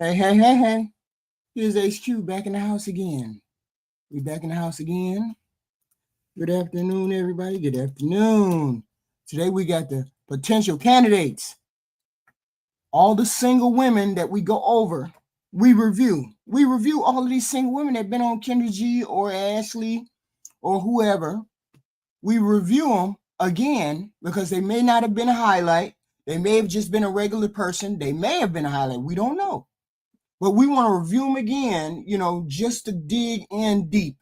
Hey. Here's HQ back in the house again. We back in the house again. Good afternoon, everybody. Good afternoon. Today we got the potential candidates. All the single women that we go over, we review. We review all of these single women that have been on Kendra G or Ashley or whoever. We review them again because they may not have been a highlight. They may have just been a regular person. They may have been a highlight. We don't know. But we want to review them again, just to dig in deep,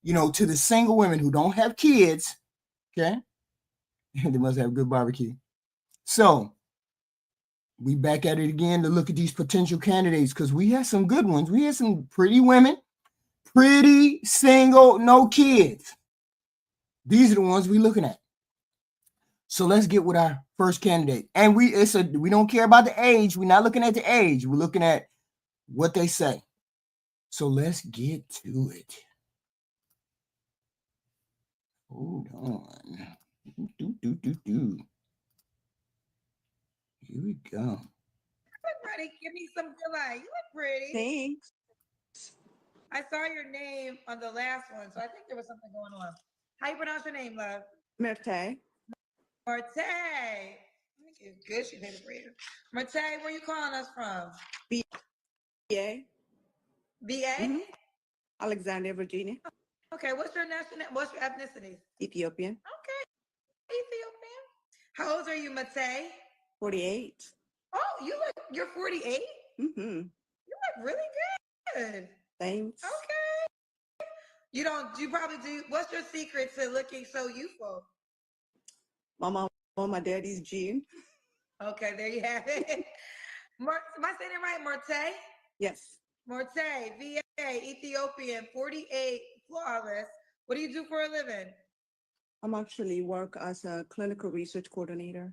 to the single women who don't have kids, okay? They must have good barbecue. So we back at it again to look at these potential candidates because we had some good ones. We had some pretty women, pretty, single, no kids. These are the ones we're looking at. So let's get with our first candidate. And we don't care about the age. We're not looking at the age. We're looking at what they say. So let's get to it. Hold on. Here we go. You look pretty. Give me some delight. You look pretty. Thanks. I saw your name on the last one, so I think there was something going on. How you pronounce your name, love? Merte. Marte. Good, she did it for you. Marte, where you calling us from? VA. VA? Mm-hmm. Alexandria, Virginia. Okay, what's your nationality? What's your ethnicity? Ethiopian. Okay, Ethiopian. How old are you, Mate? 48. Oh, you're 48? Mm-hmm. You look really good. Thanks. Okay. You probably do. What's your secret to looking so youthful? My mom on my daddy's gene. Okay, there you have it. Am I saying it right? Marte? Yes. Marte, VA, Ethiopian, 48, flawless. What do you do for a living? I'm actually work as a clinical research coordinator.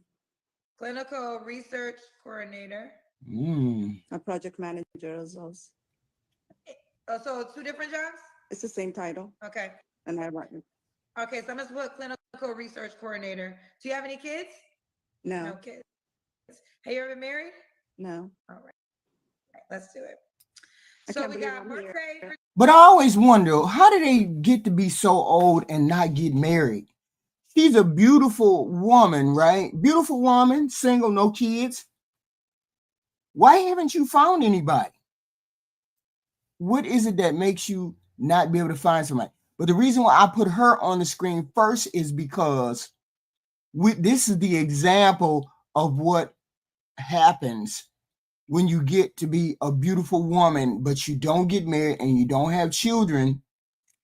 Clinical research coordinator. A project manager as well. So 2 different jobs? It's the same title. Okay. And I work. Okay, so I'm going to put clinical research coordinator. Do you have any kids? No. No kids. Have you ever been married? No. All right. Let's do it. So we got Marte. But I always wonder, how do they get to be so old and not get married? She's a beautiful woman, right? Beautiful woman, single, no kids. Why haven't you found anybody? What is it that makes you not be able to find somebody? But the reason why I put her on the screen first is because this is the example of what happens when you get to be a beautiful woman, but you don't get married and you don't have children.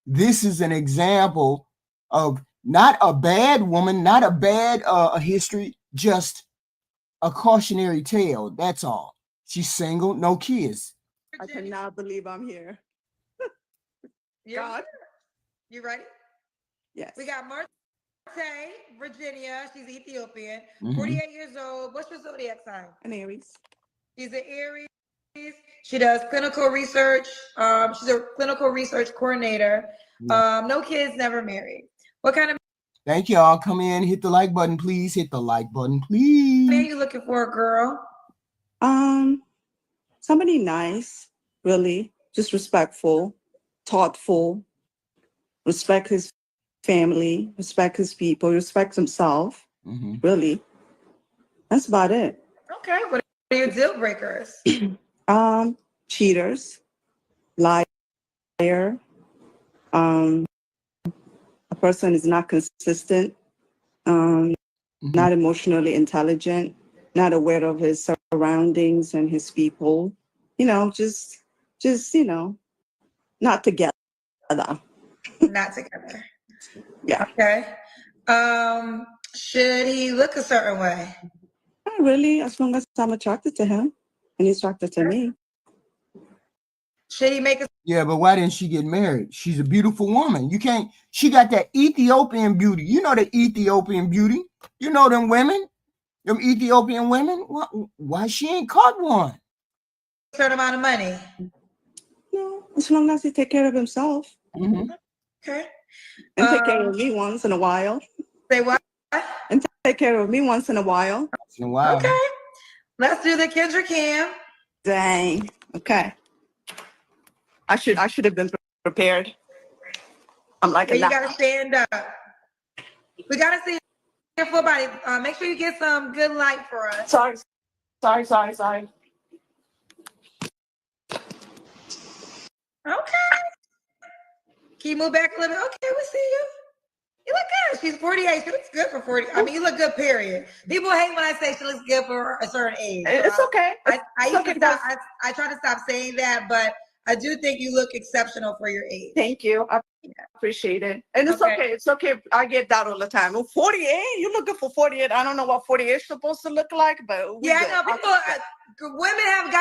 This is an example of not a bad woman, not a bad history, just a cautionary tale. That's all. She's single, no kids. I cannot believe I'm here. God. You ready? Yes. We got Marte, Virginia. She's Ethiopian. 48 years old. What's your zodiac sign? An Aries. She's an Aries. She does clinical research. She's a clinical research coordinator. No kids, never married. What kind of Thank y'all. Come in, hit the like button, please. Hit the like button, please. man you looking for, girl? Somebody nice, really, just respectful, thoughtful, respect his family, respect his people, respect himself. Really. That's about it. Okay. What are your deal breakers? Cheaters, liar, a person is not consistent, not emotionally intelligent, not aware of his surroundings and his people, just, not together. Not together. Yeah. Okay. Should he look a certain way? Not really, as long as I'm attracted to him and he's attracted to me. Should he make a... Yeah, but why didn't she get married? She's a beautiful woman. She got that Ethiopian beauty. You know the Ethiopian beauty. You know them women, them Ethiopian women. Why she ain't caught one? Certain amount of money. No, as long as he take care of himself. Okay. And take care of me once in a while. Say what? And take care of me once in a while. Once in a while. Okay. Let's do the Kendra Cam. Dang. Okay. I should have been prepared. I'm like Yeah, you that. gotta stand up. We gotta see your full body. Make sure you get some good light for us. Sorry. Okay. Can you move back a little bit? Okay, we see you. You look good. She's 48. She looks good for 40. I mean, you look good, period. People hate when I say she looks good for a certain age. It's okay. I used to stop. I try to stop saying that, but I do think you look exceptional for your age. Thank you. I appreciate it. And it's okay. It's okay. I get that all the time. Well, 48? You look good for 48. I don't know what 48 is supposed to look like, but yeah, I know. People, women have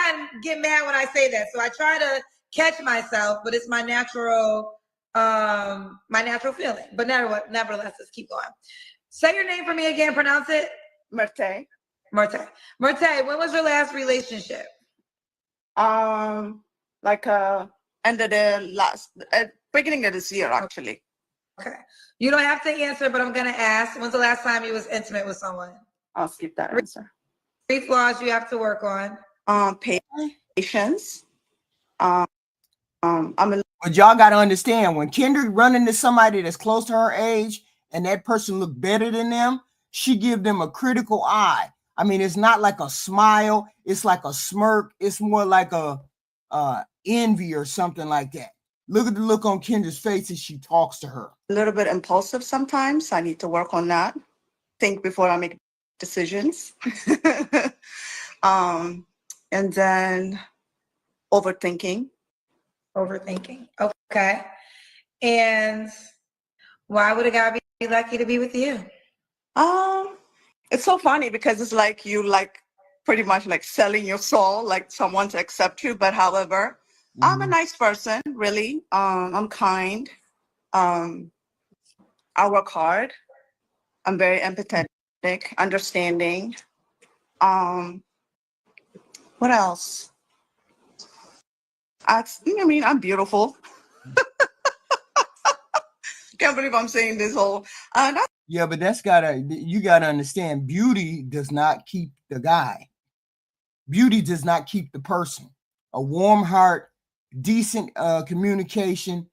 get mad when I say that. So I try to catch myself, but it's my natural feeling. But nevertheless, let's keep going. Say your name for me again. Pronounce it. Merte. Merte. Merte, when was your last relationship? Like end of the beginning of this year, actually. Okay. You don't have to answer, but I'm gonna ask. When's the last time you was intimate with someone? I'll skip that answer. 3 flaws you have to work on. Patience. But y'all got to understand, when Kendra run into somebody that's close to her age and that person look better than them, she give them a critical eye. I mean, it's not like a smile. It's like a smirk. It's more like a envy or something like that. Look at the look on Kendra's face as she talks to her. A little bit impulsive sometimes. I need to work on that. Think before I make decisions. And then overthinking. Overthinking. Okay. And why would a guy be lucky to be with you? It's so funny because it's like you like pretty much like selling your soul, like someone to accept you. But however, I'm a nice person, really. I'm kind. I work hard. I'm very empathetic, understanding. What else? I mean, I'm beautiful. Can't believe I'm saying this whole. Yeah, but you gotta understand, beauty does not keep the guy. Beauty does not keep the person. A warm heart, decent communication,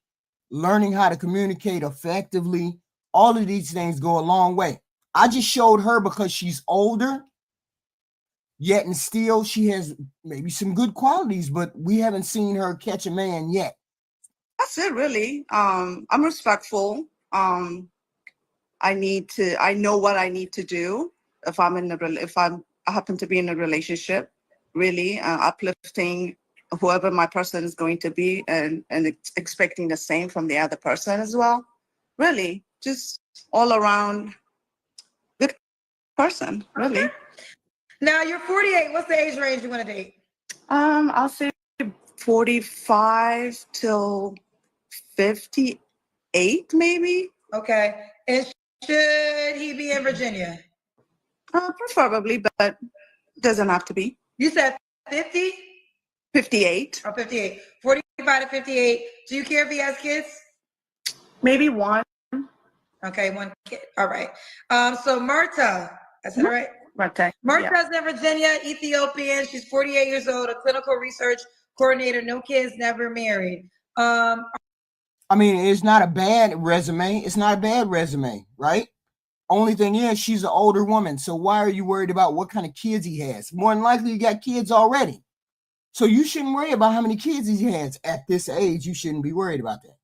learning how to communicate effectively, all of these things go a long way. I just showed her because she's older, yet and still she has maybe some good qualities, but we haven't seen her catch a man yet. That's it, really. I'm respectful. I know what I need to do if I happen to be in a relationship, really uplifting whoever my person is going to be and expecting the same from the other person as well. Really, just all around good person, really. Now you're 48. What's the age range you want to date? I'll say 45 till 58, maybe. Okay. And should he be in Virginia? Preferably, but doesn't have to be. You said 50? 58. Or 58. 45 to 58. Do you care if he has kids? Maybe one. Okay, one kid. All right. So Marta, I said it right? Marta's in Virginia, Ethiopian. She's 48 years old, a clinical research coordinator, no kids, never married. I mean, it's not a bad resume. It's not a bad resume, right? Only thing is, she's an older woman. So why are you worried about what kind of kids he has? More than likely, you got kids already. So you shouldn't worry about how many kids he has at this age. You shouldn't be worried about that.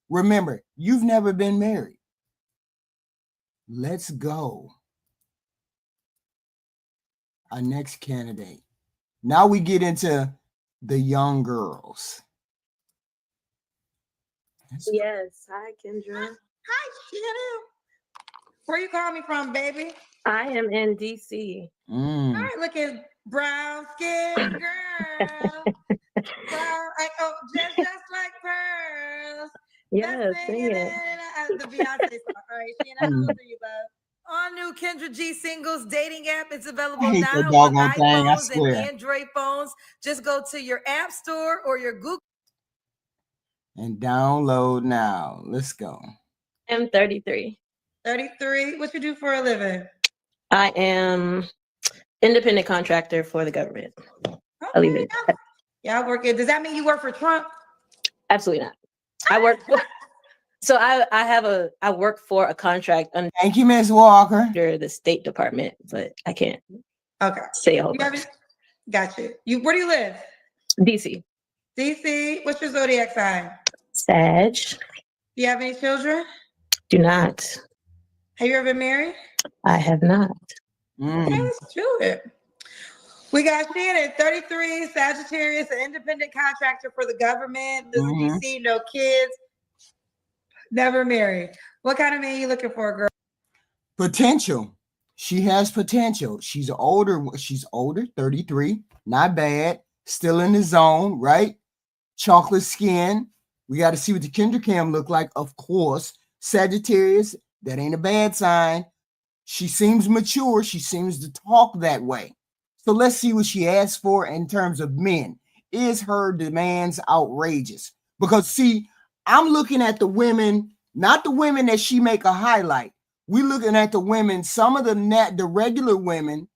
Remember, you've never been married. Let's go. Our next candidate. Now we get into the young girls. Yes. Hi, Kendra. Hi, Shannon. Where you calling me from, baby? I am in DC. All right, looking brown skin girl. Just like pearls. Yes, sing it. The Beyonce song. All right, Shannon, how old are you, love? All new Kendra G singles dating app. It's available now on iPhones and Android phones. Just go to your app store or your Google and download now. Let's go. I'm 33. 33. What you do for a living? I am independent contractor for the government. I'll leave it at that. Y'all working. Does that mean you work for Trump? Absolutely not. I work for, so I work for a contract Thank you, Ms. Walker. under the State Department, but I can't Okay. say a whole You have bunch. it? Got you. Where do you live? DC. DC. What's your zodiac sign? Sag. Do you have any children? Do not. Have you ever been married? I have not. Okay, let's do it. We got Shannon, 33, Sagittarius, an independent contractor for the government. Lives in DC, no kids, never married. What kind of man you looking for, girl? Potential. She has potential. She's older, 33, not bad, still in the zone, right? Chocolate skin. We got to see what the Kindercam look like, of course. Sagittarius, that ain't a bad sign. She seems mature. She seems to talk that way. So let's see what she asks for in terms of men. Is her demands outrageous? Because see, I'm looking at the women, not the women that she make a highlight. We're looking at the women, some of the regular women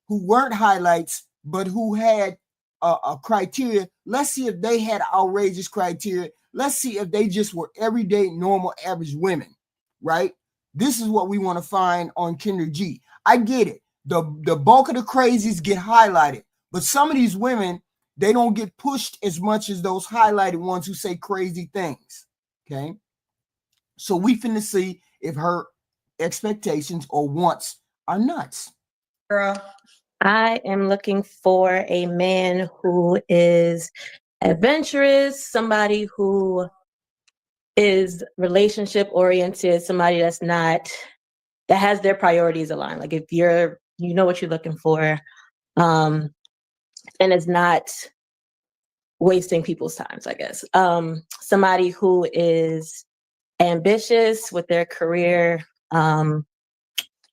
who weren't highlights, but who had a criteria. Let's see if they had outrageous criteria. Let's see if they just were everyday, normal, average women, right? This is what we want to find on Kinder G. I get it. The bulk of the crazies get highlighted, but some of these women, they don't get pushed as much as those highlighted ones who say crazy things, okay? So we finna see if her expectations or wants are nuts. Girl. I am looking for a man who is adventurous, somebody who is relationship oriented, somebody that has their priorities aligned. Like if you know what you're looking for, and is not wasting people's times, I guess. Somebody who is ambitious with their career,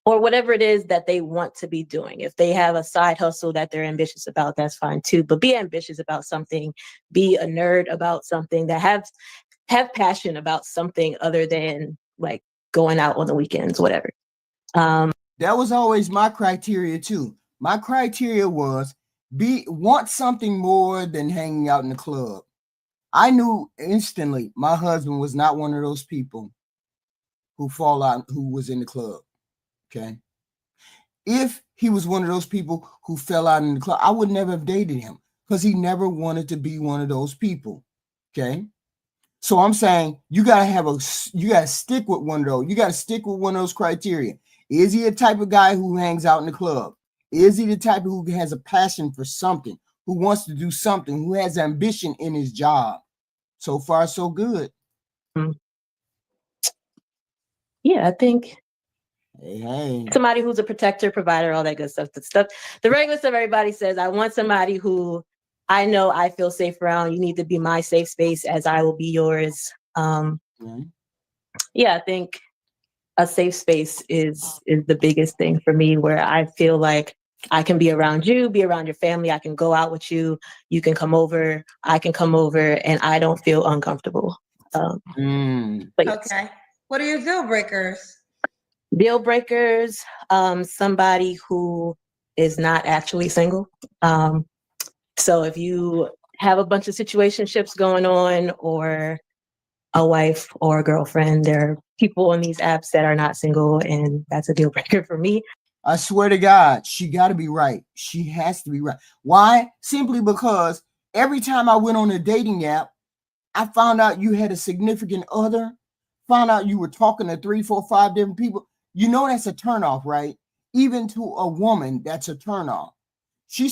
or whatever it is that they want to be doing. If they have a side hustle that they're ambitious about, that's fine too. But be ambitious about something, be a nerd about something, that have passion about something other than like going out on the weekends, whatever. That was always my criteria too. My criteria was want something more than hanging out in the club. I knew instantly my husband was not one of those people who fall out, who was in the club. Okay. If he was one of those people who fell out in the club, I would never have dated him because he never wanted to be one of those people. Okay. So I'm saying you gotta stick with one of those. You gotta stick with one of those criteria. Is he a type of guy who hangs out in the club? Is he the type who has a passion for something, who wants to do something, who has ambition in his job? So far, so good. Yeah, I think hey. Somebody who's a protector, provider, all that good stuff. The regular stuff everybody says. I want somebody who I know I feel safe around. You need to be my safe space as I will be yours. Yeah, I think a safe space is the biggest thing for me, where I feel like I can be around you, be around your family. I can go out with you. You can come over. I can come over, and I don't feel uncomfortable. But yes. Okay. What are your deal breakers? Deal breakers, somebody who is not actually single. So if you have a bunch of situationships going on, or a wife or a girlfriend, there are people on these apps that are not single, and that's a deal breaker for me. I swear to God, she got to be right. She has to be right. Why? Simply because every time I went on a dating app, I found out you had a significant other, found out you were talking to 3, 4, 5 different people. You know that's a turnoff, right? Even to a woman, that's a turnoff. She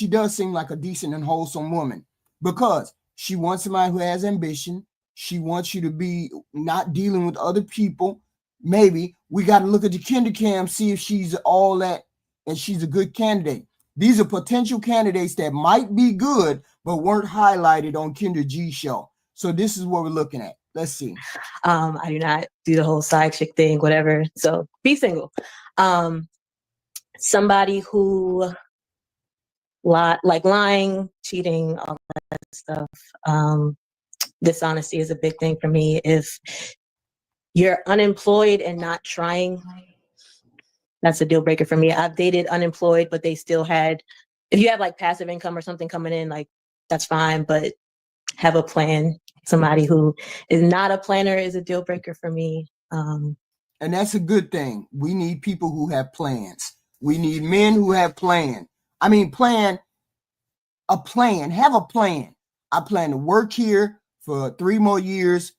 does seem like a decent and wholesome woman because she wants somebody who has ambition. She wants you to be not dealing with other people. Maybe we got to look at the Kindercam, see if she's all that and she's a good candidate. These are potential candidates that might be good, but weren't highlighted on Kinder G show. So this is what we're looking at. Let's see. I do not do the whole side chick thing, whatever. So be single. Somebody who like lying, cheating, all that stuff. Dishonesty is a big thing for me. If you're unemployed and not trying, that's a deal breaker for me. I've dated unemployed, but they still had, if you have like passive income or something coming in, like that's fine, but have a plan. Somebody who is not a planner is a deal breaker for me. And that's a good thing. We need people who have plans. We need men who have plan. I mean, have a plan. I plan to work here for 3 more years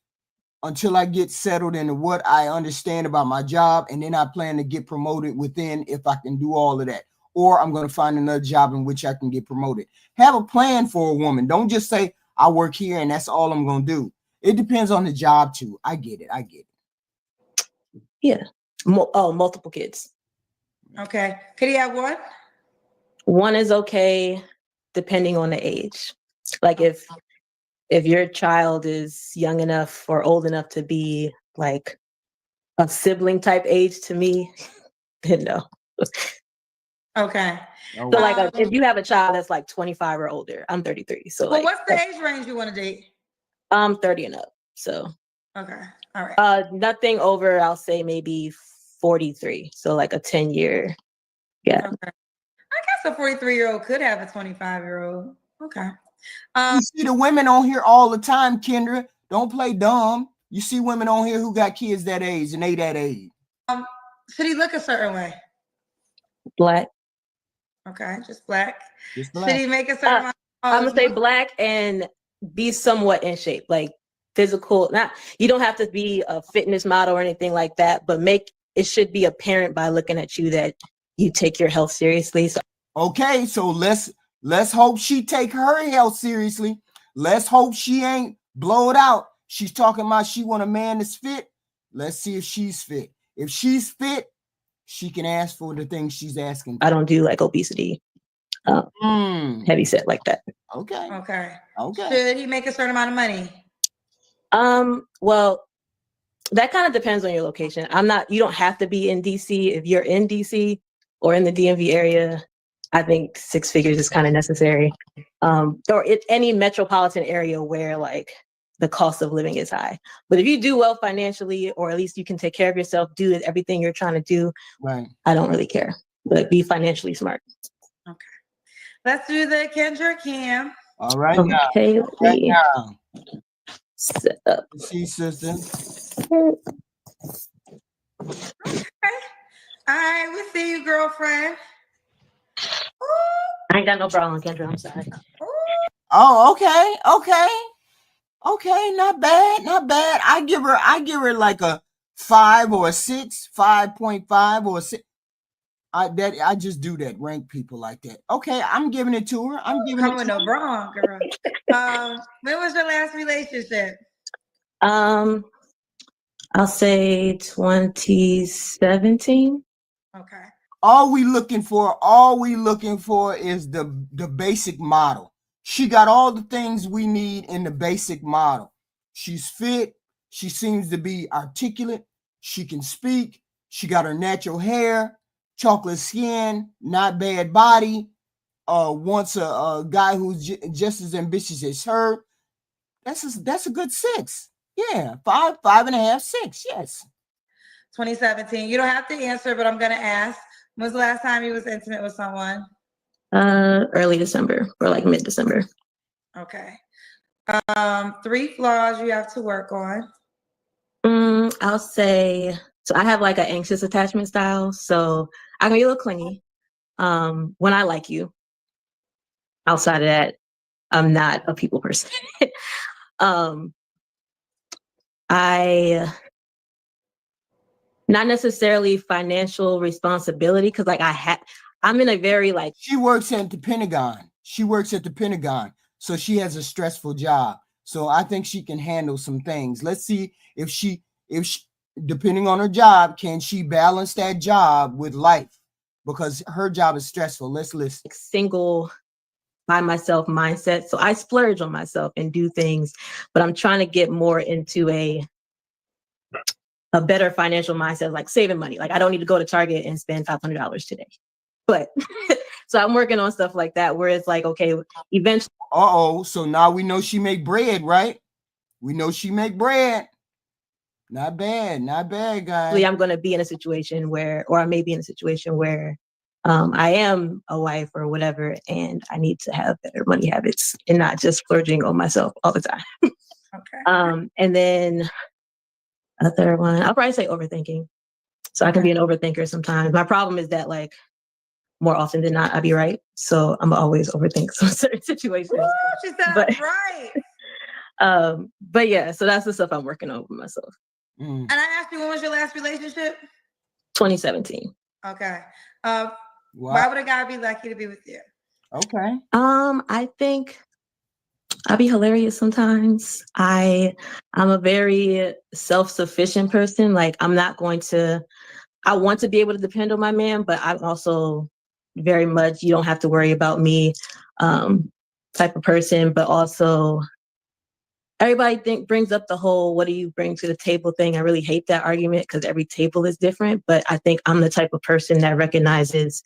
until I get settled into what I understand about my job. And then I plan to get promoted within if I can do all of that. Or I'm going to find another job in which I can get promoted. Have a plan for a woman. Don't just say, I work here and that's all I'm going to do. It depends on the job too. I get it. Yeah. Multiple kids. Okay. Could he have one? One is okay, depending on the age. Like if your child is young enough or old enough to be like a sibling type age to me, then no. Okay. Oh, So like if you have a child that's like 25 or older, I'm 33. So well, like, what's the age range you want to date? I'm 30 and up. So okay. All right. Nothing over, I'll say maybe 43. So like a 10-year. Yeah. Okay. I guess a 43-year-old could have a 25-year-old. Okay. You see the women on here all the time, Kendra. Don't play dumb. You see women on here who got kids that age and they that age. Should he look a certain way? Black. Okay, just black. Just black. Should he make a certain amount? I'm gonna say black and be somewhat in shape, like physical. Not you don't have to be a fitness model or anything like that, but it should be apparent by looking at you that you take your health seriously. So okay, so let's hope she take her health seriously. Let's hope she ain't blow it out. She's talking about she want a man that's fit. Let's see if she's fit. If she's fit, she can ask for the things she's asking for. I don't do like obesity, heavy set like that. Okay. Should he make a certain amount of money? Well, that kind of depends on your location. You don't have to be in DC. If you're in DC or in the DMV area, I think 6 figures is kind of necessary. Or any metropolitan area where like the cost of living is high. But if you do well financially, or at least you can take care of yourself, do everything you're trying to do, right? I don't really care. But be financially smart. Okay. Let's do the Kendra Cam. All right. Okay. Now. Set up. See, sister. Okay. All right, we see you, girlfriend. I ain't got no problem, Kendra. I'm sorry. Oh, okay. Not bad. I give her like a 5 or a 6, 5.5 or a 6. I just do that, rank people like that. Okay, I'm giving it to her. I'm giving it to no wrong, girl. When was your last relationship? I'll say 2017. Okay. All we looking for is the basic model. She got all the things we need in the basic model. She's fit. She seems to be articulate. She can speak. She got her natural hair, chocolate skin, not bad body. Wants a guy who's just as ambitious as her. That's a good 6. Yeah, 5.5, 6. Yes. 2017. You don't have to answer, but I'm gonna ask. When was the last time you was intimate with someone? Early December or like mid-December. Okay. 3 flaws you have to work on. I'll say, so I have like an anxious attachment style. So I can be a little clingy when I like you. Outside of that, I'm not a people person. I not necessarily financial responsibility because like I'm in a very like she works at the Pentagon. So she has a stressful job. So I think she can handle some things. Let's see if she depending on her job, can she balance that job with life? Because her job is stressful. Let's listen. Single by myself mindset. So I splurge on myself and do things, but I'm trying to get more into a better financial mindset, like saving money. Like I don't need to go to Target and spend $500 today. But so I'm working on stuff like that where it's like, okay, eventually. So now we know she make bread, right? We know she make bread. Not bad, guys. I'm going to be in a situation where, or I may be in a situation where I am a wife or whatever, and I need to have better money habits and not just splurging on myself all the time. Okay. And then a third one, I'll probably say overthinking. So I can be an overthinker sometimes. My problem is that like more often than not, I be right. So I'm always overthink some certain situations. Ooh, she said But- I'm right. But yeah, so that's the stuff I'm working on with myself. And I asked you, when was your last relationship? 2017. Okay. Wow. Why would a guy be lucky to be with you? Okay. I think I'll be hilarious sometimes. I'm a very self-sufficient person. Like I want to be able to depend on my man, but I'm also very much, you don't have to worry about me type of person. But also everybody brings up the whole, what do you bring to the table thing? I really hate that argument because every table is different. But I think I'm the type of person that recognizes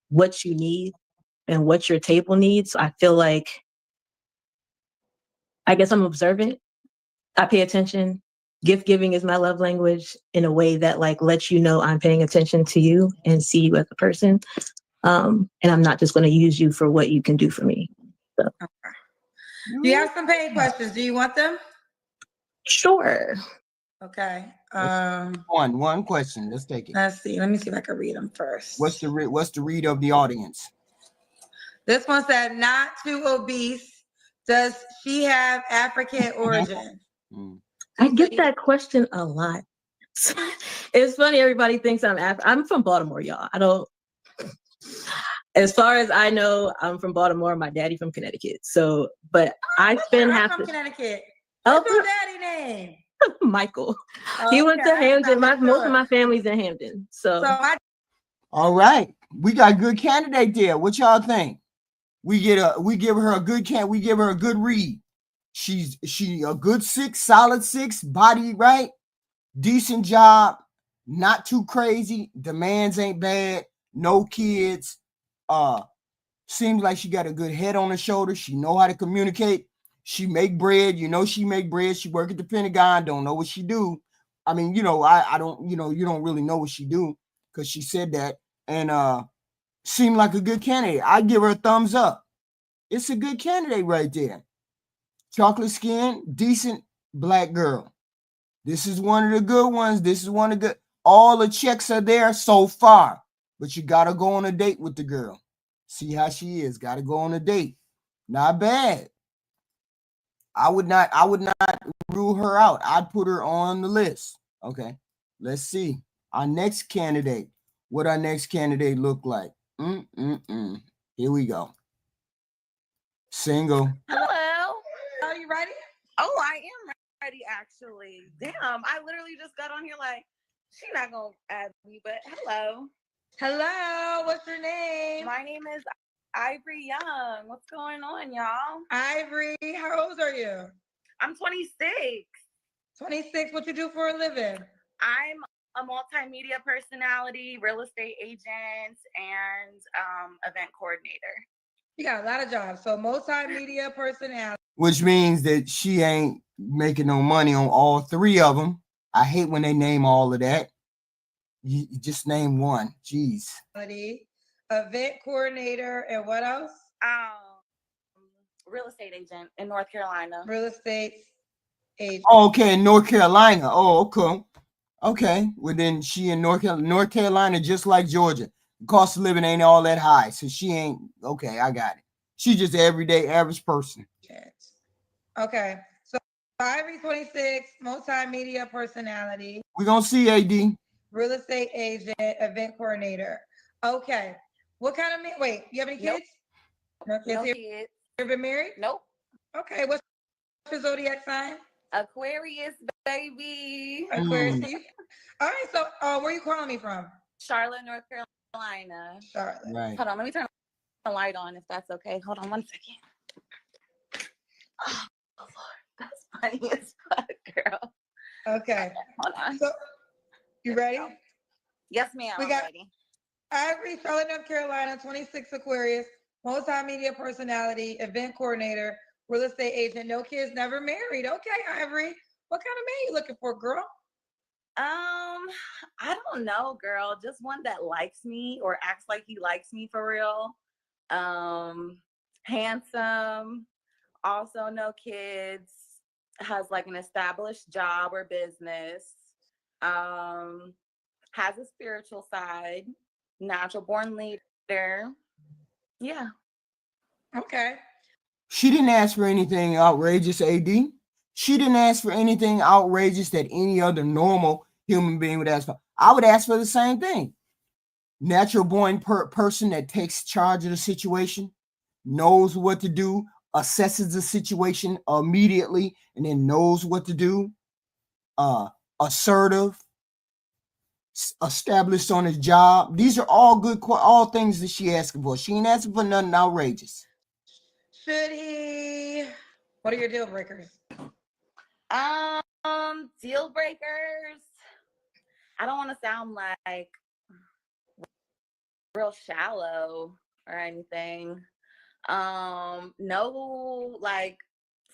what you need and what your table needs. So I feel like, I guess I'm observant. I pay attention. Gift giving is my love language in a way that like lets you know I'm paying attention to you and see you as a person. And I'm not just going to use you for what you can do for me. So. Okay. Do you have some paid questions? Do you want them? Sure. Okay. One question. Let's take it. Let's see. Let me see if I can read them first. What's the read of the audience? This one said, not too obese. Does she have African origin? I get that question a lot. It's funny. Everybody thinks I'm from Baltimore, y'all. As far as I know, I'm from Baltimore. My daddy from Connecticut. So, but I spend half from Connecticut. Oh, What's your daddy name? Michael. He went to Hampton. Most of my family's in Hampton. So all right, we got a good candidate there. What y'all think? We give her a good read. She a good 6, solid 6, body right, decent job, not too crazy. Demands ain't bad, no kids. Seems like she got a good head on her shoulder. She know how to communicate. She make bread. She make bread. She work at the Pentagon. Don't know what she do. I mean, I don't, you don't really know what she do because she said that. And seemed like a good candidate. I give her a thumbs up. It's a good candidate right there. Chocolate skin, decent black girl. This is one of the good ones. This is one of the good. All the checks are there so far, but you gotta go on a date with the girl. See how she is. Gotta go on a date. Not bad. I would not rule her out. I'd put her on the list. Okay. Let's see. Our next candidate. What our next candidate look like. Here we go. Single. Hello. Are you ready? Oh, I am ready, actually. Damn, I literally just got on here like, she not gonna add me, but hello. Hello, what's your name? My name is Ivory Young. What's going on, y'all? Ivory, how old are you? I'm 26. 26, what you do for a living? I'm a multimedia personality, real estate agent, and event coordinator. You got a lot of jobs. So multimedia personality. Which means that she ain't making no money on all 3 of them. I hate when they name all of that. You just name one. Jeez. Event coordinator, and what else? Real estate agent in North Carolina. Real estate agent. Oh, okay, in North Carolina. Oh, okay. Okay. Well, then she in North Carolina, just like Georgia. The cost of living ain't all that high. So she ain't okay. I got it. She's just an everyday average person. Okay. So Ivory 26, multimedia personality. We're gonna see AD. Real estate agent, event coordinator. Okay. What kind of wait, you have any kids? Nope. No kids. Kids. You ever been married? Nope. Okay. What's your zodiac sign? Aquarius, baby. Aquarius. All right. So where are you calling me from? Charlotte, North Carolina. Charlotte. Right. Hold on, let me turn the light on if that's okay. Hold on 1 second. Oh Lord, that's funny as fuck, girl. Okay. Hold on. So you ready? Yes, ma'am. We I'm got ready. Ivory, Charlotte, North Carolina, 26 Aquarius, multimedia personality, event coordinator, real estate agent, no kids, never married. Okay, Ivory. What kind of man you looking for, girl? I don't know, girl. Just one that likes me or acts like he likes me for real. Handsome, also no kids, has like an established job or business, has a spiritual side, natural born leader. Yeah. Okay. She didn't ask for anything outrageous, AD. She didn't ask for anything outrageous that any other normal human being would ask for. I would ask for the same thing. Natural born person that takes charge of the situation, knows what to do, assesses the situation immediately, and then knows what to do. Assertive, established on his job. These are all good, all things that she asking for. She ain't asking for nothing outrageous. Should he? What are your deal breakers? Deal breakers. I don't want to sound like real shallow or anything. No like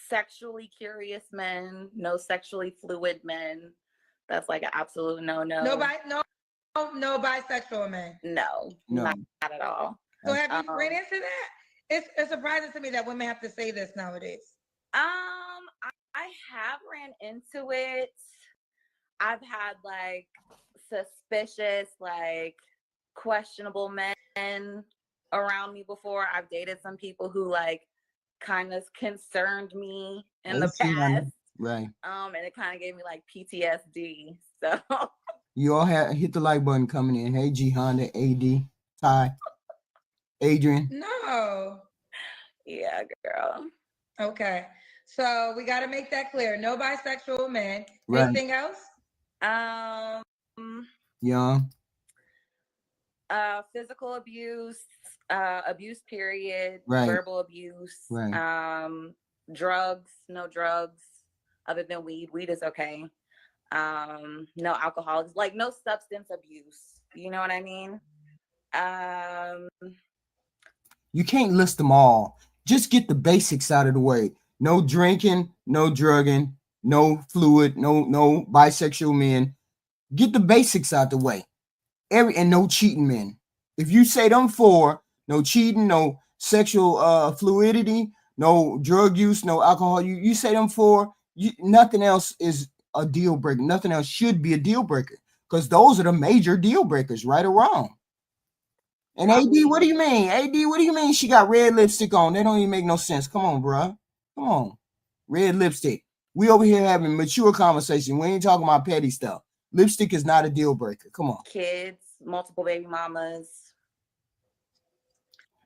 sexually curious men, no sexually fluid men. That's like an absolute no. No bisexual men. No, not at all. So have you ran into that? It's surprising to me that women have to say this nowadays. I have ran into it. I've had like suspicious, like questionable men around me before. I've dated some people who like kind of concerned me in the past. Right. And it kind of gave me like PTSD. So you all hit the like button coming in. Hey, G Honda, AD, Ty, Adrian. No. Yeah, girl. Okay. So we got to make that clear. No bisexual men. Right. Anything else? Young. Physical abuse, abuse period, right. Verbal abuse, right. Drugs, no drugs other than weed. Weed is okay. No alcohol, like no substance abuse. You know what I mean? You can't list them all. Just get the basics out of the way. No drinking, no drugging, no fluid, no bisexual men. Get the basics out the way. And no cheating men. If you say them four, no cheating, no sexual fluidity, no drug use, no alcohol, you say them four, nothing else is a deal breaker. Nothing else should be a deal breaker because those are the major deal breakers, right or wrong. And AD, what do you mean? AD, what do you mean she got red lipstick on? That don't even make no sense. Come on, bro. Come on. Red lipstick. We over here having mature conversation. We ain't talking about petty stuff. Lipstick is not a deal breaker. Come on. Kids, multiple baby mamas.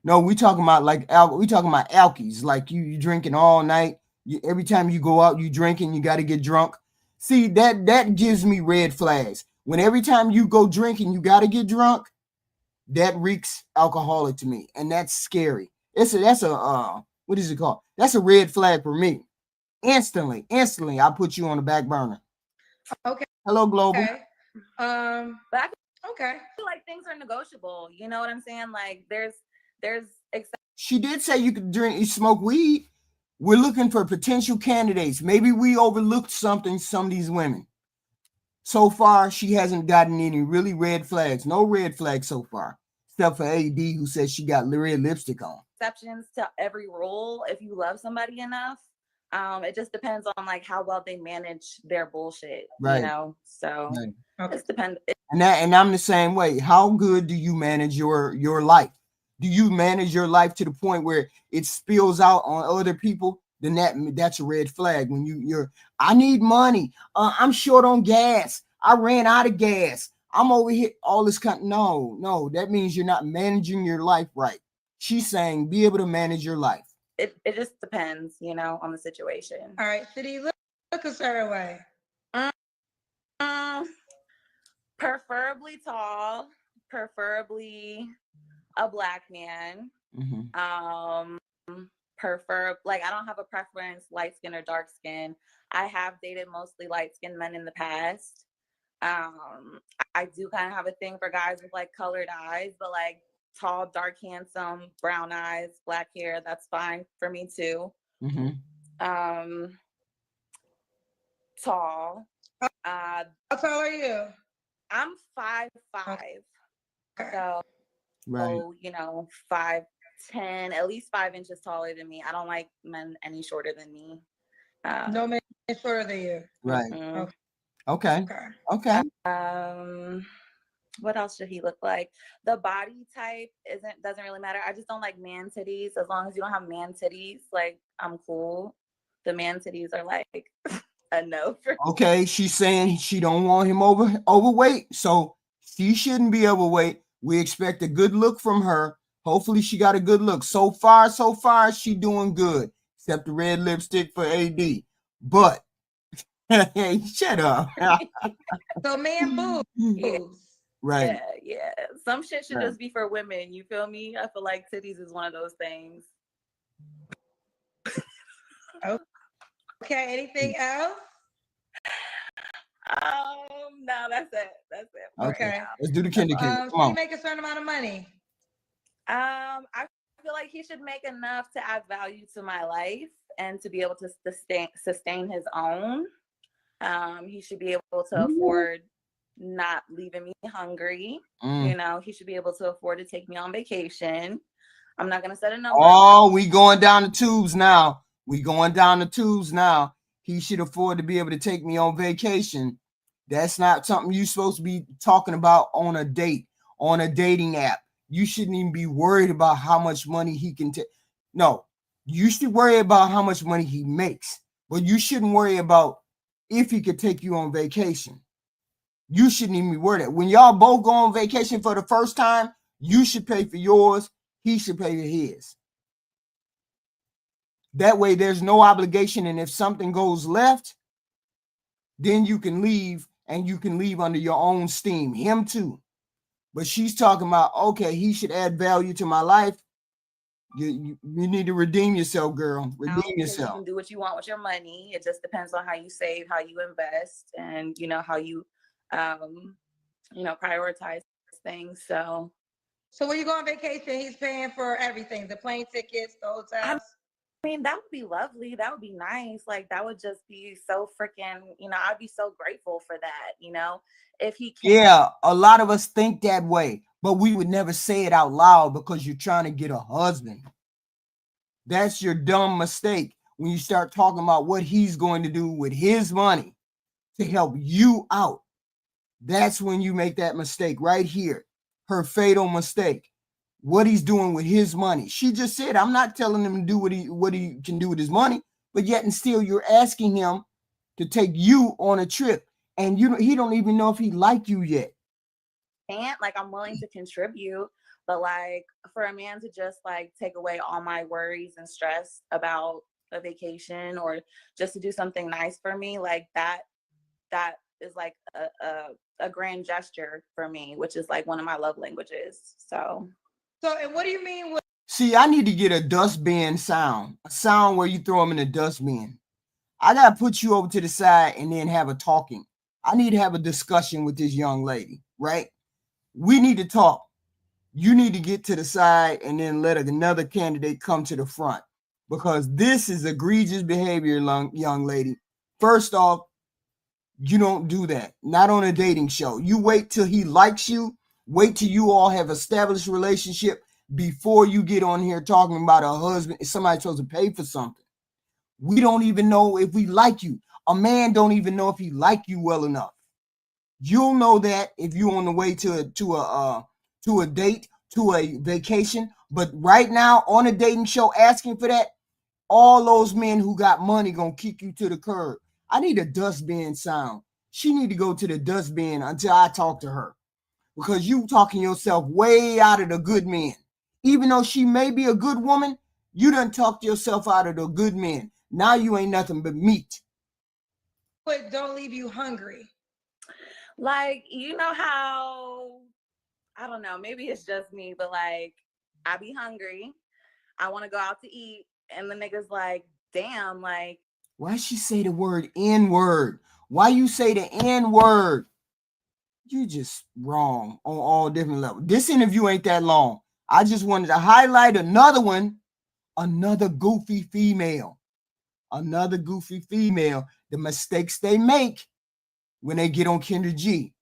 No, we talking about like we talking about alkies. Like you drinking all night. Every time you go out, you drinking. You got to get drunk. See, that gives me red flags. When every time you go drinking, you got to get drunk. That reeks alcoholic to me, and that's scary. That's a what is it called? That's a red flag for me. Instantly, I put you on the back burner. Okay. Hello, Global. Okay. But okay. I feel like things are negotiable. You know what I'm saying? Like there's. She did say you could drink, you smoke weed. We're looking for potential candidates. Maybe we overlooked something. Some of these women. So far, she hasn't gotten any really red flags. No red flags so far, except for AD, who says she got red lipstick on. Exceptions to every rule. If you love somebody enough, it just depends on like how well they manage their bullshit. Right. You know, so Okay. it depends. And I'm the same way. How good do you manage your life? Do you manage your life to the point where it spills out on other people? Then that's a red flag. When you're I need money. I'm short on gas. I ran out of gas. I'm over here. All this kind. No. That means you're not managing your life right. She's saying be able to manage your life. It just depends, you know, on the situation. All right. Should he look a certain way? Preferably tall. Preferably a Black man. Mm-hmm. Like I don't have a preference, light skin or dark skin. I have dated mostly light skinned men in the past. I do kind of have a thing for guys with like colored eyes, but like tall, dark, handsome, brown eyes, black hair, that's fine for me too. Mm-hmm. Tall. How tall are you? I'm 5'5". Okay. So, Right. you know, 5'10", at least 5 inches taller than me. I don't like men any shorter than me. No man shorter than you. Right. Mm-mm. Okay. Okay. Okay. What else should he look like? The body type doesn't really matter. I just don't like man titties. As long as you don't have man titties, like I'm cool. The man titties are like a no for Okay. She's saying she don't want him overweight, so she shouldn't be overweight. We expect a good look from her. Hopefully, she got a good look. So far, she doing good. Except the red lipstick for AD. But hey, shut up. So man boobs. Right. yeah. Some shit should Right. just be for women. You feel me? I feel like titties is one of those things. Okay. Anything else? No, that's it. That's it. For Okay. Okay. Let's do the kinder. Come Should he on. make a certain amount of money? I feel like he should make enough to add value to my life and to be able to sustain his own. He should be able to afford not leaving me hungry. You know, he should be able to afford to take me on vacation. I'm not gonna set a number. Oh, we going down the tubes now. He should afford to be able to take me on vacation. That's not something you're supposed to be talking about on a date, on a dating app. You shouldn't even be worried about how much money he can take. No, you should worry about how much money he makes, but you shouldn't worry about if he could take you on vacation. You shouldn't even be worried. When y'all both go on vacation for the first time, you should pay for yours. He should pay for his. That way, there's no obligation. And if something goes left, then you can leave, and you can leave under your own steam. Him too. But she's talking about, okay, he should add value to my life. You need to redeem yourself, girl. Redeem yourself. You can do what you want with your money. It just depends on how you save, how you invest, and how you, prioritize things. So when you go on vacation, he's paying for everything, the plane tickets, the hotels. I mean, that would be lovely. That would be nice. Like, that would just be so freaking, I'd be so grateful for that, if he can. Yeah, a lot of us think that way, but we would never say it out loud because you're trying to get a husband. That's your dumb mistake when you start talking about what he's going to do with his money to help you out. That's when you make that mistake right here, her fatal mistake. What he's doing with his money. She just said, I'm not telling him to do what he can do with his money, but yet and still you're asking him to take you on a trip, and he don't even know if he like you yet. And like, I'm willing to contribute, but like, for a man to just like take away all my worries and stress about a vacation or just to do something nice for me, like that is like a grand gesture for me, which is like one of my love languages. So, and what do you mean with? See, I need to get a dustbin sound, a sound where you throw them in a dustbin. I got to put you over to the side and then have a talking. I need to have a discussion with this young lady, right? We need to talk. You need to get to the side and then let another candidate come to the front, because this is egregious behavior, young lady. First off, you don't do that. Not on a dating show. You wait till he likes you. Wait till you all have established a relationship before you get on here talking about a husband. Somebody's supposed to pay for something. We don't even know if we like you. A man don't even know if he like you well enough. You'll know that if you're on the way to a date, to a vacation. But right now on a dating show asking for that, all those men who got money gonna kick you to the curb. I need a dustbin sound. She need to go to the dustbin until I talk to her, because you talking yourself way out of the good men. Even though she may be a good woman, you done talked yourself out of the good men. Now you ain't nothing but meat. But don't leave you hungry. like, how, I don't know, maybe it's just me, but like, I be hungry. I want to go out to eat. And the nigga's like, damn, like. Why she say the word N-word? Why you say the N-word? You just wrong on all different levels. This interview ain't that long. I just wanted to highlight another one, another goofy female. The mistakes they make when they get on Kendra G.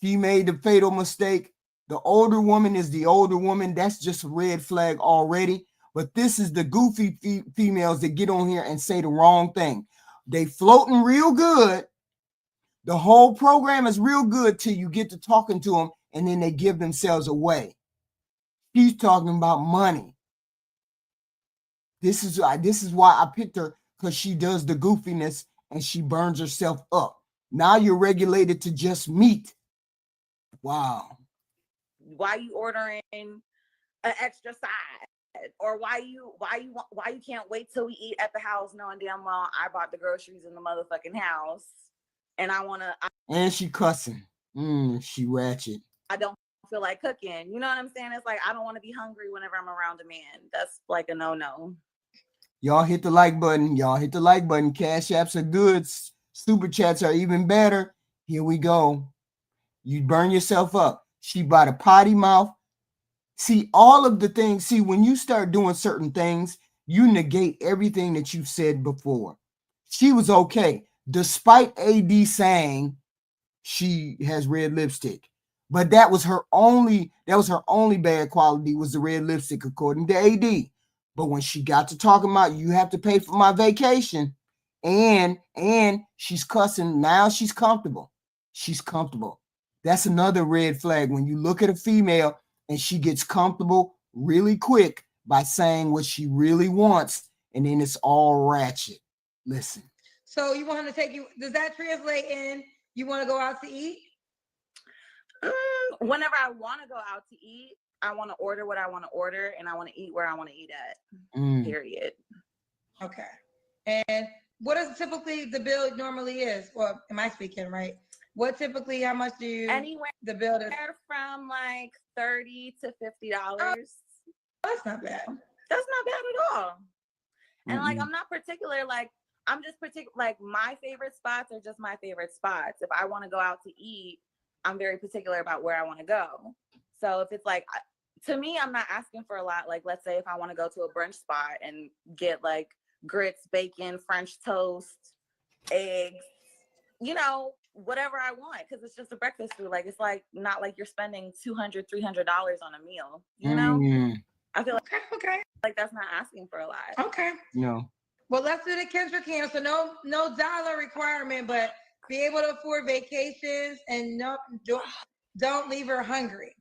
She made the fatal mistake. The older woman is the older woman. That's just a red flag already. But this is the goofy females that get on here and say the wrong thing. They floating real good. The whole program is real good till you get to talking to them, and then they give themselves away. She's talking about money. This is why I picked her, because she does the goofiness and she burns herself up. Now you're regulated to just meat. Wow. Why you ordering an extra side? Or why you can't wait till we eat at the house knowing damn well I bought the groceries in the motherfucking house and and she cussing. She ratchet. I don't feel like cooking. You know what I'm saying? It's like I don't want to be hungry whenever I'm around a man. That's like a no-no. Y'all hit the like button. Cash apps are good. Super chats are even better. Here we go. You burn yourself up. She bought a potty mouth. See, all of the things. See, when you start doing certain things, you negate everything that you've said before. She was okay, despite AD saying she has red lipstick. But that was her only bad quality, was the red lipstick, according to AD. But when she got to talking about you have to pay for my vacation, and she's cussing, now she's comfortable. That's another red flag. When you look at a female and she gets comfortable really quick by saying what she really wants, and then it's all ratchet. Listen. So you want him to take you, does that translate in you want to go out to eat? Whenever I want to go out to eat, I want to order what I want to order, and I want to eat where I want to eat at. Period. Okay. And what is typically the bill normally is? Well, am I speaking right? What typically, how much do you? Anywhere the bill is from like $30 to $50. Oh, that's not bad. That's not bad at all. And like, I'm not particular. Like, I'm just particular. Like, my favorite spots are just my favorite spots. If I want to go out to eat, I'm very particular about where I want to go. So if it's like, to me, I'm not asking for a lot. Like, let's say if I want to go to a brunch spot and get like grits, bacon, French toast, eggs, you know, whatever I want, because it's just a breakfast food. Like, it's like not like you're spending $200, $300 on a meal, you know? I feel like, like that's not asking for a lot. Okay. No. Well, let's do the Kendra Cam. So no dollar requirement, but be able to afford vacations and don't leave her hungry.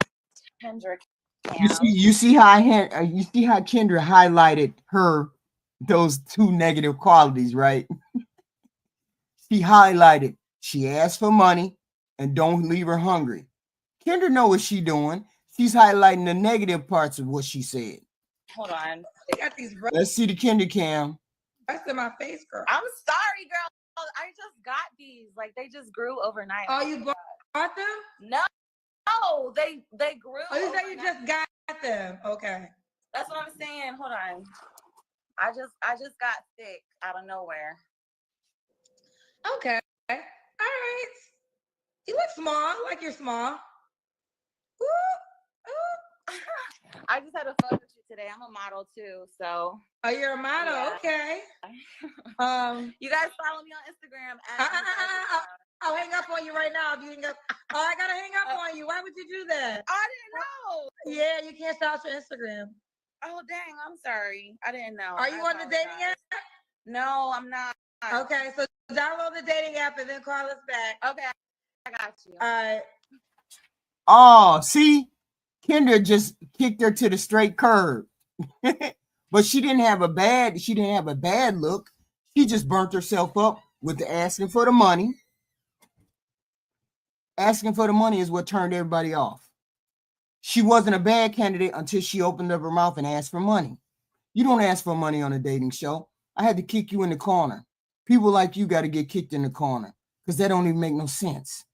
Kendra Cam. You see how Kendra highlighted those two negative qualities, right? She highlighted, she asked for money and don't leave her hungry. Kendra know what she's doing. She's highlighting the negative parts of what she said. Hold on. They got these Let's see the Kendra Cam. rest in my face, girl. I'm sorry, girl. I just got these. Like, they just grew overnight. Oh, you bought them? No, they grew. Oh, you said you just got them. Okay. That's what I'm saying. Hold on. I just got sick out of nowhere. Okay. All right. You look small. Like you're small. Ooh. Ooh. I just had a photo shoot today. I'm a model too, so. Oh, you're a model. Yeah. Okay. You guys follow me on Instagram. I'll hang up on you right now. If you hang up, I gotta hang up on you. Why would you do that? I didn't know. Yeah, you can't shout your Instagram. Oh dang, I'm sorry. I didn't know. Are you on the dating app? No, I'm not. Okay, so download the dating app and then call us back. Okay, I got you. All right. Oh, see, Kendra just kicked her to the straight curb. But she didn't have a bad look. She just burnt herself up with the asking for the money. Asking for the money is what turned everybody off. She wasn't a bad candidate until she opened up her mouth and asked for money. You don't ask for money on a dating show. I had to kick you in the corner. People like you got to get kicked in the corner because that don't even make no sense.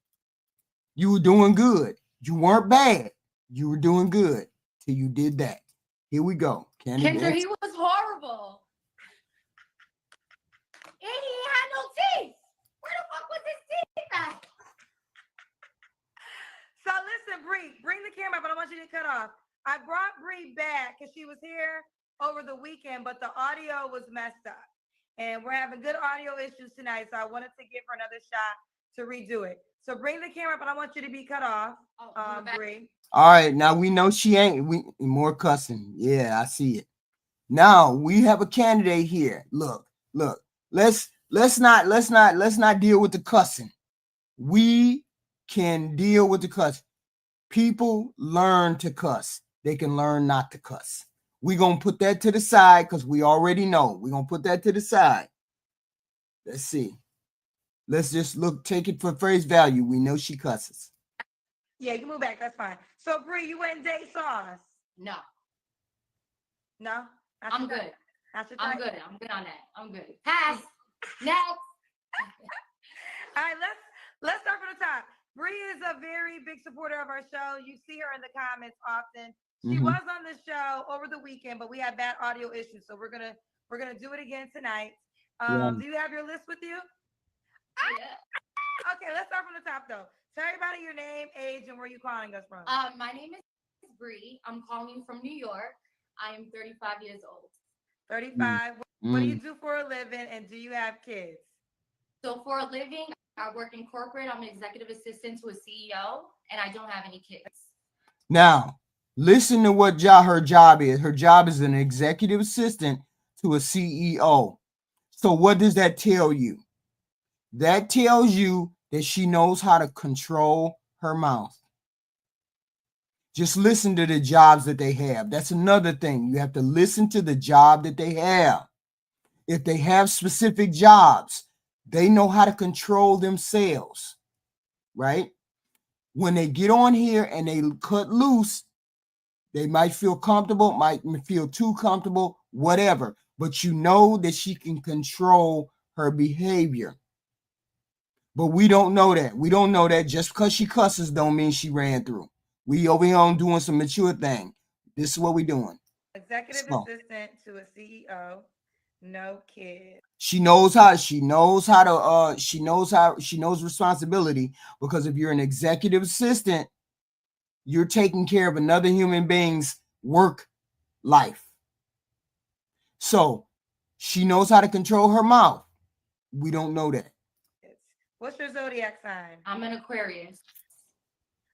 You were doing good. You weren't bad. You were doing good till you did that. Here we go. Kendra, he was horrible. And he had no teeth. Where the fuck was his teeth at? So listen, Bree, bring the camera up. I don't want you to cut off. I brought Bree back because she was here over the weekend, but the audio was messed up. And we're having good audio issues tonight, so I wanted to give her another shot to redo it. So bring the camera up, and I want you to be cut off, Bree. All right, now we know she ain't. We more cussing. Yeah, I see it. Now we have a candidate here. Look. Let's not deal with the cussing. We can deal with the cuss. People learn to cuss. They can learn not to cuss. We're gonna put that to the side because we already know. We're gonna put that to the side. Let's see. Let's just take it for face value. We know she cusses. Yeah, you can move back. That's fine. So, Bree, you went date Sauce? No, No? I'm good. That's your I'm type? good. I'm good on that. I'm good. Pass. Next. All right, let's start from the top. Bree is a very big supporter of our show. You see her in the comments often. She was on the show over the weekend, but we had bad audio issues, so we're gonna do it again tonight. Do you have your list with you? Yeah. Okay, let's start from the top though. Tell everybody your name, age, and where you calling us from. My name is Bree. I'm calling you from New York. I am 35 years old. 35. What do you do for a living, and do you have kids? So for a living, I work in corporate. I'm an executive assistant to a CEO, and I don't have any kids. Now, listen to what her job is. Her job is an executive assistant to a CEO. So what does that tell you? That tells you that she knows how to control her mouth. Just listen to the jobs that they have. That's another thing. You have to listen to the job that they have. If they have specific jobs, they know how to control themselves, right? When they get on here and they cut loose, they might feel comfortable, might feel too comfortable, whatever. But you know that she can control her behavior. But we don't know that. We don't know that. Just because she cusses don't mean she ran through. We over here on doing some mature thing. This is what we doing. Executive assistant to a CEO, no kids. She knows responsibility, because if you're an executive assistant, you're taking care of another human being's work life. So she knows how to control her mouth. We don't know that. What's your zodiac sign? I'm an Aquarius.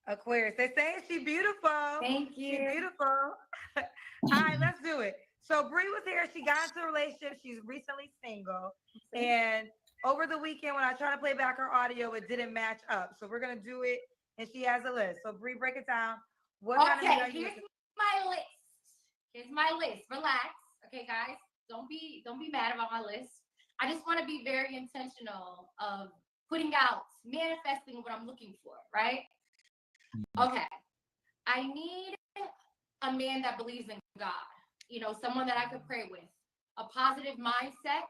Aquarius. They say she's beautiful. Thank you. She's beautiful. All right, let's do it. So Bree was here. She got into a relationship. She's recently single. And over the weekend, when I tried to play back her audio, it didn't match up. So we're going to do it. And she has a list. So Bree, break it down. Here's my list. Here's my list. Relax. Okay, guys. Don't be mad about my list. I just want to be very intentional of putting out, manifesting what I'm looking for, right? Okay. I need a man that believes in God. Someone that I could pray with. A positive mindset,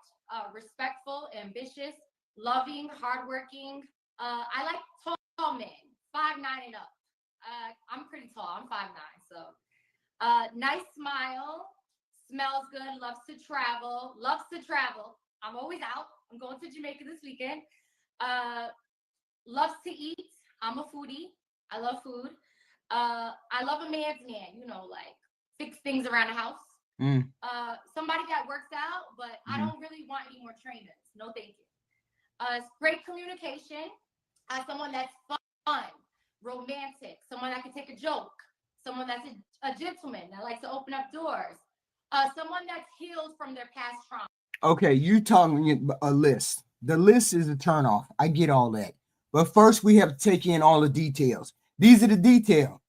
respectful, ambitious, loving, hardworking. I like tall men, 5'9" and up. I'm pretty tall. I'm 5'9", so nice smile, smells good, loves to travel. I'm always out. I'm going to Jamaica this weekend. Loves to eat. I'm a foodie. I love food. I love a man's man, like fix things around the house. Somebody that works out, but I don't really want any more trainers. No, thank you. It's great communication. Someone that's fun, romantic, someone that can take a joke, someone that's a gentleman that likes to open up doors, someone that's healed from their past trauma. Okay, you talking a list. The list is a turnoff. I get all that. But first, we have to take in all the details. These are the details.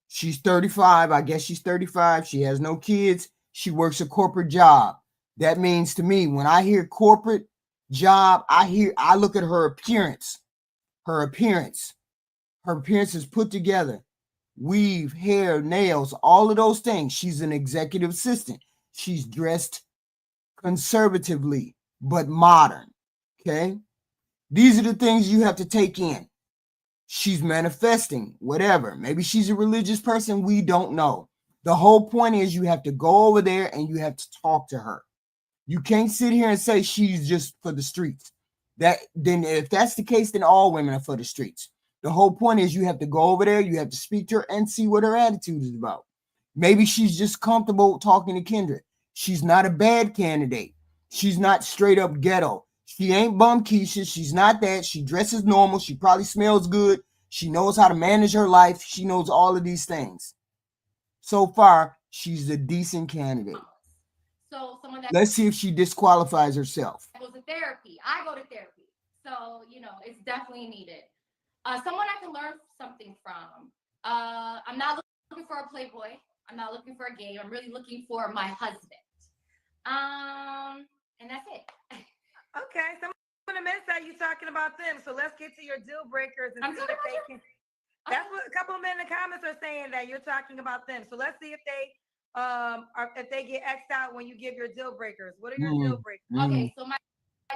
She's 35. I guess she's 35. She has no kids. She works a corporate job. That means to me, when I hear corporate job, I look at her appearance. Her appearance is put together. Weave, hair, nails, all of those things. She's an executive assistant. She's dressed conservatively, but modern. Okay? These are the things you have to take in. She's manifesting, whatever. Maybe she's a religious person. We don't know. The whole point is you have to go over there and you have to talk to her. You can't sit here and say she's just for the streets. Then if that's the case, then all women are for the streets. The whole point is you have to go over there, you have to speak to her and see what her attitude is about. Maybe she's just comfortable talking to Kendra. She's not a bad candidate. She's not straight up ghetto. She ain't bum Keisha. She's not that. She dresses normal. She probably smells good. She knows how to manage her life. She knows all of these things. So far, she's a decent candidate. So someone that Let's see if she disqualifies herself. goes to therapy. I go to therapy. So, you know, it's definitely needed. Someone I can learn something from. I'm not looking for a playboy. I'm not looking for a game. I'm really looking for my husband. And that's it. Okay, some of the men say you're talking about them. So let's get to your deal breakers and see if they can. That's what a couple of men in the comments are saying, that you're talking about them. So let's see if they if they get X'd out when you give your deal breakers. What are your deal breakers? Okay, so my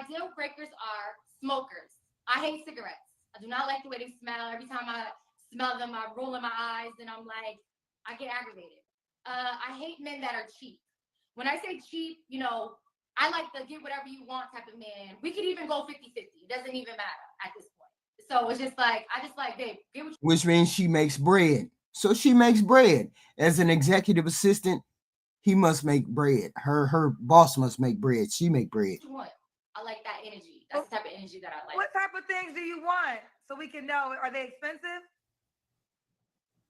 deal breakers are smokers. I hate cigarettes. I do not like the way they smell. Every time I smell them, I roll in my eyes and I'm like, I get aggravated. I hate men that are cheap. When I say cheap, you know, I like the get whatever you want type of man. We could even go 50-50. It doesn't even matter at this point. So it's just like, I just like, babe, get what you Which means she makes bread. So she makes bread. As an executive assistant, he must make bread. Her boss must make bread. She make bread. want. I like that energy. That's the type of energy that I like. What type of things do you want so we can know? Are they expensive?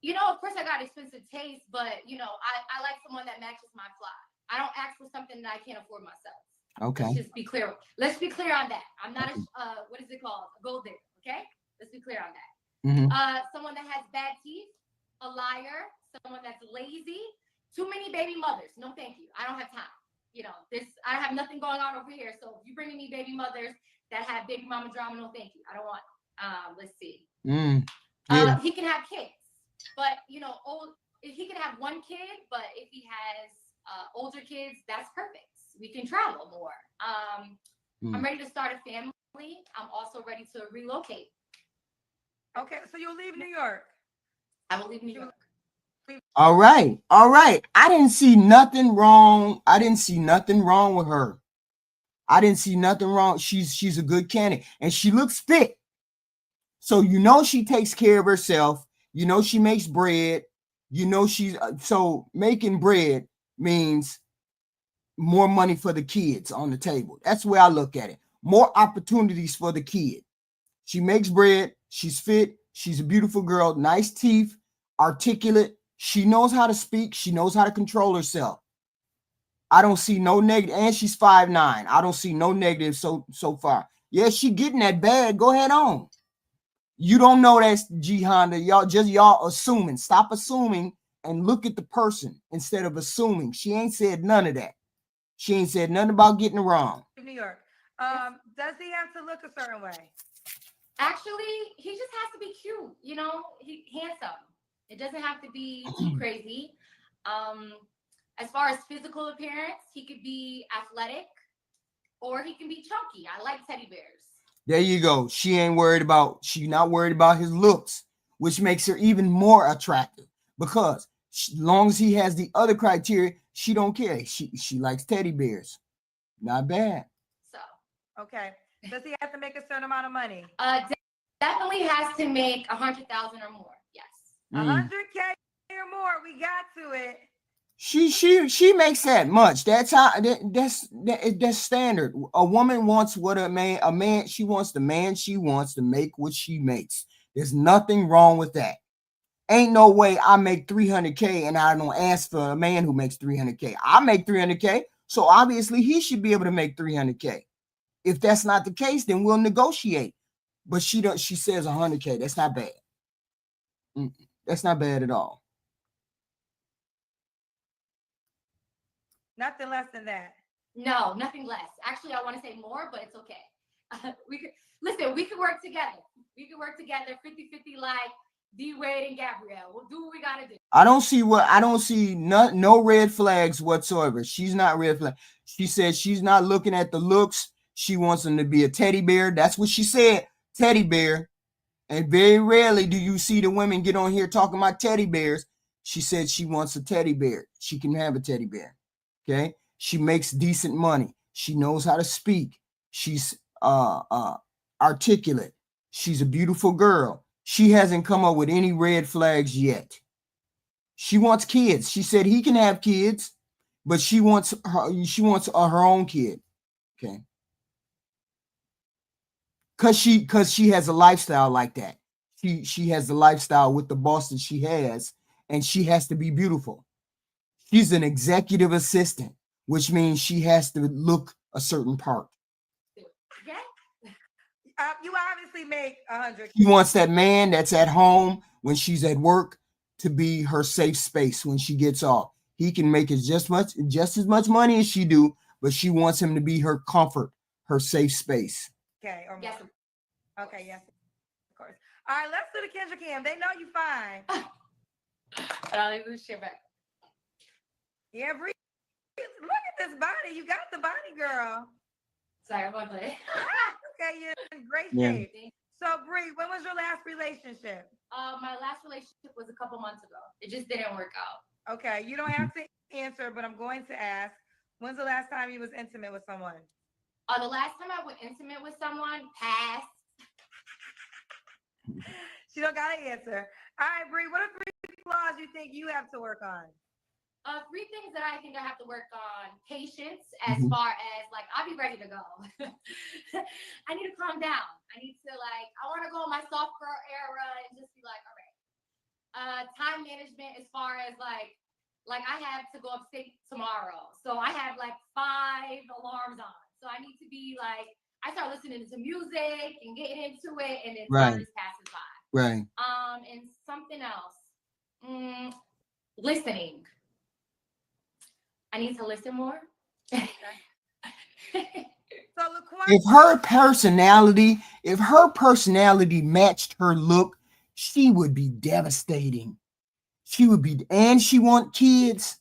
You know, of course I got expensive taste, but you know, I like someone that matches my fly. I don't ask for something that I can't afford myself. Okay. Let's just be clear. Let's be clear on that. I'm not a what is it called? A gold digger. Okay. Let's be clear on that. Someone that has bad teeth, a liar, someone that's lazy, too many baby mothers. No, thank you. I don't have time. You know, I have nothing going on over here. So if you bring me baby mothers that have baby mama drama, no, thank you. I don't want. Let's see. Yeah. He can have kids, but you know, he can have one kid, but if he has older kids, that's perfect. We can travel more. I'm ready to start a family. I'm also ready to relocate. Okay, so you'll leave New York. I will leave New York. All right. All right. I didn't see nothing wrong. I didn't see nothing wrong with her. I didn't see nothing wrong. She's a good candidate and she looks fit. So you know she takes care of herself. You know she makes bread. You know she's so making bread means more money for the kids on the table. That's the way I look at it. More opportunities for the kid. She makes bread. She's fit. She's a beautiful girl. Nice teeth. Articulate. She knows how to speak. She knows how to control herself. I don't see no negative. And she's 5'9". I don't see no negative so far. Yeah, she getting that bag. Go ahead on. You don't know that's G Honda. Y'all assuming. Stop assuming and look at the person instead of assuming. She ain't said none of that. She ain't said nothing about getting it wrong. New York. Does he have to look a certain way? Actually, he just has to be cute. You know, he handsome. It doesn't have to be too crazy. As far as physical appearance, he could be athletic or he can be chunky. I like teddy bears. There you go. She's not worried about his looks, which makes her even more attractive because as long as he has the other criteria, she don't care. She likes teddy bears. Not bad. So, okay. Does he have to make a certain amount of money? Definitely has to make 100,000 or more. Yes. 100K or more. We got to it. She makes that much. That's how that's standard. A woman wants what a man she wants the man she wants to make what she makes. There's nothing wrong with that. Ain't no way I make 300K and I don't ask for a man who makes 300K. I make 300K, so obviously he should be able to make 300K. If that's not the case, then we'll negotiate. But she says 100K. That's not bad. That's not bad at all. Nothing less than that. No, nothing less. Actually, I want to say more, but it's okay. We could work together. We could work together 50-50 like D-Wade and Gabrielle. We'll do what we got to do. I don't see no red flags whatsoever. She's not red flag. She said she's not looking at the looks. She wants him to be a teddy bear. That's what she said, teddy bear. And very rarely do you see the women get on here talking about teddy bears. She said she wants a teddy bear. She can have a teddy bear. Okay. She makes decent money. She knows how to speak. She's articulate. She's a beautiful girl. She hasn't come up with any red flags yet. She wants kids. She said he can have kids, but she wants her own kid. Okay. Cause she has a lifestyle like that. She has the lifestyle with the boss that she has, and she has to be beautiful. She's an executive assistant, which means she has to look a certain part. You obviously make 100. She wants that man that's at home when she's at work to be her safe space when she gets off. He can make just as much money as she do, but she wants him to be her comfort, her safe space. Okay. Yes. Okay. Yes. Of course. All right. Let's do the Kendra Cam. They know you fine. I'll even share back. Yeah, Bree. Look at this body. You got the body, girl. Sorry, I'm gonna play. Okay, you're in great Yeah. shape. So, Bree, when was your last relationship? My last relationship was a couple months ago. It just didn't work out. Okay, you don't have to answer, but I'm going to ask. When's the last time you was intimate with someone? The last time I was intimate with someone, passed. She don't got to answer. All right, Bree, what are 3 flaws you think you have to work on? 3 things that I think I have to work on. Patience, as far as like, I'll be ready to go. I need to calm down. I need to I want to go in my soft girl era and just be like, all right. Time management, as far as like I have to go upstate tomorrow. So I have 5 alarms on. So I need to be I start listening to music and getting into it, and then time just passes by. Right. And something else. Listening. I need to listen more. So LaQuan, If her personality matched her look, she would be devastating. She would be, and she want kids,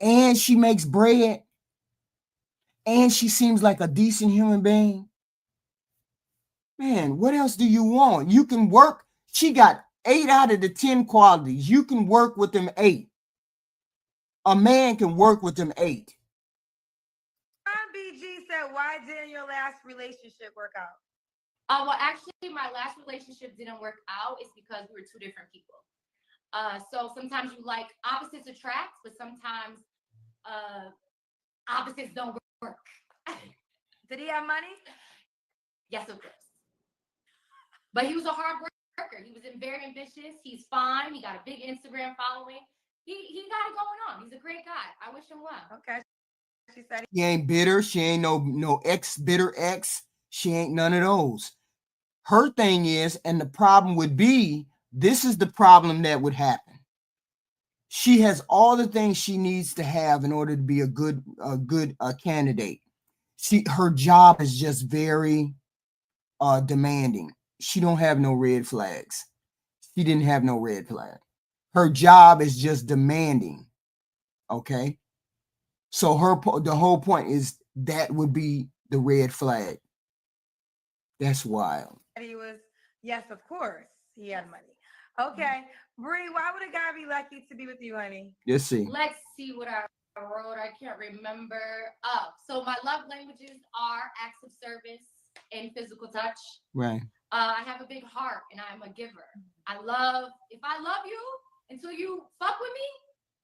and she makes bread, and she seems like a decent human being. Man, what else do you want? You can work. She got 8 out of the 10 qualities. You can work with them 8. A man can work with them 8. BG said, why didn't your last relationship work out? Well, actually, my last relationship didn't work out. It's because we were 2 different people. So sometimes you opposites attract, but sometimes opposites don't work. Did he have money? Yes, of course. But he was a hard worker. He was very ambitious. He's fine. He got a big Instagram following. He got it going on. He's a great guy. I wish him well. Okay. She said She ain't bitter. She ain't no bitter ex. She ain't none of those. Her thing is, and the problem would be, this is the problem that would happen. She has all the things she needs to have in order to be a good candidate. Her job is just very demanding. She don't have no red flags. She didn't have no red flag. Her job is just demanding. Okay. So the whole point is that would be the red flag. That's wild. he was, yes, of course, he had money. Okay. Bree, why would a guy be lucky to be with you, honey? Let's see. Let's see what I wrote. I can't remember. Oh, so my love languages are acts of service and physical touch. Right. I have a big heart and I'm a giver. If I love you until you fuck with me,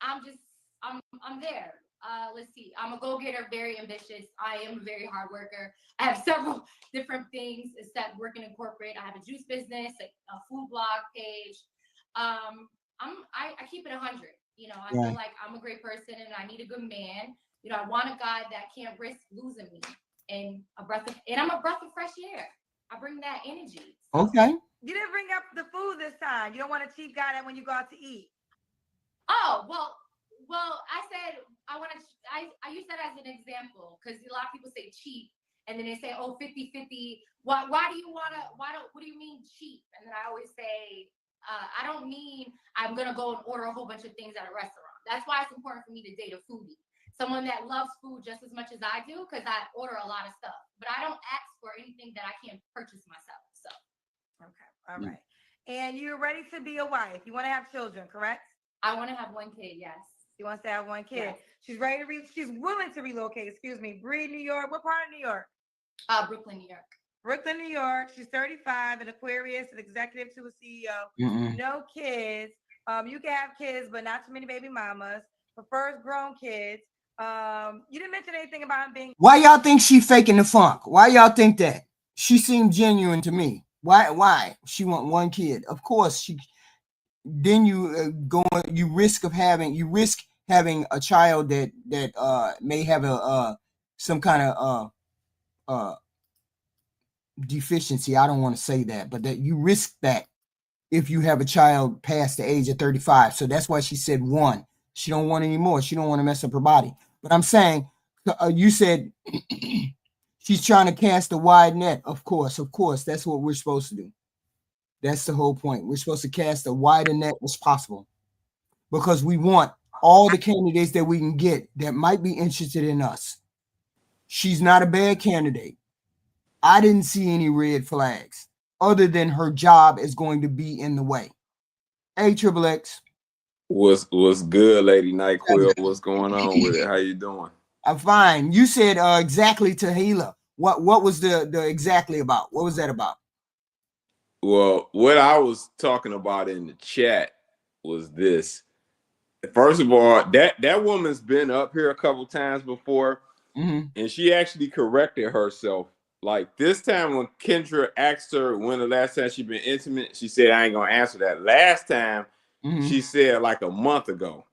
I'm there. Let's see. I'm a go-getter, very ambitious. I am a very hard worker. I have several different things except working in corporate. I have a juice business, a food blog page. I keep it 100. I feel like I'm a great person and I need a good man. I want a guy that can't risk losing me, and I'm a breath of fresh air. I bring that energy. So. Okay. You didn't bring up the food this time. You don't want a cheap guy that when you go out to eat. Oh, well, I said I use that as an example because a lot of people say cheap and then they say, oh, 50-50. Why do you what do you mean cheap? And then I always say, I don't mean I'm going to go and order a whole bunch of things at a restaurant. That's why it's important for me to date a foodie. Someone that loves food just as much as I do, because I order a lot of stuff. But I don't ask for anything that I can't purchase myself. So, okay, all right. And you're ready to be a wife. You want to have children, correct? I want to have 1 kid. Yes. She wants to have 1 kid. Yes. She's ready to she's willing to relocate. Excuse me. Bree, New York. What part of New York? Brooklyn, New York. Brooklyn, New York. She's 35, an Aquarius, an executive to a CEO. No kids. You can have kids, but not too many baby mamas. Prefers grown kids. You didn't mention anything about him being. Why y'all think she faking the funk? Why y'all think that? She seemed genuine to me. Why? She want one kid. Of course, then you risk having a child that may have some kind of deficiency. I don't want to say that, but that you risk that if you have a child past the age of 35. So that's why she said one. She don't want any more. She don't want to mess up her body. But I'm saying, you said she's trying to cast a wide net. Of course, that's what we're supposed to do. That's the whole point. We're supposed to cast a wider net as possible because we want all the candidates that we can get that might be interested in us. She's not a bad candidate. I didn't see any red flags other than her job is going to be in the way. Hey, Triple X. What's good, Lady NyQuil? What's going on with it? How you doing? I'm fine. You said exactly Tahila. What was the exactly about? What was that about? Well, what I was talking about in the chat was this. First of all, that woman's been up here a couple times before, and she actually corrected herself. Like this time when Kendra asked her when the last time she been intimate, she said, I ain't gonna answer that. Last time she said like a month ago,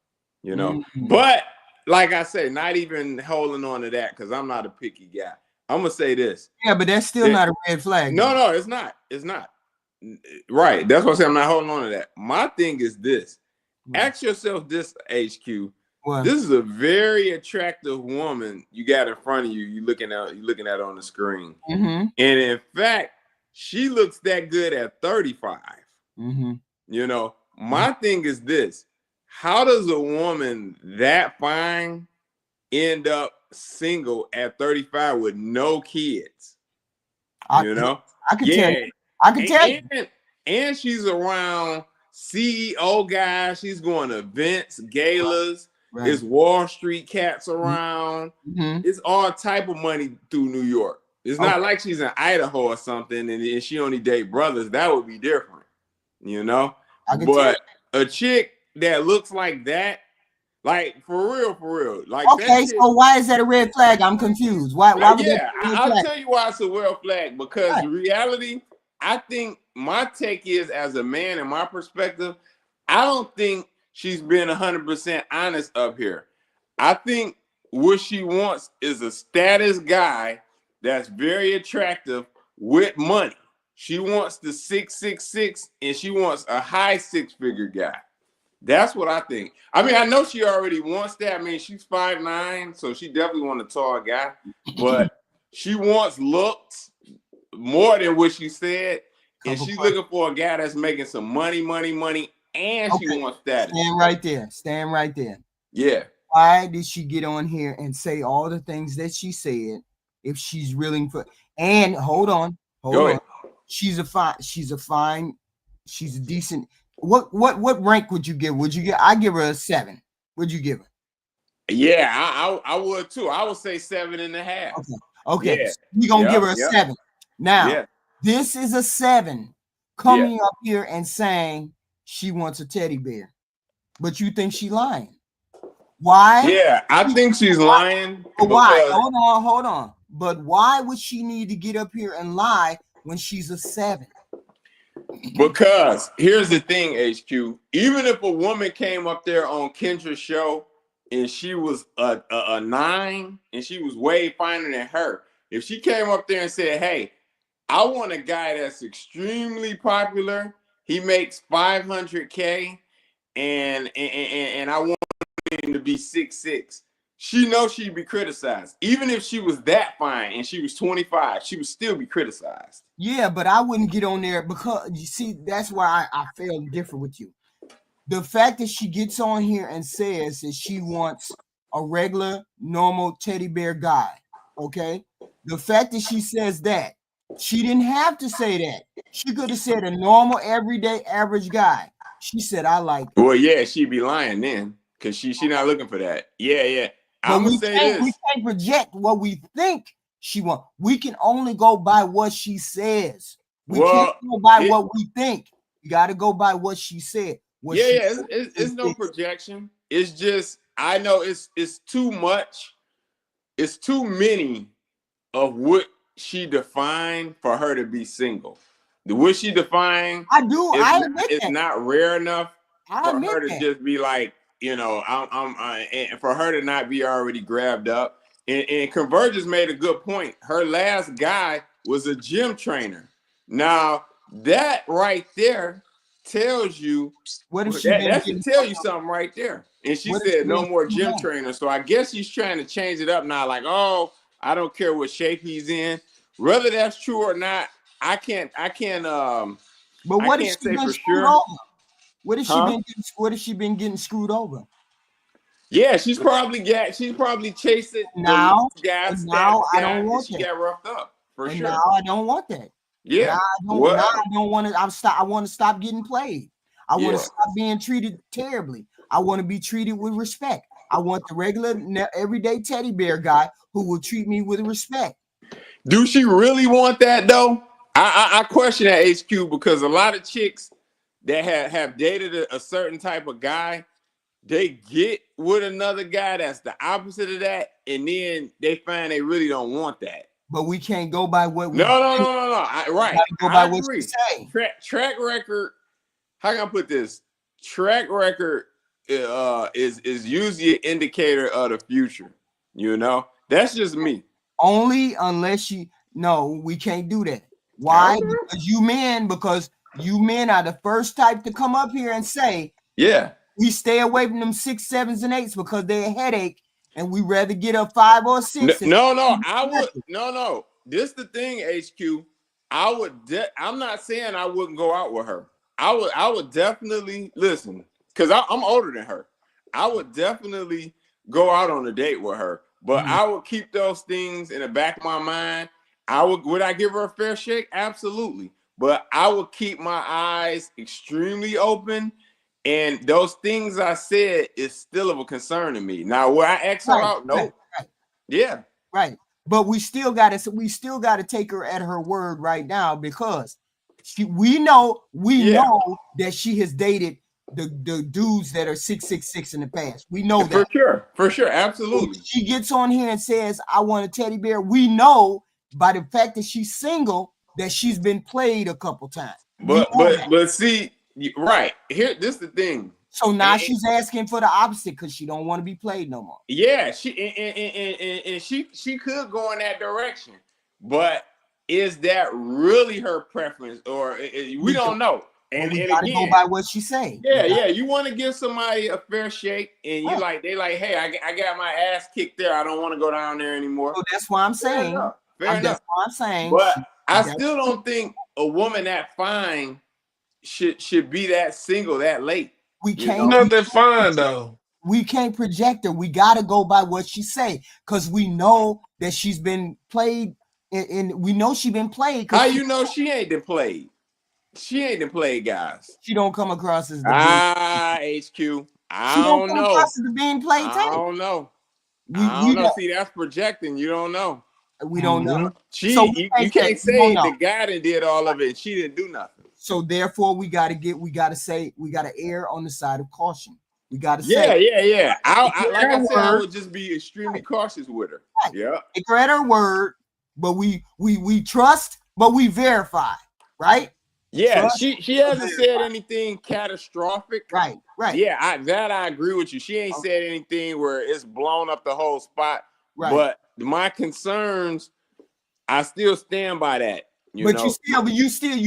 you know. But like I say, not even holding on to that because I'm not a picky guy. I'm gonna say this. Yeah, but that's still not a red flag. No, it's not. It's not. Right. That's what I say. I'm not holding on to that. My thing is this. Ask yourself this, HQ. What? This is a very attractive woman you got in front of you. You're looking at on the screen. And in fact, she looks that good at 35. You know, my thing is this. How does a woman that fine end up single at 35 with no kids? I can tell you. And she's around CEO guys. She's going to events, galas. Right. There's Wall Street cats around. It's all type of money through New York. It's not like she's in Idaho or something and she only date brothers. That would be different, you know? But a chick that looks like that, like for real. Like okay, so why is that a red flag? I'm confused. Why yeah, I'll tell you why it's a red flag. Because in reality, I think my take is, as a man, in my perspective, I don't think she's been 100% honest up here. I think what she wants is a status guy that's very attractive with money. She wants the 666 and she wants a high six-figure guy. That's what I think. I mean, I know she already wants that. I mean, she's 5'9", so she definitely wants a tall guy. But she wants looks more than what she said. And she's looking for a guy that's making some money, and she wants that. Stand right there. Yeah. Why did she get on here and say all the things that she said if she's willing for? And hold on. She's a decent. What rank would you give? I give her a 7. Would you give her? Yeah, I would too. I would say 7.5. Okay. Yeah. You're gonna give her a 7. Now, this is a 7 coming up here and saying she wants a teddy bear, but you think she's lying. Why? Yeah, I think she's lying. Why? Hold on. But why would she need to get up here and lie when she's a 7? Because here's the thing, HQ. Even if a woman came up there on Kendra's show and she was a 9 and she was way finer than her, if she came up there and said, hey, I want a guy that's extremely popular, he makes $500K, and I want him to be 6'6", she knows she'd be criticized. Even if she was that fine and she was 25, she would still be criticized. Yeah, but I wouldn't get on there because, you see, that's why I feel different with you. The fact that she gets on here and says that she wants a regular, normal teddy bear guy, okay? The fact that she says that, she didn't have to say that. She could have said a normal, everyday, average guy. She said, I like it. Well, yeah, she'd be lying then because she's not looking for that. Yeah. But we can't project what we think she wants. We can only go by what she says. We can't go by what we think. You got to go by what she said. It's no projection. It's just, I know it's too much. It's too many of what she defined for her to be single. The way she defined, I do. It's not rare enough for her to that. just be like, you know, and for her to not be already grabbed up. And Convergence made a good point. Her last guy was a gym trainer. Now that right there tells you that should tell you something right there. And she said no more gym trainer. So I guess she's trying to change it up now. Like, oh, I don't care what shape he's in. Whether that's true or not, I can't. But what has she been screwed over? What has she been? What has she been getting screwed over? Yeah, she's probably chasing now. Guys, now I don't want that. She got roughed up for sure. Now I don't want that. Yeah. Now I don't want to. I want to stop getting played. I want to stop being treated terribly. I want to be treated with respect. I want the regular, everyday teddy bear guy who will treat me with respect. Do she really want that though? I question that, HQ, because a lot of chicks that have dated a certain type of guy, they get with another guy that's the opposite of that, and then they find they really don't want that. But we can't go by what we No. Right. Go by what you say. Track record. How can I put this? Track record is usually an indicator of the future. You know, that's just me. Only unless we can't do that. Why? Because you men are the first type to come up here and say, yeah, we stay away from them 6, 7s, and 8s because they're a headache, and we rather get a 5 or 6. No. This the thing, HQ. I'm not saying I wouldn't go out with her. I would definitely listen, because I'm older than her. I would definitely go out on a date with her, but I would keep those things in the back of my mind. Would I give her a fair shake? Absolutely. But I would keep my eyes extremely open. And those things I said is still of a concern to me. Now, will I ask her out? No. Right. Yeah. Right. But we still gotta take her at her word right now, because we know that she has dated the dudes that are 6'6" in the past. We know that. For sure. Absolutely. When she gets on here and says, I want a teddy bear, we know by the fact that she's single that she's been played a couple times. But see, right here, this is the thing. So now she's asking for the opposite because she don't want to be played no more. Yeah, she could go in that direction, but is that really her preference, or we don't know? And gotta go by what she say. Yeah. You want to give somebody a fair shake, and they like, hey, I got my ass kicked there. I don't want to go down there anymore. So that's why I'm saying. Fair enough. That's what I'm saying. But I still don't think a woman that fine should be that single that late. We can't. Not that fine though. We can't project her. We gotta go by what she say, because we know that she's been played, and we know she's been played. How you know she ain't been played? She ain't been played, guys. She don't come across as HQ. I don't know. As the being played. I don't know. I don't know. See, that's projecting. You don't know. We don't know. You can't say the guy that did all of it and she didn't do nothing. So therefore, we gotta err on the side of caution. We gotta say, yeah. I would just be extremely cautious with her. Right. Yeah, take her at her word, but we trust, but we verify, right? Yeah, trust, she hasn't said anything catastrophic. Right. Yeah, I agree with you. She ain't said anything where it's blown up the whole spot. Right. But my concerns, I still stand by that. You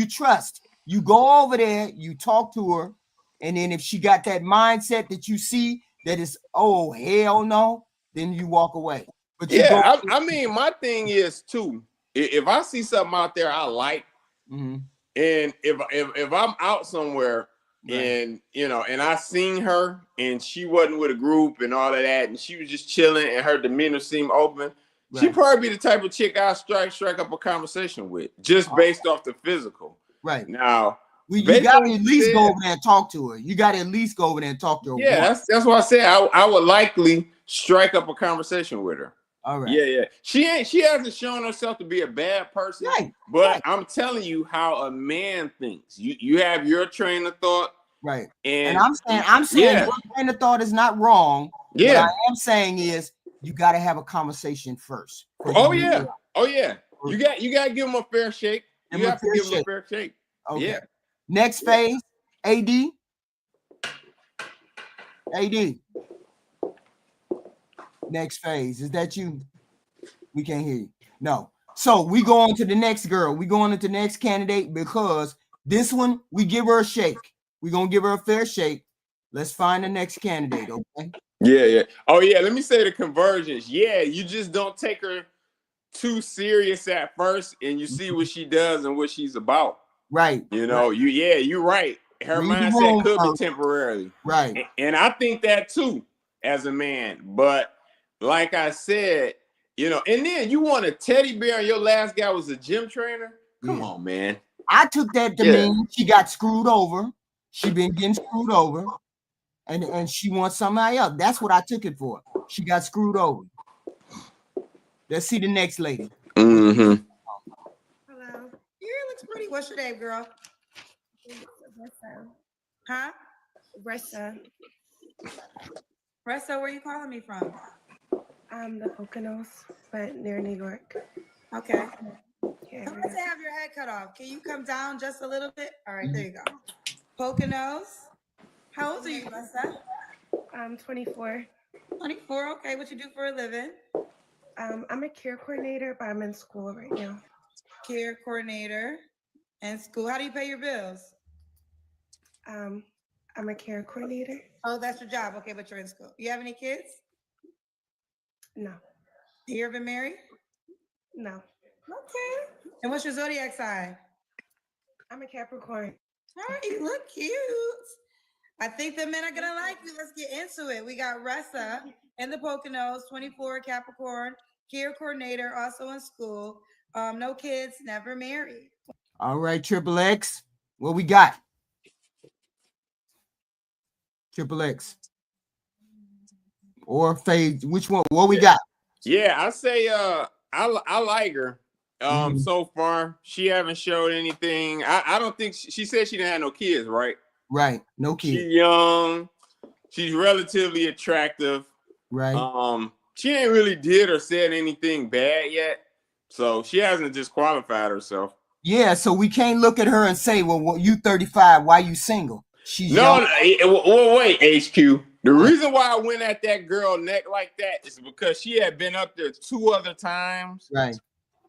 trust. You go over there, you talk to her, and then if she got that mindset that you see that is, oh hell no, then you walk away. But I mean, my thing is too, if I see something out there I like, and if I'm out somewhere and and I seen her and she wasn't with a group and all of that, and she was just chilling and her demeanor seemed open, she'd probably be the type of chick I strike up a conversation with, just based off the physical. Right. Now, you got to at least go over there and talk to her. You got to at least go over there and talk to her. Yeah, that's why I said I would likely strike up a conversation with her. All right. Yeah. She hasn't shown herself to be a bad person. Right. But I'm telling you how a man thinks. You have your train of thought. Right. And I'm saying your train of thought is not wrong. Yeah. What I am saying is you got to have a conversation first. Oh yeah. You got to give them a fair shake. You have to give them a fair shake. Okay. Yeah. Next phase, AD. Next phase. Is that you? We can't hear you. No. So we go on to the next girl. We go on to the next candidate because this one, we give her a shake. We're going to give her a fair shake. Let's find the next candidate, okay? Yeah. Oh, yeah. Let me say the conversions. Yeah, you just don't take her too serious at first and you see what she does and what she's about. Right. You know, you're right. Her mindset could be temporarily. Right. And I think that too as a man. But like I said, you know, and then you want a teddy bear and your last guy was a gym trainer? Come on, man. I took that to mean she got screwed over. She been getting screwed over. And she wants somebody else. That's what I took it for. She got screwed over. Let's see the next lady. Mm-hmm. Hello. Your hair looks pretty. What's your name, girl? Ressa. Huh? Ressa. Ressa, where are you calling me from? The Poconos, but near New York. Okay. Yeah, I'm going to have your head cut off. Can you come down just a little bit? All right, there you go. Poconos. How old are you, Ressa? I'm 24. 24, okay. What you do for a living? I'm a care coordinator, but I'm in school right now. Care coordinator and school. How do you pay your bills? I'm a care coordinator. Oh, that's your job. Okay, but you're in school. You have any kids? No. You ever been married? No. Okay. And what's your zodiac sign? I'm a Capricorn. All right, you look cute. I think the men are gonna like you. Let's get into it. We got Ressa in the Poconos, 24, Capricorn, care coordinator, also in school. No kids, never married. All right, Triple X. What we got? Triple X. Or Fade. Which one? What we got? Yeah, I say I like her. So far, she haven't showed anything. I don't think she said she didn't have no kids, right? Right, no kids. She's young. She's relatively attractive. Right. She ain't really did or said anything bad yet, so she hasn't disqualified herself. Yeah, so we can't look at her and say, "Well, you 35, why you single?" She's young. Well, wait, HQ. The reason why I went at that girl neck like that is because she had been up there 2 other times. Right.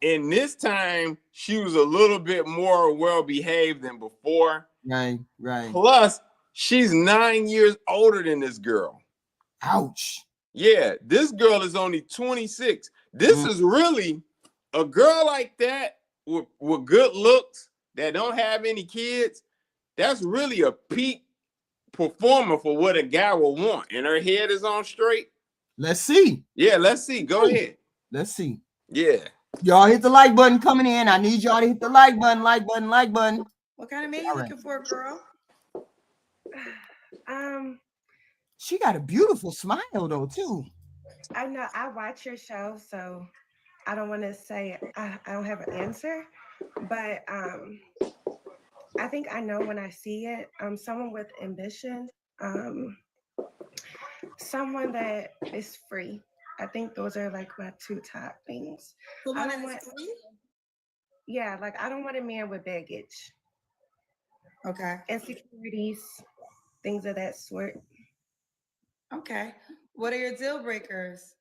And this time she was a little bit more well-behaved than before. Right. Plus, she's 9 years older than this girl. Ouch. Yeah, this girl is only 26. This is really a girl like that with good looks that don't have any kids. That's really a peak performer for what a guy will want. And her head is on straight. Let's see. Yeah, let's see. Go ahead. Let's see. Yeah. Y'all hit the like button coming in. I need y'all to hit the like button. What kind of man you looking for, girl? She got a beautiful smile though, too. I know. I watch your show, so I don't want to say I don't have an answer, but I think I know when I see it. Someone with ambition, someone that is free. I think those are like my 2 top things. Yeah, like I don't want a man with baggage. Okay. Insecurities, things of that sort. Okay. What are your deal breakers?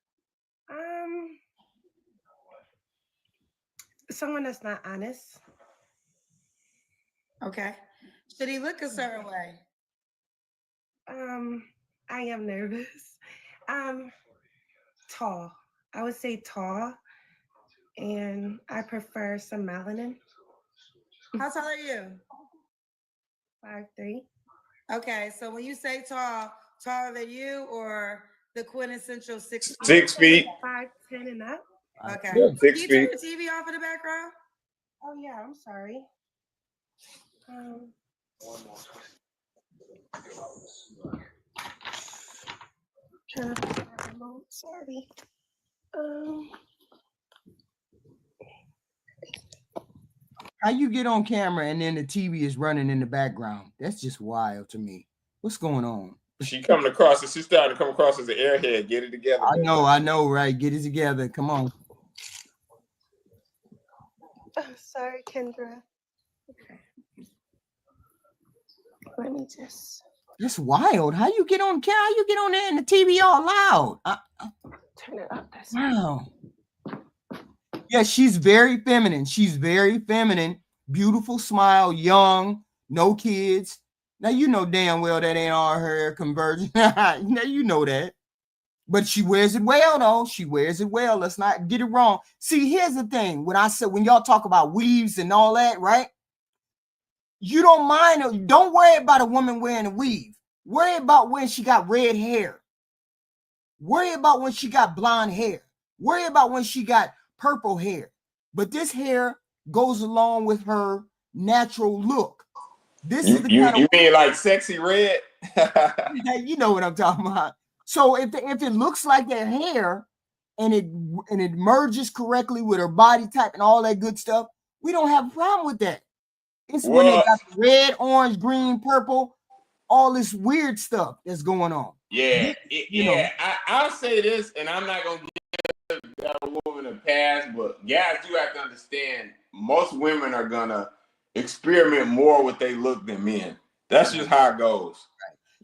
Someone that's not honest. Okay. Should he look a certain way? I am nervous. Tall. I would say tall, and I prefer some melanin. How tall are you? 5'3". Okay, so when you say tall, taller than you or the quintessential 6 feet? 6 feet. 5'10" and up. Okay. Yeah, 6 Can you turn feet. the TV off in the background? Oh yeah, I'm sorry. Trying to find my remote. Sorry. How you get on camera and then the TV is running in the background? That's just wild to me. What's going on? She coming across she started to come across as an airhead. Get it together. I know, right? Get it together. Come on. Sorry, Kendra. Okay. Let me just. It's wild. How you get on? How you get on there and the TV all loud? Turn it up. Wow. Yeah, she's very feminine. She's very feminine. Beautiful smile, young, no kids. Now you know damn well that ain't all her conversion. Now you know that. But she wears it well, though. She wears it well. Let's not get it wrong. See, here's the thing. When y'all talk about weaves and all that, right? You don't mind. Don't worry about a woman wearing a weave. Worry about when she got red hair. Worry about when she got blonde hair. Worry about when she got purple hair. But this hair goes along with her natural look. This is the kind you mean like sexy red? You know what I'm talking about. So if it looks like their hair and it merges correctly with her body type and all that good stuff, we don't have a problem with that. It's when they got red, orange, green, purple, all this weird stuff that's going on. Yeah, I'll say this, and I'm not gonna give that woman a pass, but guys do have to understand most women are gonna experiment more with their look than men. That's just how it goes.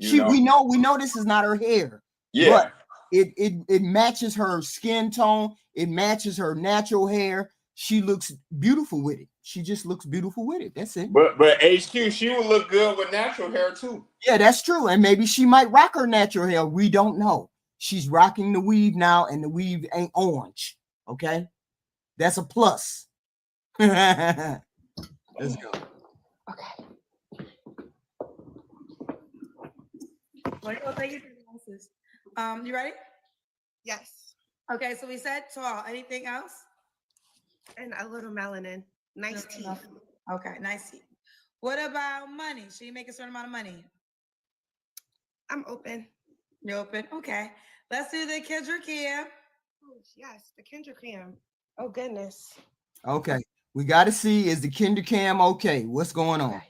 Right. We know this is not her hair. Yeah. But it matches her skin tone, it matches her natural hair. She looks beautiful with it. She just looks beautiful with it. That's it. But HQ, she would look good with natural hair too. Yeah, that's true. And maybe she might rock her natural hair. We don't know. She's rocking the weave now, and the weave ain't orange. Okay, that's a plus. Let's go. Okay. You ready? Yes. Okay, so we said tall. Anything else? And a little melanin. Nice teeth. Okay, nice teeth. What about money? Should you make a certain amount of money? I'm open. You're open? Okay. Let's do the Kendra Cam. Oh, yes, the Kendra Cam. Oh, goodness. Okay. We got to see, is the Kendra Cam okay? What's going on? Okay.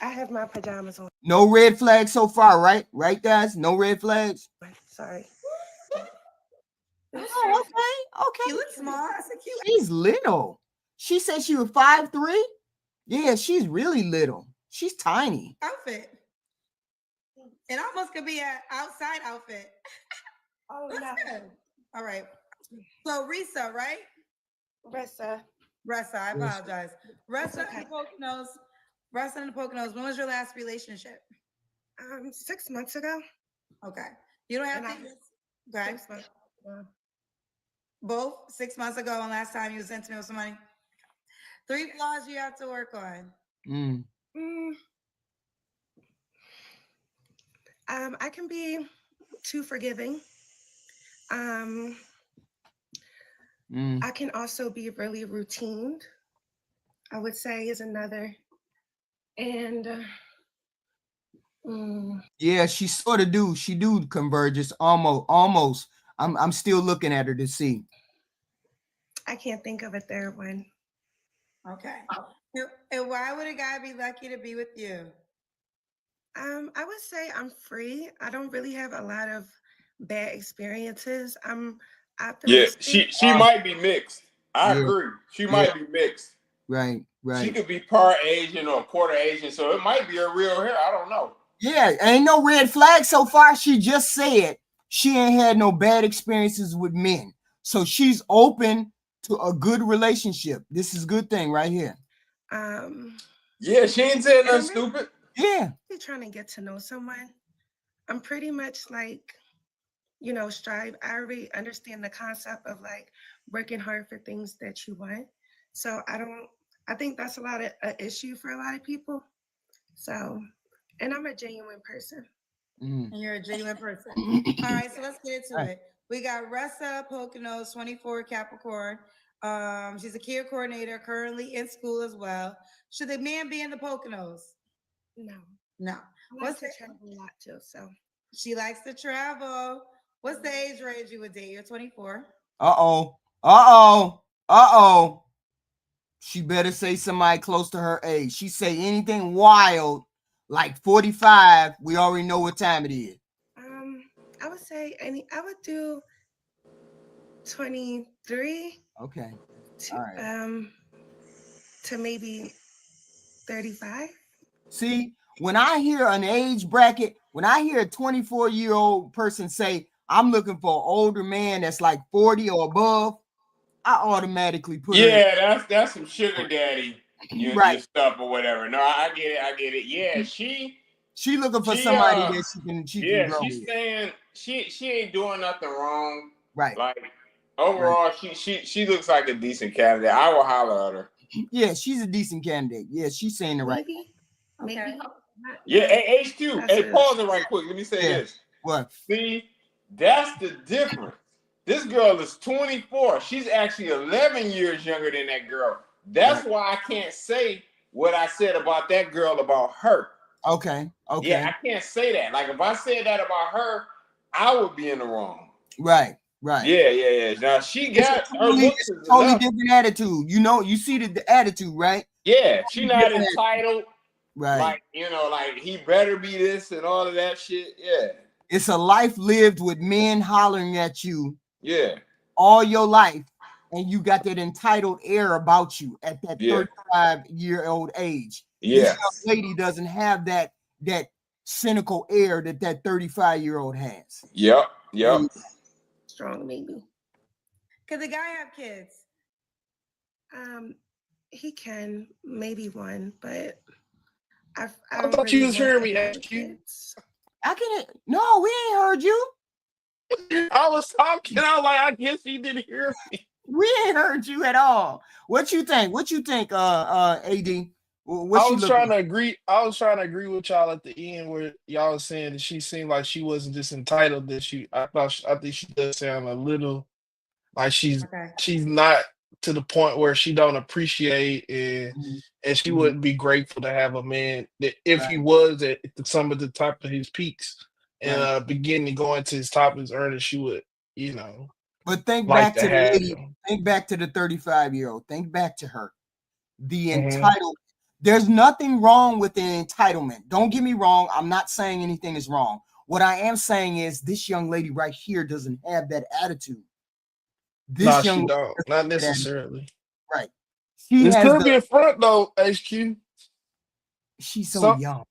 I have my pajamas on. No red flags so far, right? Right, guys? No red flags? Sorry. Oh, okay. You look small. That's a cute. She's little. She said she was 5'3". Yeah, she's really little. She's tiny. Outfit. It almost could be an outside outfit. Oh, That's no. good. All right. So Risa, right? Ressa, I apologize. Ressa and the Poconos. Ressa and the Poconos. When was your last relationship? 6 months ago. Okay. You don't have to. Okay. 6 months ago. Both 6 months ago and last time you was intimate with somebody. 3 flaws you have to work on. I can be too forgiving. I can also be really routined, I would say, is another. And yeah, she sort of do. She do converges almost. I'm still looking at her to see. I can't think of a third one. Okay. And why would a guy be lucky to be with you? I would say I'm free. I don't really have a lot of bad experiences. I'm optimistic. Yeah, she might be mixed. I agree. She might be mixed. Right. She could be part Asian or quarter Asian, so it might be a real hair. I don't know. Yeah, ain't no red flag so far. She just said she ain't had no bad experiences with men. So she's open to a good relationship. This is a good thing right here. Yeah, she ain't saying nothing stupid. Yeah. I'm trying to get to know someone. I'm pretty much like, strive. I already understand the concept of like working hard for things that you want. So I think that's a lot of an issue for a lot of people. So, and I'm a genuine person. And you're a genuine person. All right, so let's get into it. We got Ressa Poconos, 24, Capricorn. She's a care coordinator, currently in school as well. Should the man be in the Poconos? No. What's the travel a lot too? So she likes to travel. What's the age range you would date? You're 24. She better say somebody close to her age. She say anything wild like 45. We already know what time it is. I would say I would do 23. Okay. All right. to maybe 35. See, when I hear an age bracket, when I hear a 24-year-old person say, I'm looking for an older man that's like 40 or above, I automatically put her. Yeah, that's some sugar daddy, right. your stuff or whatever. No, I get it. Yeah, she looking for somebody that she can grow she's with. saying she ain't doing nothing wrong. Right. Like overall, she looks like a decent candidate. I will holler at her. Yeah, she's a decent candidate. Yeah, she's saying the right. Maybe. Yeah, HQ. Hey, pause it right quick. Let me say this. What? See, that's the difference. This girl is 24. She's actually 11 years younger than that girl. That's why I can't say what I said about that girl about her. Okay. Yeah, I can't say that. Like if I said that about her, I would be in the wrong. Right. Yeah. Now she got her looks is totally different attitude. You know, you see the attitude, right? Yeah, she not entitled. Right. Like, like he better be this and all of that shit. Yeah. It's a life lived with men hollering at you. Yeah. All your life. And you got that entitled air about you at that 35-year-old age. Yeah. This young lady doesn't have that cynical air that 35-year-old has. Yep. Strong, maybe. Could the guy have kids? He can, maybe one, but I thought you was hearing me ask you. I can't. No, we ain't heard you. I was talking. I was like, I guess he didn't hear me. We ain't heard you at all. What you think? AD? I was trying to agree with y'all at the end where y'all was saying that she seemed like she wasn't just entitled. That I think she does sound a little like she's not to the point where she don't appreciate and she wouldn't be grateful to have a man that if he was at some of the top of his peaks and beginning going to his top of his earnings, she would, But think back to the lady. Think back to the 35-year-old. Think back to her. The entitled. There's nothing wrong with the entitlement. Don't get me wrong. I'm not saying anything is wrong. What I am saying is this young lady right here doesn't have that attitude. No, she don't. Not necessarily. Right. This could be in front though, HQ. She's so young.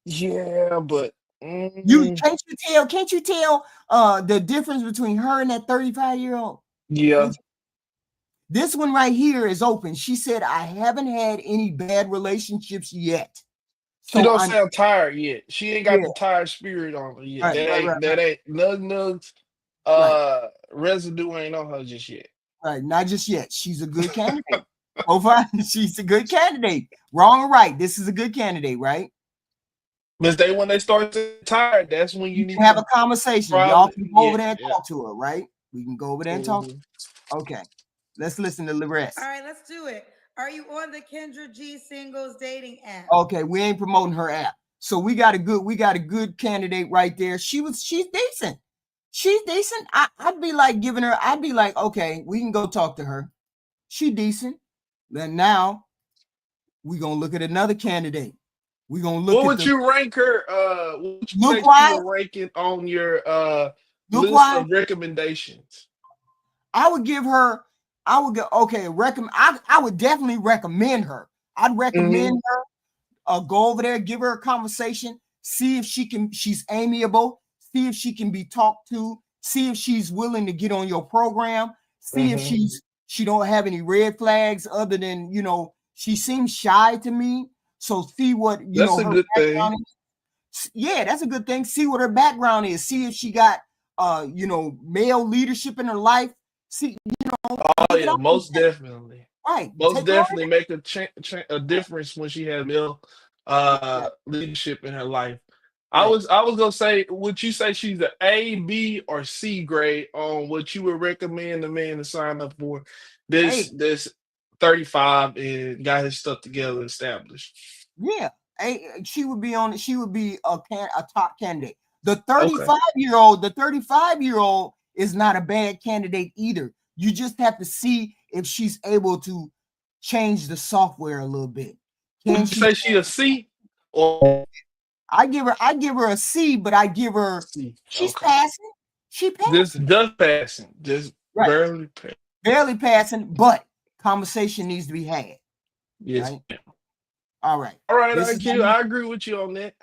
Yeah, but can't you tell the difference between her and that 35-year-old? Yeah. This one right here is open. She said, I haven't had any bad relationships yet. So she don't sound tired yet. She ain't got the tired spirit on her yet. That ain't nugs. Residue ain't on her just yet. Right, not just yet. She's a good candidate. She's a good candidate. Wrong or right? This is a good candidate, right? But when they start to tired, that's when you need to have a conversation. Y'all can go over there and talk to her, right? We can go over there and talk. Okay. Let's listen to the rest. All right, let's do it. Are you on the Kendra G singles dating app? Okay, we ain't promoting her app. So we got a good candidate right there. She's decent. She's decent. I'd be like okay, we can go talk to her. She decent. Then now we're gonna look at another candidate. We're gonna look what would you rank her? What would you look wise? You rank it on your list of recommendations? I would definitely recommend her. I'd recommend her. Go over there, give her a conversation, see if she's amiable, see if she can be talked to, see if she's willing to get on your program, see if she don't have any red flags other than, she seems shy to me. So see what, that's a her good background thing. is. Yeah, that's a good thing. See what her background is. See if she got, male leadership in her life. See, Oh yeah, most definitely. Right. Most definitely make a difference when she has male leadership in her life. Right. I was gonna say, would you say she's an A, B, or C grade on what you would recommend the man to sign up for? This 35 and got his stuff together established. Yeah, she would be a top candidate. The 35-year-old is not a bad candidate either. You just have to see if she's able to change the software a little bit. Would you say she a C or? I give her a C, but I give her she's passing. She passing. Just passing. Just barely passing. Barely passing, but conversation needs to be had. Yes. Right? All right. All right, This IQ. I agree with you on that.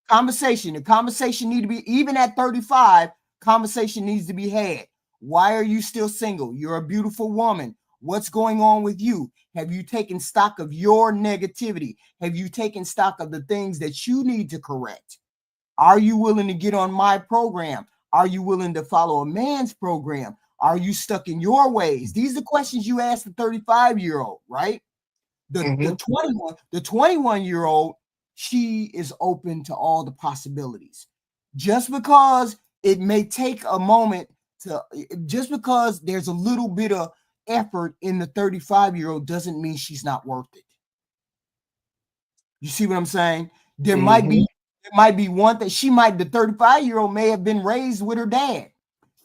Conversation. The conversation need to be, even at 35, conversation needs to be had. Why are you still single? You're a beautiful woman. What's going on with you? Have you taken stock of your negativity? Have you taken stock of the things that you need to correct? Are you willing to get on my program? Are you willing to follow a man's program? Are you stuck in your ways? These are questions you ask the 35-year-old, right? The 21-year-old, she is open to all the possibilities. Just because it may take a moment just because there's a little bit of effort in the 35-year-old doesn't mean she's not worth it. You see what I'm saying? There might be one that the 35-year-old may have been raised with her dad.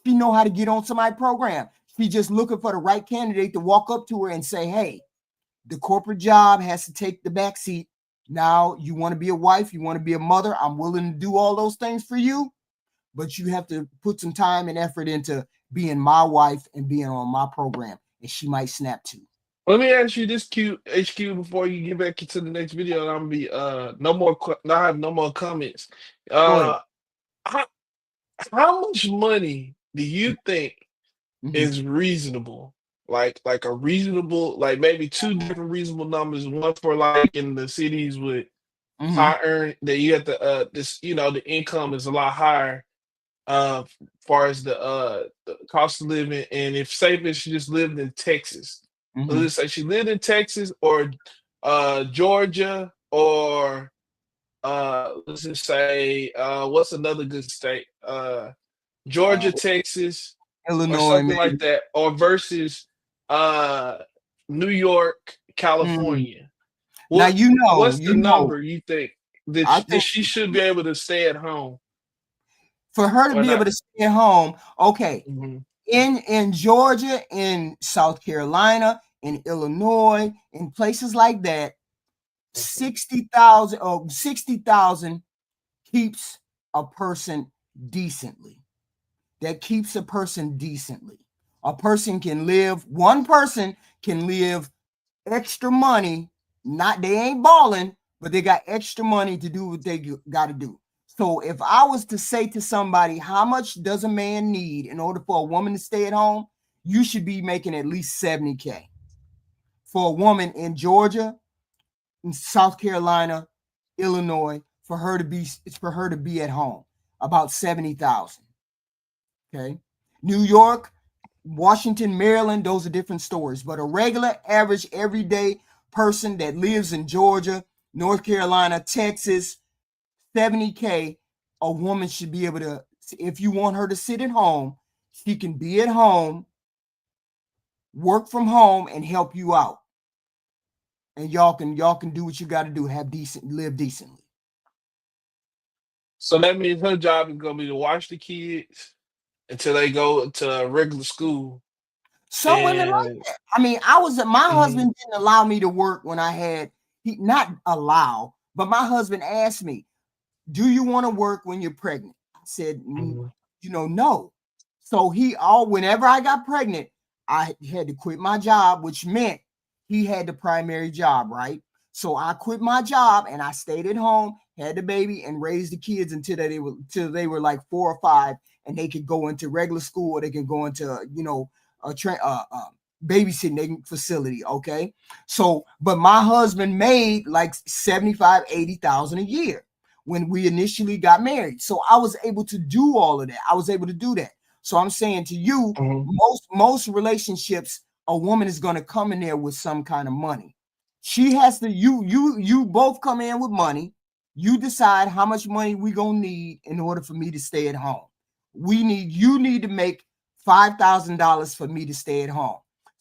She know how to get on somebody's program. She just looking for the right candidate to walk up to her and say, hey, the corporate job has to take the back seat. Now you want to be a wife, you want to be a mother. I'm willing to do all those things for you, but you have to put some time and effort into being my wife and being on my program. And she might snap too. Let me ask you this, HQ, before you get back into the next video. And I'm gonna be I have no more comments. How much money do you think is reasonable? Like a reasonable, like maybe two different reasonable numbers. One for like in the cities with high earn that you have to the income is a lot higher far as the cost of living. And if she just lived in Texas, let's say she lived in Texas or Georgia or let's just say what's another good state? Georgia, Texas, Illinois, or something maybe. like that, or versus New York, California. Now what's the number you think that she should be able to stay at home? For her to be able to stay at home, okay. In Georgia, in South Carolina, in Illinois, in places like that, 60,000 keeps a person decently. That keeps a person decently. One person can live extra money. They ain't balling, but they got extra money to do what they got to do. So if I was to say to somebody, how much does a man need in order for a woman to stay at home? You should be making at least $70,000. For a woman in Georgia, in South Carolina, Illinois, for her to be at home, about 70,000. Okay. New York, Washington, Maryland, those are different stories. But a regular, average, everyday person that lives in Georgia, North Carolina, Texas, $70,000, a woman should be able to, if you want her to sit at home, she can be at home, work from home, and help you out. And y'all can do what you got to do, live decently. So that means her job is gonna be to watch the kids until they go to regular school. Some women like that. I mean, my husband didn't allow me to work when I had, not allow, but my husband asked me, do you want to work when you're pregnant? I said, no. So whenever I got pregnant, I had to quit my job, which meant he had the primary job, right? So I quit my job and I stayed at home, had the baby, and raised the kids until they were like 4 or 5, and they could go into regular school or they can go into a babysitting facility. Okay, so but my husband made like 75,000-80,000 a year when we initially got married, so I was able to do all of that. I was able to do that. So I'm saying to you, most relationships, a woman is going to come in there with some kind of money. She has to, you both come in with money. You decide how much money we gonna need in order for me to stay at home. You need to make $5,000 for me to stay at home.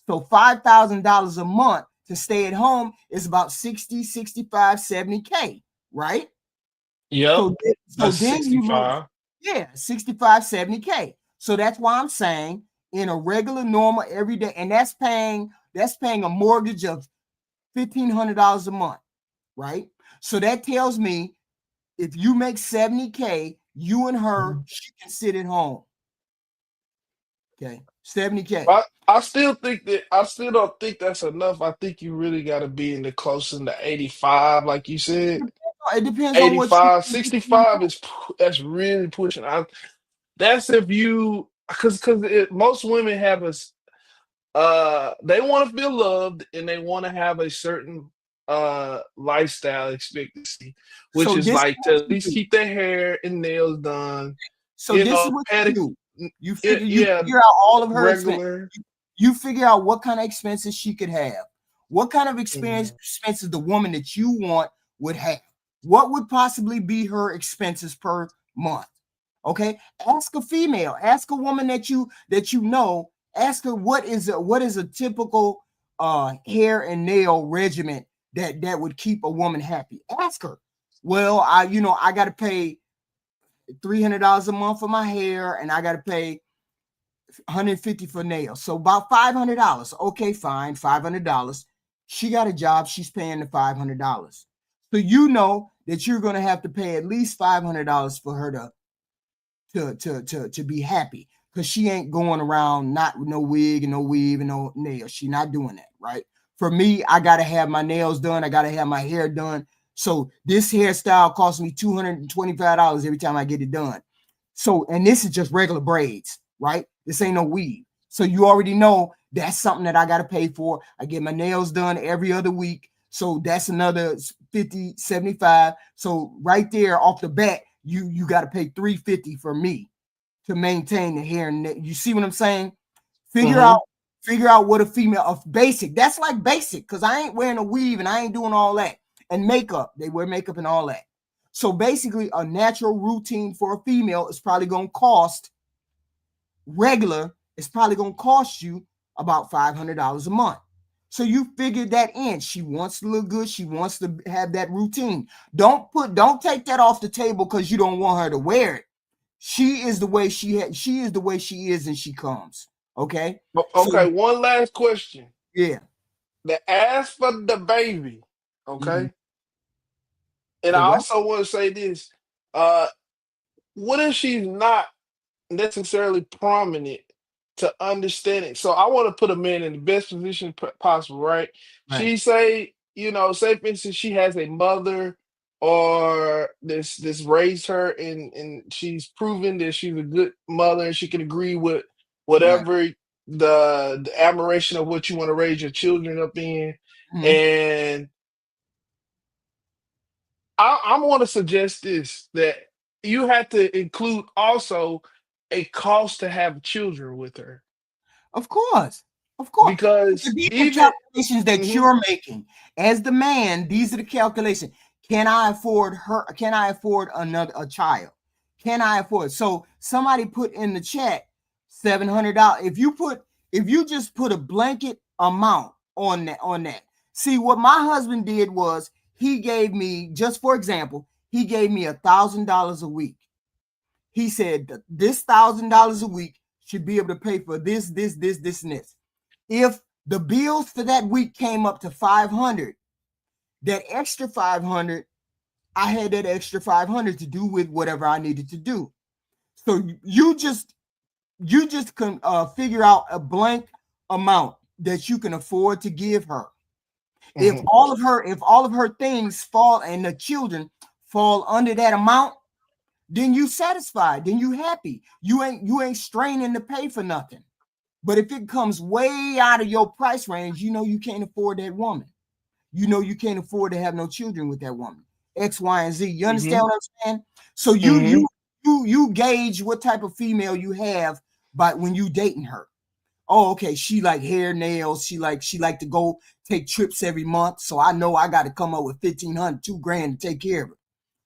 So $5,000 a month to stay at home is about 60, 65, $70,000, right? Yep. So then 65. 65, $70,000. So that's why I'm saying in a regular, normal, everyday, and that's paying a mortgage of $1,500 a month, right? So that tells me if you make $70,000, you and her, she can sit at home. Okay. 70K. I still don't think that's enough. I think you really got to be in the close in the 85, like you said. It depends on what 85, 65 is that's really pushing. That's if you because most women have they want to feel loved and they want to have a certain lifestyle expectancy, which So is this is like to what at you least do. keep their hair and nails done. So this is what you do. You figure out all of her expenses. regular. You figure out what kind of expenses she could have. What kind of Mhm. expenses the woman that you want would have. What would possibly be her expenses per month? Okay, ask a female, ask a woman that you know, ask her what is a typical hair and nail regimen that would keep a woman happy. Ask her. Well, I got to pay $300 a month for my hair, and I got to pay $150 for nails. So about $500. Okay, fine, $500. She got a job. She's paying the $500. So you know that you're going to have to pay at least $500 for her to be happy, because she ain't going around not with no wig and no weave and no nails. She not doing that, right? For me, I got to have my nails done. I got to have my hair done. So this hairstyle costs me $225 every time I get it done. So, and this is just regular braids, right? This ain't no weave. So you already know that's something that I got to pay for. I get my nails done every other week. So that's another 50, 75. So right there off the bat, you got to pay $350 for me to maintain the hair. And you see what I'm saying? Figure out what a female of basic. That's like basic, because I ain't wearing a weave and I ain't doing all that. And makeup, they wear makeup and all that. So basically, a natural routine for a female is probably going to cost regular. It's probably going to cost you about $500 a month. So you figured that in. She wants to look good. She wants to have that routine. Don't take that off the table because you don't want her to wear it. She is the way she is the way she is, and she comes. Okay. Okay, So, one last question. yeah. The ass for the baby. Okay. Mm-hmm. And The I what? also want to say this. Uh, what if she's not necessarily prominent to understand it? So I want to put a man in the best position possible, right? Right. She say, say for instance, she has a mother or this raised her and she's proven that she's a good mother and she can agree with Right. whatever the admiration of what you want to raise your children up in. Mm-hmm. And I want to suggest this, that you have to include also a cost to have children with her. Of course. Of course. Because These are the even calculations that Mhm. you're making. As the man, these are the calculations. Can I afford her? Can I afford a child? Can I afford? So somebody put in the chat $700. If you just put a blanket amount on that. See, what my husband did was he gave me, just for example, he gave me $1,000 a week. He said this $1,000 a week should be able to pay for this, and this. If the bills for that week came up to 500, that extra 500, I had that extra 500 to do with whatever I needed to do. So you just can figure out a blank amount that you can afford to give her. If Mhm. all of her things fall and the children fall under that amount, then you satisfied, then you happy. You ain't straining to pay for nothing. But if it comes way out of your price range, you know you can't afford that woman. You know you can't afford to have no children with that woman. X, Y, and Z. You understand Mhm. what I'm saying? So Mhm. you gauge what type of female you have by when you dating her. Oh, okay. She like hair, nails. She like to go take trips every month. So I know I got to come up with $1,500, $2,000 to take care of her.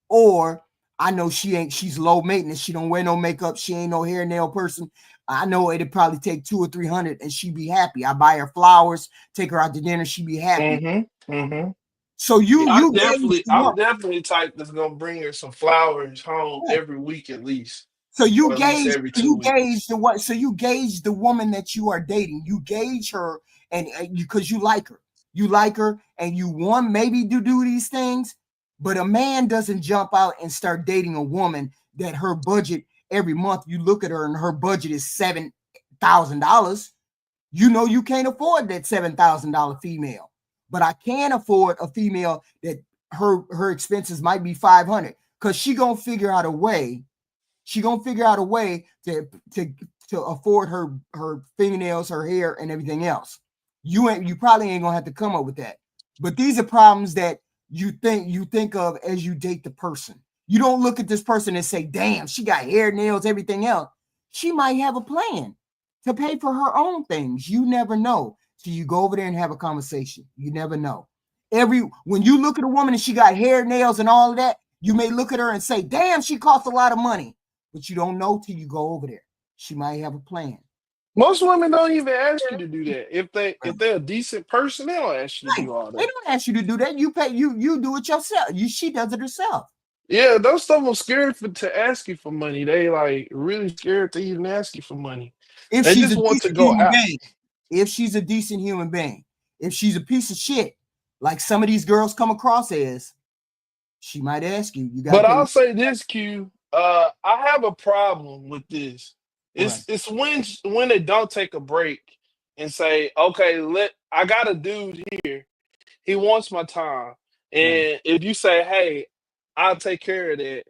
Or I know she's low maintenance. She don't wear no makeup. She ain't no hair nail person. I know it'd probably take 200 or 300 and she'd be happy. I buy her flowers, take her out to dinner. She'd be happy. Mhm. Mhm. So Yeah, you gauge the I'm one. definitely the type that's gonna bring her some flowers home every week at least, So or at least every 2 weeks. you gauge the woman that you are dating. You gauge her and because you like her. You like her and you want maybe to do these things, but a man doesn't jump out and start dating a woman that her budget every month you look at her and her budget is $7,000. You know you can't afford that $7,000 female, but I can afford a female that her expenses might be $500 because she gonna figure out a way. She gonna figure out a way to afford her fingernails, her hair, and everything else. You probably ain't gonna have to come up with that. But these are problems that you think of as you date the person. You don't look at this person and say, damn, she got hair, nails, everything else. She might have a plan to pay for her own things. You never know. So you go over there and have a conversation. You never know. When you look at a woman and she got hair, nails, and all of that, you may look at her and say, damn, she costs a lot of money. But you don't know till you go over there. She might have a plan. Most women don't even ask you to do that. If they're a decent person, they don't ask you to do all that. They don't ask you to do that. You pay. You do it yourself. She does it herself. Yeah, those stuff are scared to ask you for money. They like really scared to even ask you for money. If They she's just a want to decent go human out. being, if she's a decent human being, if she's a piece of shit, like some of these girls come across as, she might ask you. You got to But pay. I'll say this, Q. I have a problem with this. Right. It's when they don't take a break and say, okay, I got a dude here. He wants my time. And if you say, hey, I'll take care of that,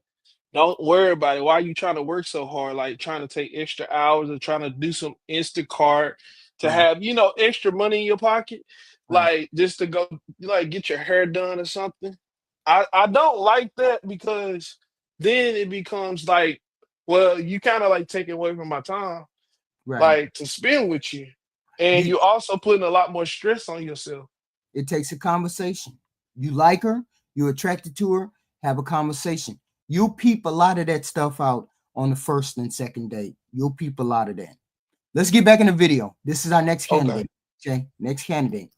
don't worry about it. Why are you trying to work so hard? Like trying to take extra hours or trying to do some Instacart to have, extra money in your pocket, like just to go like get your hair done or something. I don't like that because then it becomes like, well, you kind of like taking away from my time, like to spend with you. And you also putting a lot more stress on yourself. It takes a conversation. You like her, you're attracted to her, have a conversation. You'll peep a lot of that stuff out on the first and second date. You'll peep a lot of that. Let's get back in the video. This is our next candidate. Okay, next candidate.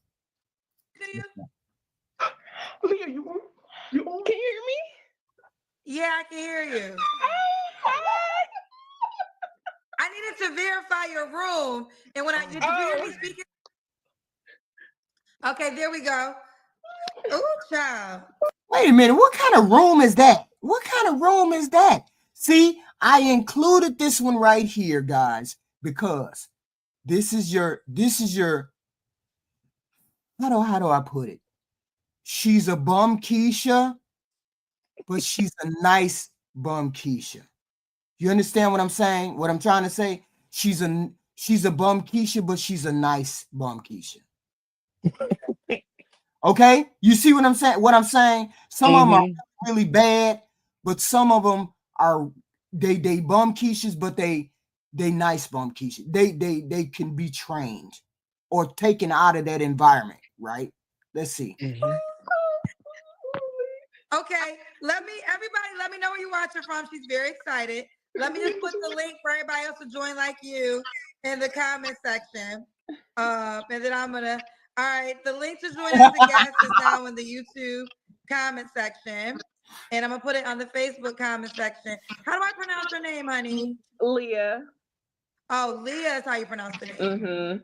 Leah, you on? Can you hear me? Yeah, I can hear you. I needed to verify your room. And when did you hear me speaking? Okay, there we go. Ooh, child. Wait a minute. What kind of room is that? What kind of room is that? See, I included this one right here, guys, because this is your, how do I put it? She's a bum Keisha, but she's a nice bum Keisha. You understand what I'm saying? What I'm trying to say? She's a bum Keisha, but she's a nice bum Keisha. Okay, you see what I'm saying? What I'm saying? Some of them are really bad, but some of them are they bum Keishas, but they nice bum Keisha. They can be trained or taken out of that environment, right? Let's see. Okay, let me know where you're watching from. She's very excited. Let me just put the link for everybody else to join like you in the comment section. And then all right, the link to join as a guest is now in the YouTube comment section. And I'm gonna put it on the Facebook comment section. How do I pronounce your name, honey? Leah. Oh, Leah is how you pronounce the name.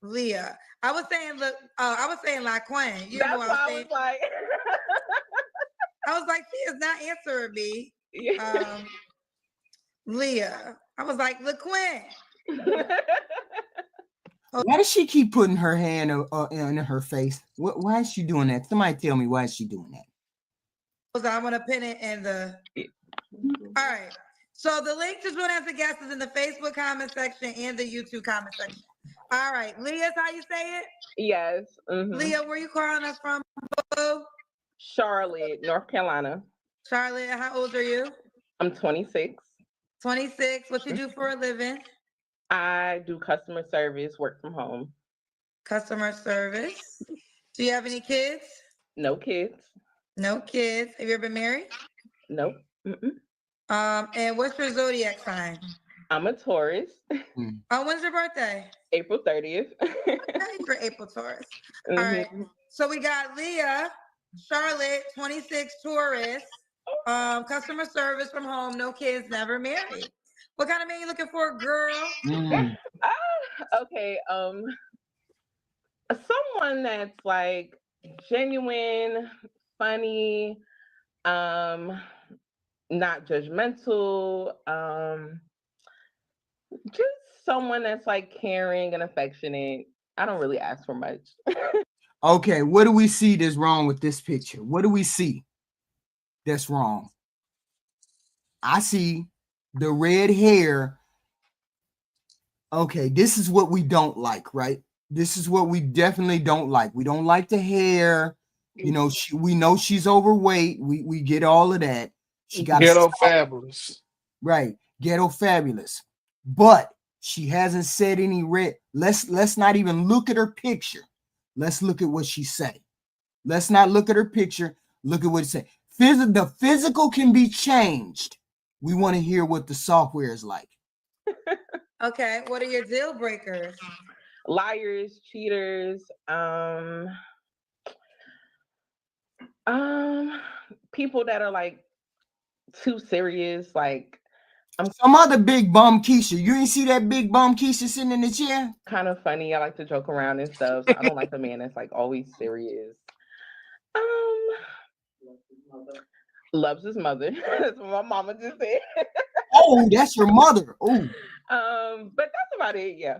Leah. I was saying LaQuinn. You know what I was saying? I was like, she is not answering me. Leah. I was like, LaQuinn. Why does she keep putting her hand in her face? Why is she doing that? Somebody tell me why is she doing that? I'm gonna pin it in the. All right. So the link to join as a guest is in the Facebook comment section and the YouTube comment section. All right, Leah's how you say it? Yes. Leah, where you calling us from? Charlotte, North Carolina. Charlotte, how old are you? I'm 26. 26. What you do for a living? I do customer service, work from home. Customer service. Do you have any kids? No kids. No kids. Have you ever been married? Nope. And what's your zodiac sign? I'm a Taurus. When's your birthday? April 30th. Okay, for April Taurus. All right. So we got Leah, Charlotte, 26, Taurus, customer service from home, no kids, never married. What kind of man you looking for, girl? Okay. Someone that's like genuine, funny, not judgmental, just someone that's like caring and affectionate. I don't really ask for much. Okay, what do we see that's wrong with this picture? What do we see that's wrong? I see the red hair. Okay, this is what we don't like, right? This is what we definitely don't like. We don't like the hair. You know, we know she's overweight. We get all of that. She got ghetto fabulous. Right, ghetto fabulous. But she hasn't said any red. Let's not even look at her picture. Let's look at what she said. Let's not look at her picture. Look at what it said. The physical can be changed. We want to hear what the software is like. Okay, what are your deal breakers? Liars, cheaters, people that are like too serious, like some other big bum Keisha. You ain't see that big bum Keisha sitting in the chair? Kind of funny. I like to joke around and stuff. So I don't like a man that's like always serious. Loves his mother. That's what my mama just said. Oh, that's your mother. Oh. But that's about it. Yeah.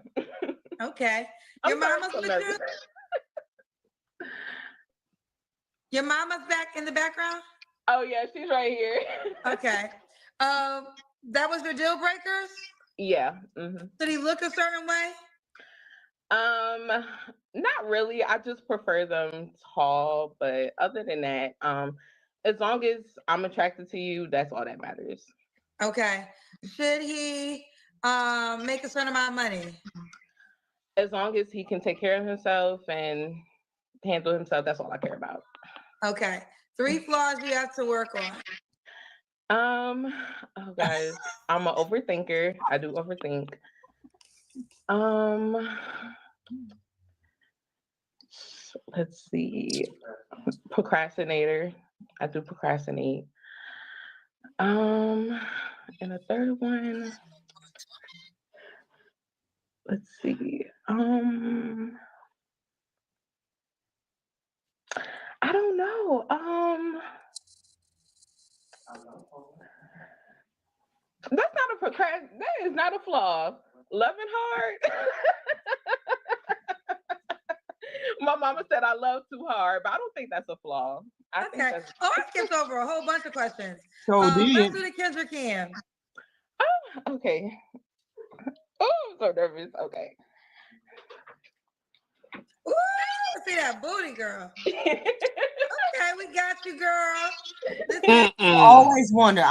Okay. Your mama's with you? Your mama's back in the background? Oh yeah, she's right here. Okay. That was your deal breakers? Yeah. Mm-hmm. Did he look a certain way? Not really. I just prefer them tall, but other than that, as long as I'm attracted to you, that's all that matters. Okay. Should he make a certain amount of money? As long as he can take care of himself and handle himself, that's all I care about. Okay. 3 flaws you have to work on. Oh guys, I'm an overthinker. I do overthink. Let's see. Procrastinator. I do procrastinate. And a third one. Let's see. I don't know. That's not a procrast. That is not a flaw. Loving hard. My mama said I love too hard, but I don't think that's a flaw. I think that's... I skipped over a whole bunch of questions. So let's do the Kendra Cam. Oh, okay. Oh, I'm so nervous. Okay. Ooh, see that booty, girl. Okay, we got you, girl. I always wonder.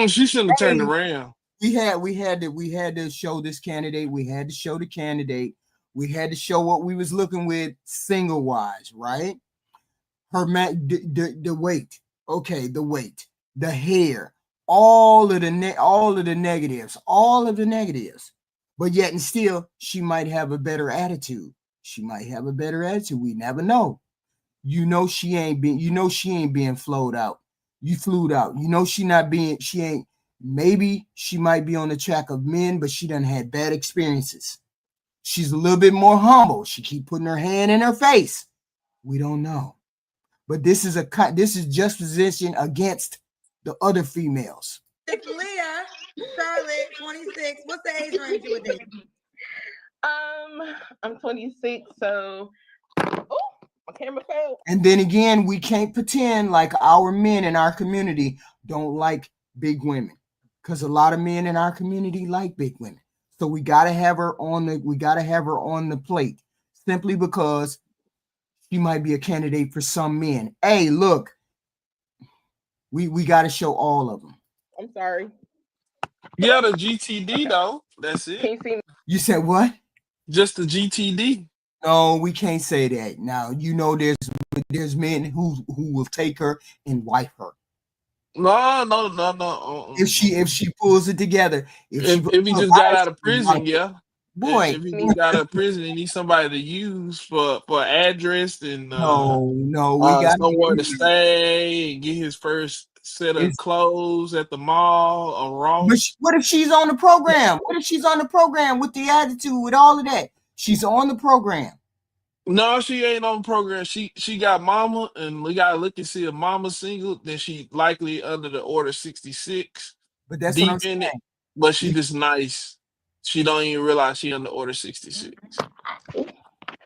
She shouldn't have turned around. We had to show this candidate. We had to show the candidate. We had to show what we was looking with single wise, right? Her the weight. Okay, the weight, the hair, all of the negatives. But yet and still, she might have a better attitude. We never know. You know she ain't being flowed out. You flued out. You know maybe she might be on the track of men, but she done had bad experiences. She's a little bit more humble. She keep putting her hand in her face. We don't know. But this is just position against the other females. It's Leah, Charlotte, 26. What's the age range you would date? I'm 26, so my camera failed. And then again, we can't pretend like our men in our community don't like big women, because a lot of men in our community like big women. So we gotta have her on the plate, simply because she might be a candidate for some men. Hey, look, we gotta show all of them. I'm sorry. Yeah, the GTD though. That's it. Can you see me? You said what? Just the GTD. No, we can't say that. Now, you know, there's men who will take her and wipe her. No. If she pulls it together. If he just got out of prison, yeah. Boy, if he just got out of prison, he needs somebody to use for address and no, we got somewhere to stay and get his first set of clothes at the mall or Ross. What if she's on the program? What if she's on the program with the attitude, with all of that? She's on the program. No, she ain't on the program. She got mama, and we gotta look and see if mama's single. Then she likely under the order 66. But that's what I'm saying. But she just nice. She don't even realize she on the order 66.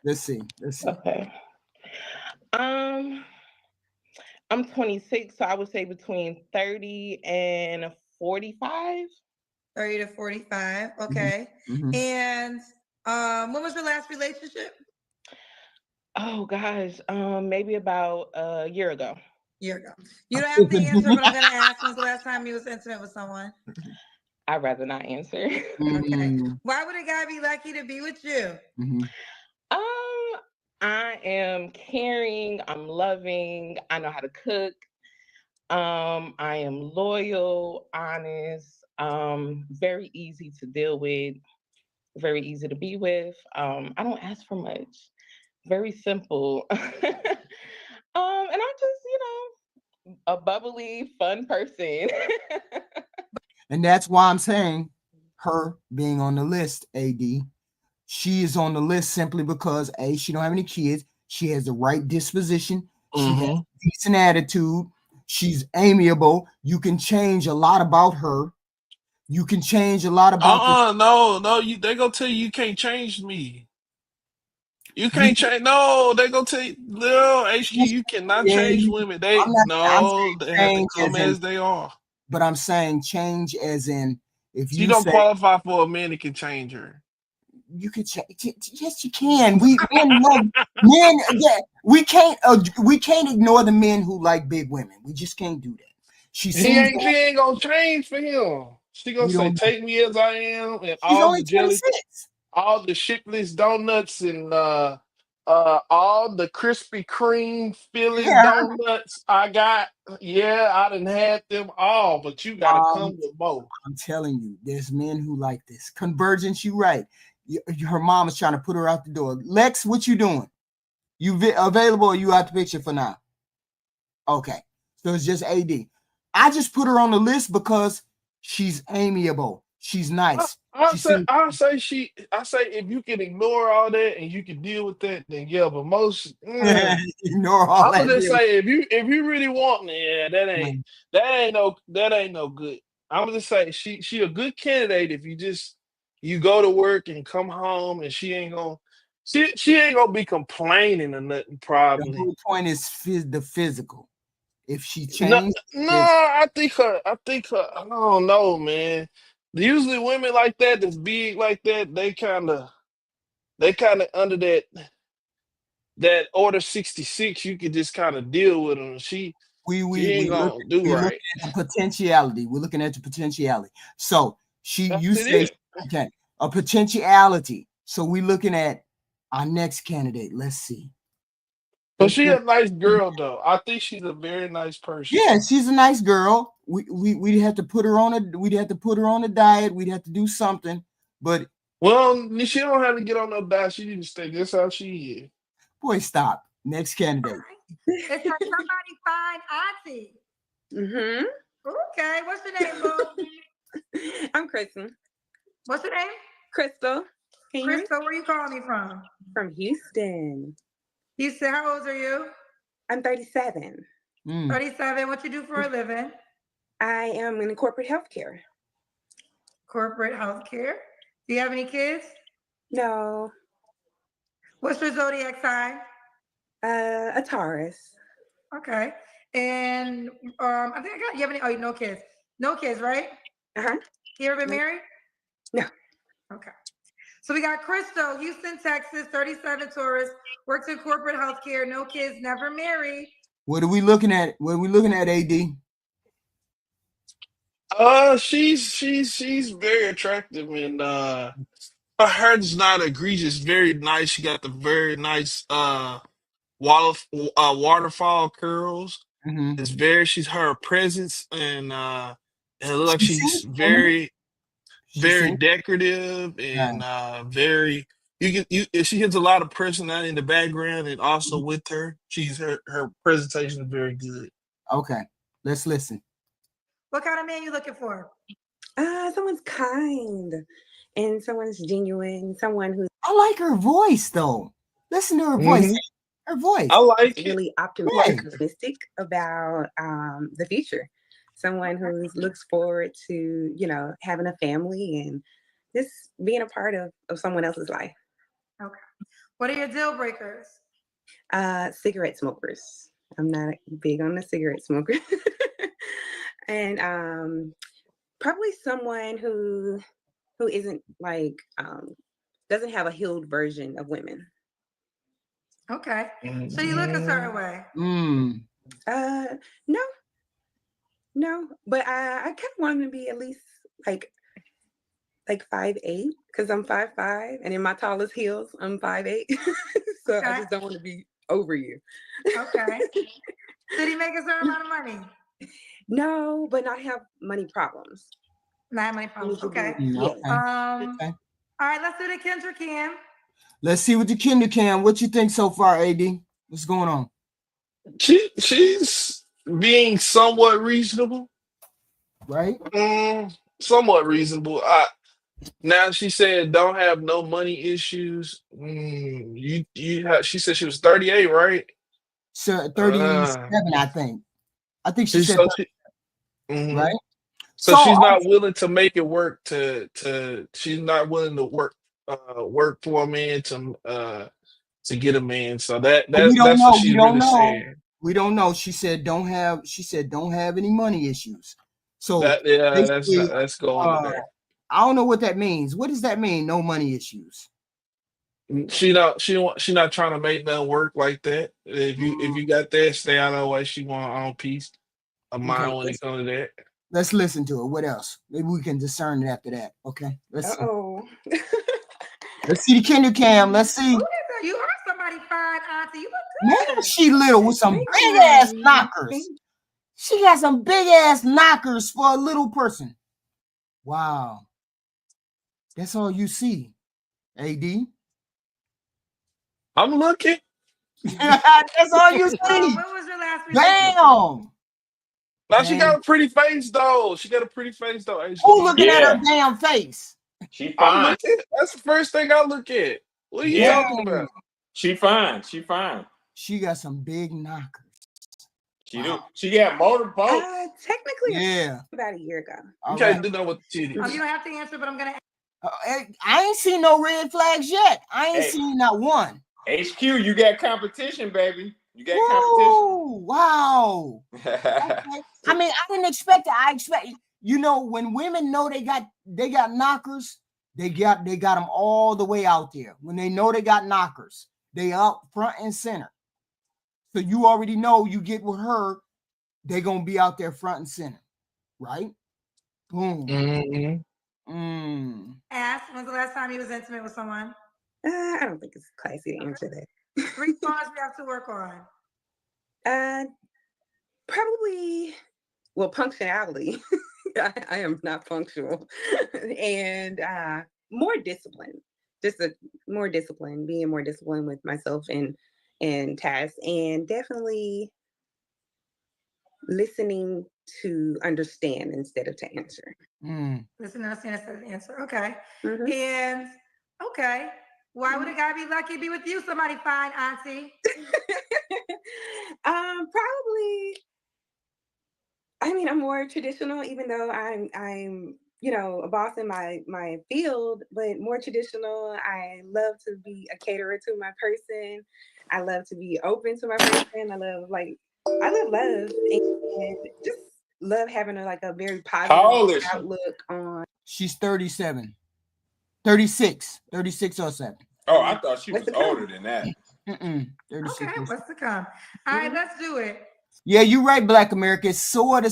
Let's see. Okay. I'm 26, so I would say between 30 and 45. 30 to 45. Okay. Mm-hmm. And when was your last relationship? Oh gosh, maybe about a year ago. Year ago. You don't have to answer, but I'm gonna ask, when's the last time you was intimate with someone? I'd rather not answer. Okay. Why would a guy be lucky to be with you? I am caring, I'm loving, I know how to cook. I am loyal, honest, very easy to deal with, very easy to be with. I don't ask for much. Very simple. And I'm just, a bubbly, fun person. And that's why I'm saying her being on the list, AD. She is on the list simply because A, she don't have any kids. She has the right disposition. She has a decent attitude. She's amiable. You can change a lot about her. You can change a lot about No, they gonna tell you can't change me. You can't change. No, they gonna tell you, no, HQ, you cannot change women. They have to come as they are. But I'm saying change as in if She you don't say qualify for a man that can change her. you could change. Yes, you can. We men love men. Yeah, we can't ignore the men who like big women. We just can't do that. She ain't gonna change for him. She gonna say, "Take me as I am," and she's only 26. all the shipless donuts, and all the Krispy Kreme Phillies donuts I got. Yeah, I done had them all, but you gotta come with both. I'm telling you, there's men who like this convergence. You right. Her mom is trying to put her out the door. Lex, what you doing? You available or you out the picture for now? Okay. So it's just AD. I just put her on the list because she's amiable. She's nice. I say if you can ignore all that and you can deal with that, then yeah. But most ignore all that. I would just say if you really want, that ain't no good. I'm gonna just say she a good candidate if you go to work and come home and she ain't gonna be complaining or nothing. Probably the whole point is the physical. If she no, changed, I think her. I don't know, man. Usually women like that, that's big like that, they kind of under that order 66. You could just kind of deal with them. She ain't gonna do right. At the potentiality. We're looking at the potentiality. So you say okay, a potentiality. So we're looking at our next candidate. Let's see. But she's a nice girl, though. I think she's a very nice person. Yeah, she's a nice girl. We'd have to put her on a diet. We'd have to do something. But she don't have to get on no diet. She need to stay just how she is. Boy, stop. Next candidate. It's like somebody find Auntie. Okay, what's your name, boo? I'm Kristen. What's your name? Crystal. Crystal, where you calling me from? From Houston. Houston, how old are you? I'm 37. 37. What you do for a living? I am in corporate healthcare. Corporate healthcare. Do you have any kids? No. What's your zodiac sign? A Taurus. Okay. And I think I got you have any no kids. No kids, right? You ever been married? No. Okay. So we got Crystal, Houston, Texas, 37 Taurus, works in corporate healthcare, no kids, never married. What are we looking at? What are we looking at, AD? She's very attractive, and her hair's not egregious. Very nice. She got the very nice waterfall curls. She's her presence, and it looks like she's very decorative and very. She has a lot of personality in the background, and also with her, her presentation is very good. Okay, let's listen. What kind of man you looking for? Someone's kind and someone's genuine. Someone who's. I like her voice though. Listen to her voice. Her voice. I like really optimistic about the future. Someone who looks forward to having a family and just being a part of someone else's life. Okay. What are your deal breakers? Cigarette smokers. I'm not big on the cigarette smoker. And probably someone who isn't like doesn't have a healed version of women. Okay. So you look a certain way. No, but I kind of want them to be at least like 5'8", because I'm 5'5", and in my tallest heels, I'm 5'8". So I just don't want to be over you. Okay. Did he make a certain amount of money? No, but not have money problems. Not have money problems. Okay. Yes. Okay. All right, let's do the Kendra Cam. Let's see what the Kendra Cam. What you think so far, AD? What's going on? She's being somewhat reasonable. Right? Somewhat reasonable. Now she said don't have no money issues. She said she was 38, right? So 37, I think. I think she said right. So she's not willing to make it work. She's not willing to work for a man to get a man. So that's what she's really saying. We don't know. She said don't have any money issues. So that's going there. I don't know what that means. What does that mean? No money issues. She not trying to make nothing work like that. If you got that, stay out of the way. She want her own peace of mind when it comes to that. Let's listen to it. What else? Maybe we can discern it after that. Okay. Let's see. Let's see the Kendra Cam. Let's see. You are somebody fine, Auntie. You look good. Man, she little with some big ass knockers. She got some big ass knockers for a little person. Wow. That's all you see, AD. I'm looking. That's all you see. What was your last Damn. Now she got a pretty face though. Who looking at her damn face? She fine. That's the first thing I look at. What are you talking about? She fine. She fine. She got some big knockers. She do. She got motorboats. Technically, about a year ago. You can't do that with the titties. You don't have to answer, but I'm gonna. I ain't seen no red flags yet. I ain't seen not one. HQ, you got competition, baby. You got competition. Wow. Okay. I mean, I didn't expect it. I expect, when women know they got knockers, they got them all the way out there. When they know they got knockers, they up front and center. So you already know you get with her, they're gonna be out there front and center, right? Boom. Ask, when's the last time you was intimate with someone? I don't think it's classy to answer that. 3 songs we have to work on. Probably, punctuality. I am not punctual. And more discipline. Just more discipline, being more disciplined with myself and tasks, and definitely listening to understand instead of to answer. Listen to understand instead of answer. Okay. And okay. Why would a guy be lucky to be with you? Somebody fine, Auntie. Probably. I mean, I'm more traditional, even though I'm a boss in my field, but more traditional. I love to be a caterer to my person. I love to be open to my person. I love love and just love having a very positive outlook on. She's 37. 36 or 7. Oh, I thought she was older than that. 36. Okay, what's to come? All right, let's do it. Yeah, you're right, Black America. Sorta.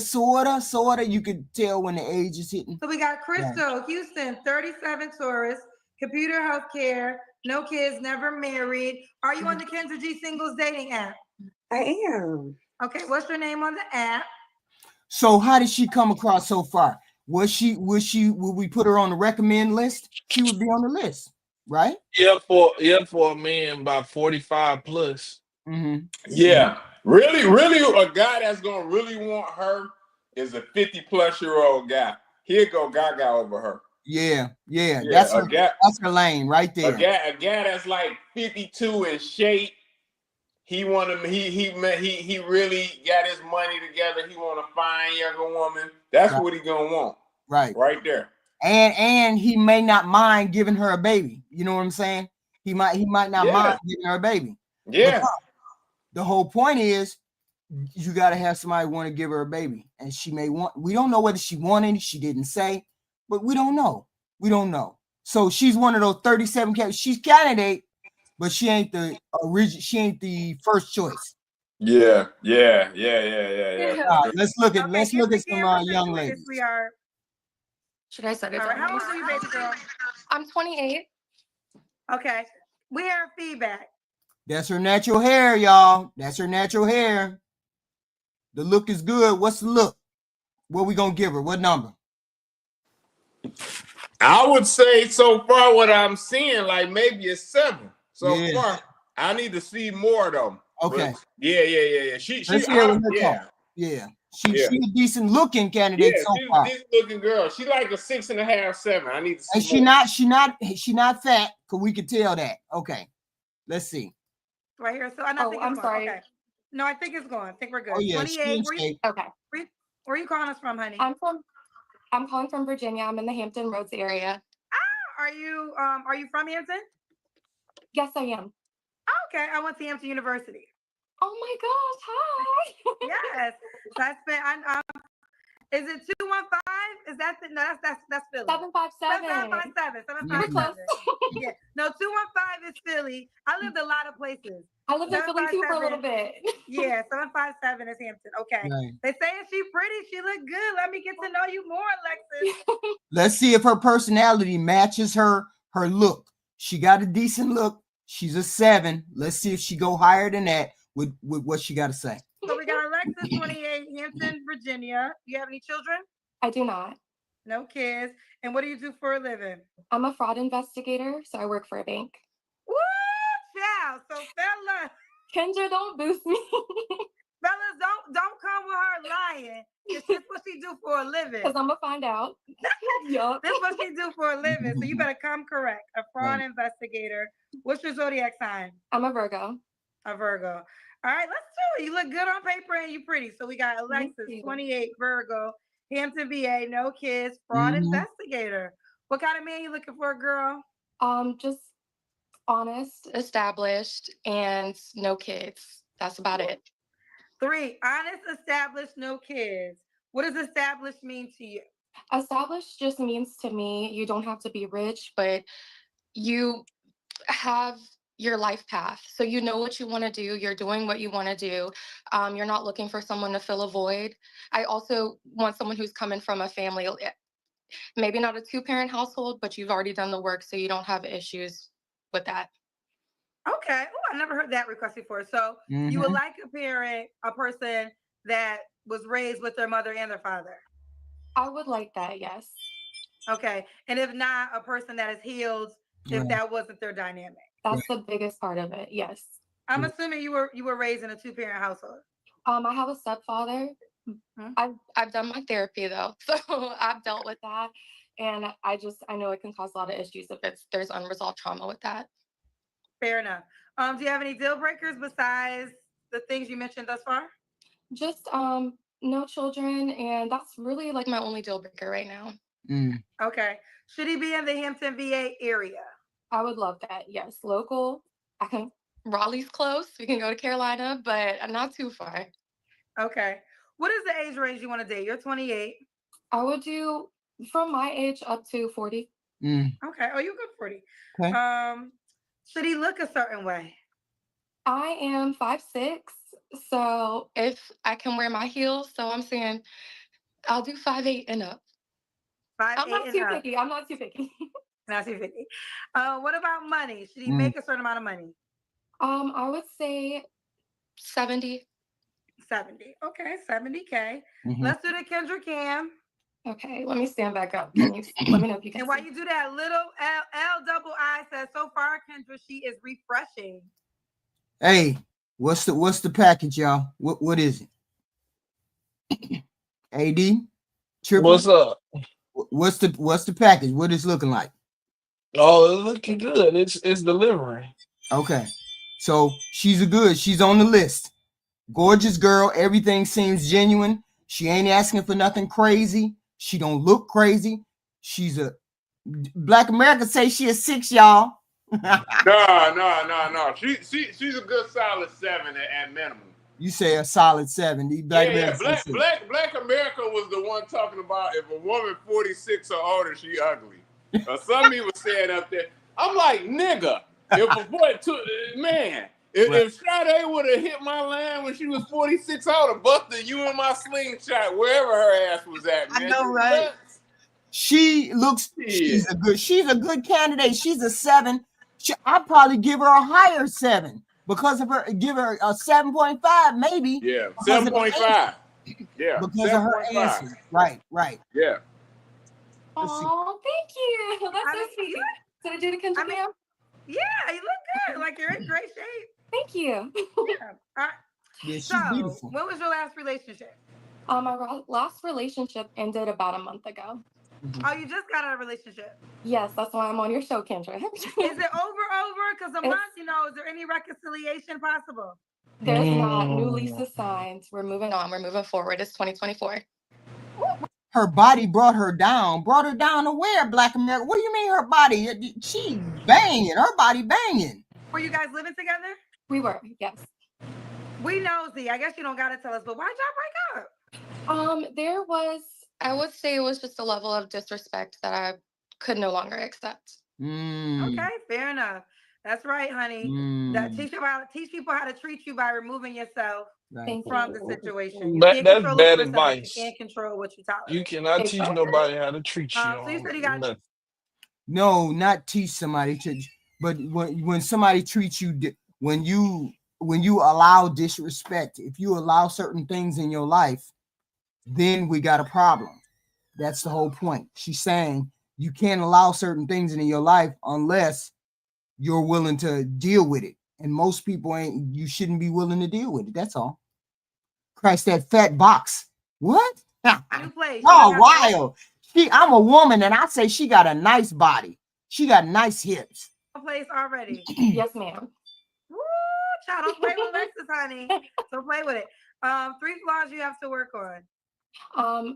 You could tell when the age is hitting. So we got Crystal, Houston, 37 Taurus, computer healthcare, no kids, never married. Are you on the Kendra G singles dating app? I am. Okay, what's your name on the app? So how did she come across so far? Would we put her on the recommend list? She would be on the list, right? Yeah, for a man about 45 plus. Yeah. Really, a guy that's gonna really want her is a 50-plus-year-old guy. He'll go gaga over her. Yeah. That's her lane right there. A guy that's like 52 in shape. He really got his money together. He want a fine younger woman. That's what he gonna want. Right there. And he may not mind giving her a baby. You know what I'm saying? He might not mind giving her a baby. Yeah. But the whole point is you got to have somebody want to give her a baby, and she may want. We don't know whether she wanted. She didn't say, but we don't know. We don't know. So she's one of those 37 candidates. She's candidate, but she ain't the original. She ain't the first choice. Yeah. Let's look at some young ladies. We are. Should I set it? All right. How old are you, baby girl? I'm 28. Okay. We have feedback. That's her natural hair, y'all. That's her natural hair. The look is good. What's the look? What we gonna give her? What number? I would say so far what I'm seeing, like maybe a 7. So far, I need to see more though. Okay. But yeah. She's a decent looking candidate so far. She's a decent looking girl. She like a 6.5, 7. I need to see. And she not fat, because we could tell that. Okay. Let's see. Right here. So I'm sorry. Okay. No, I think it's going. I think we're good. Oh, yeah, 28. Okay. Where are you calling us from, honey? I'm calling from Virginia. I'm in the Hampton Roads area. Are you from Hampton? Yes, I am. Okay. I went to Hampton University. Oh my gosh, hi. Yes. So is it 215? Is that that's Philly? 757. 757. Yeah. No, 215 is Philly. I lived a lot of places. I lived in Philly too for a little bit. Yeah, 757 is Hampton. Okay. Right. They saying she pretty. She look good. Let me get to know you more, Alexis. Let's see if her personality matches her look. She got a decent look. She's a 7. Let's see if she go higher than that with what she got to say. So we got Alexis, 28, Hampton, Virginia. Do you have any children? I do not. No kids. And what do you do for a living? I'm a fraud investigator, so I work for a bank. Woo, child. So fellas. Kendra, don't boost me. Fellas, don't come with her lying. This is what she do for a living. Because I'm going to find out. Yup. This is what she do for a living. So you better come correct. A fraud investigator. What's your zodiac sign? I'm a Virgo. A Virgo. All right, let's do it. You look good on paper and you pretty. So we got Alexis, 28, Virgo, Hampton, VA, no kids, fraud investigator. What kind of man you looking for, girl? Just honest, established, and no kids. That's about it. 3, honest, established, no kids. What does established mean to you? Established just means to me you don't have to be rich, but you have your life path. So you know what you want to do. You're doing what you want to do. You're not looking for someone to fill a void. I also want someone who's coming from a family, maybe not a 2-parent household, but you've already done the work, so you don't have issues with that. Okay. Oh, I never heard that request before. So you would like a person that was raised with their mother and their father? I would like that, yes. Okay. And if not, a person that is healed, if that wasn't their dynamic. That's the biggest part of it, yes. I'm assuming you were raised in a 2-parent household. I have a stepfather. I've done my therapy though, so I've dealt with that, and I know it can cause a lot of issues if there's unresolved trauma with that. Fair enough. Do you have any deal breakers besides the things you mentioned thus far? Just no children, and that's really like my only deal breaker right now. Okay. Should he be in the Hampton, VA area? I would love that. Yes, local. Raleigh's close. We can go to Carolina, but not too far. Okay. What is the age range you want to date? You're 28. I would do from my age up to 40. Okay. Oh, you're good 40. Okay. Should he look a certain way? I am 5'6", so if I can wear my heels, so I'm saying I'll do 5'8" and up. 5'8" I'm not too picky. I'm not too picky. Not too picky. What about money? Should he make a certain amount of money? I would say 70. 70. Okay, 70K. Let's do the Kendra Cam. Okay, let me stand back up. Can you let me know if you can? And while you do that, little L says, so far, Kendra, she is refreshing. Hey, what's the package, y'all? What is it? AD? Triple? What's up? What's the package? What is looking like? Oh, it's looking good. It's delivering. Okay. So she's on the list. Gorgeous girl. Everything seems genuine. She ain't asking for nothing crazy. She don't look crazy. she's a Black America say she a 6, y'all. No. She's a good solid 7 at minimum. You say a solid 7. Black America was the one talking about if a woman 46 or older, she ugly. Some people said up there. I'm like, nigga, if a boy man, if Sade would have hit my line when she was 46, I would have busted you in my slingshot wherever her ass was at, man. I know, right? She looks. She's a good candidate. She's a 7. I'd probably give her a higher 7 because of her. Give her a 7.5, maybe. Yeah, 7.5. Yeah, because of her answers. Right. Yeah. Oh, thank you. That's so sweet. Did I do the Kendra Cam? Yeah, you look good. Like you're in great shape. Thank you. Yeah. Yeah, she's so, beautiful. when was your last relationship? My last relationship ended about a month ago. Oh, you just got out of a relationship? Yes, that's why I'm on your show, Kendra. Is it over? Because a month, is there any reconciliation possible? There's not. New lease is signed. We're moving on. We're moving forward. It's 2024. Her body brought her down. Brought her down to where, Black America? What do you mean her body? She banging. Her body banging. Were you guys living together? We were, yes. We nosy. I guess you don't got to tell us, but why'd y'all break up? There was, I would say it was just a level of disrespect that I could no longer accept. Okay, fair enough. That's right, honey. That teach people how to treat you by removing yourself from the situation. You can't That's control bad the advice. You can't control what you tolerate. You cannot teach nobody how to treat you. So you said you got no, not teach somebody to, but when somebody treats you, when you allow disrespect, if you allow certain things in your life, then we got a problem. That's the whole point. She's saying you can't allow certain things in your life unless you're willing to deal with it. And most people ain't. You shouldn't be willing to deal with it. That's all. Christ, that fat box. What? New place. Oh, wild. I'm a woman, and I say she got a nice body. She got nice hips. Place already. Yes, ma'am. Woo, child, don't play with Alexis, honey. Don't play with it. 3 flaws you have to work on.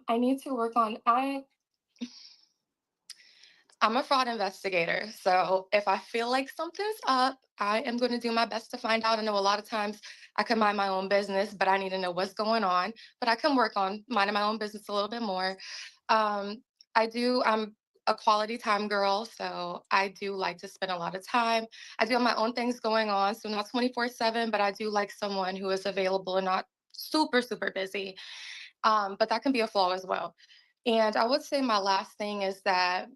I need to work on. I'm a fraud investigator, so if I feel like something's up, I am going to do my best to find out. I know a lot of times I can mind my own business, but I need to know what's going on. But I can work on minding my own business a little bit more. I'm a quality time girl, so I do like to spend a lot of time. I do have my own things going on, so not 24/7, but I do like someone who is available and not super, super busy. But that can be a flaw as well. And I would say my last thing is that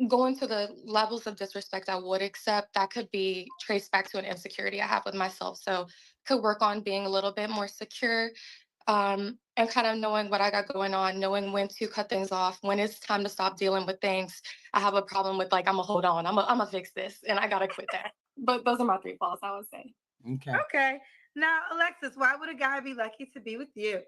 going to the levels of disrespect I would accept, that could be traced back to an insecurity I have with myself. So could work on being a little bit more secure, and kind of knowing what I got going on, knowing when to cut things off, when it's time to stop dealing with things. I have a problem with I'm gonna hold on, I'm gonna fix this, and I gotta quit that. But those are my 3 flaws, I would say. Okay. Now, Alexis, why would a guy be lucky to be with you?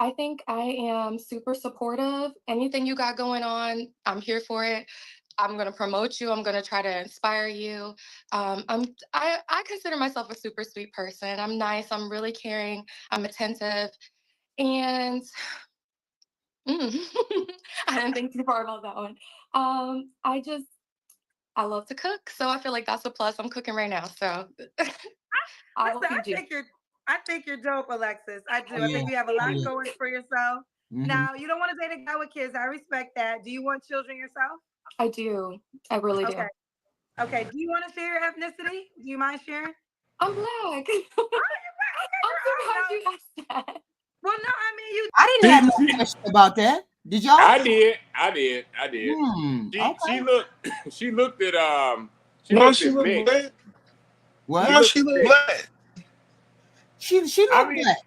I think I am super supportive. Anything you got going on, I'm here for it. I'm going to promote you. I'm going to try to inspire you. I consider myself a super sweet person. I'm nice. I'm really caring. I'm attentive. And I didn't think too far about that one. I love to cook. So I feel like that's a plus. I'm cooking right now. So I think you're dope, Alexis. I do. I think you have a lot going for yourself. Now, you don't want to date a guy with kids. I respect that. Do you want children yourself? I do. I really do. Okay. Do you want to share your ethnicity? Do you mind sharing? I'm Black. Oh, you're Black. I'm surprised you asked that. Well, no, I mean, you. I didn't have no question about that. Did y'all? I did. She looked at She looked black. What? No, she looked black. She looked black.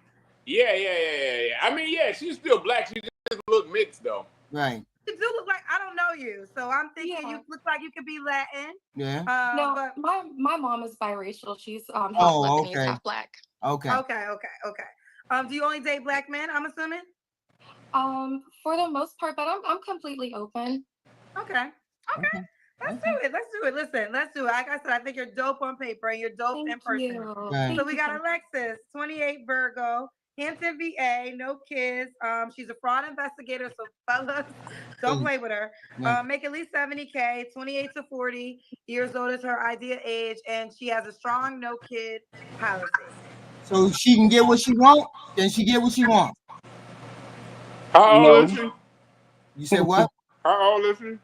Yeah. I mean, yeah, she's still black. She just look mixed though. Right. You do look like I don't know you, so I'm thinking you look like you could be Latin. Yeah. No, but my mom is biracial. She's half Lebanese, half Black. Okay. Do you only date Black men? I'm assuming. For the most part, but I'm completely open. Okay. Let's do it. Listen, let's do it. Like I said, I think you're dope on paper and you're dope in person. Right. So we got Alexis, 28 Virgo. Hampton, VA, no kids. She's a fraud investigator, so fellas, don't play with her. Make at least 70K, 28 to 40 years old is her ideal age, and she has a strong no kid policy. So she can get what she wants, then she get what she wants. How old is she? You said what? How old is she?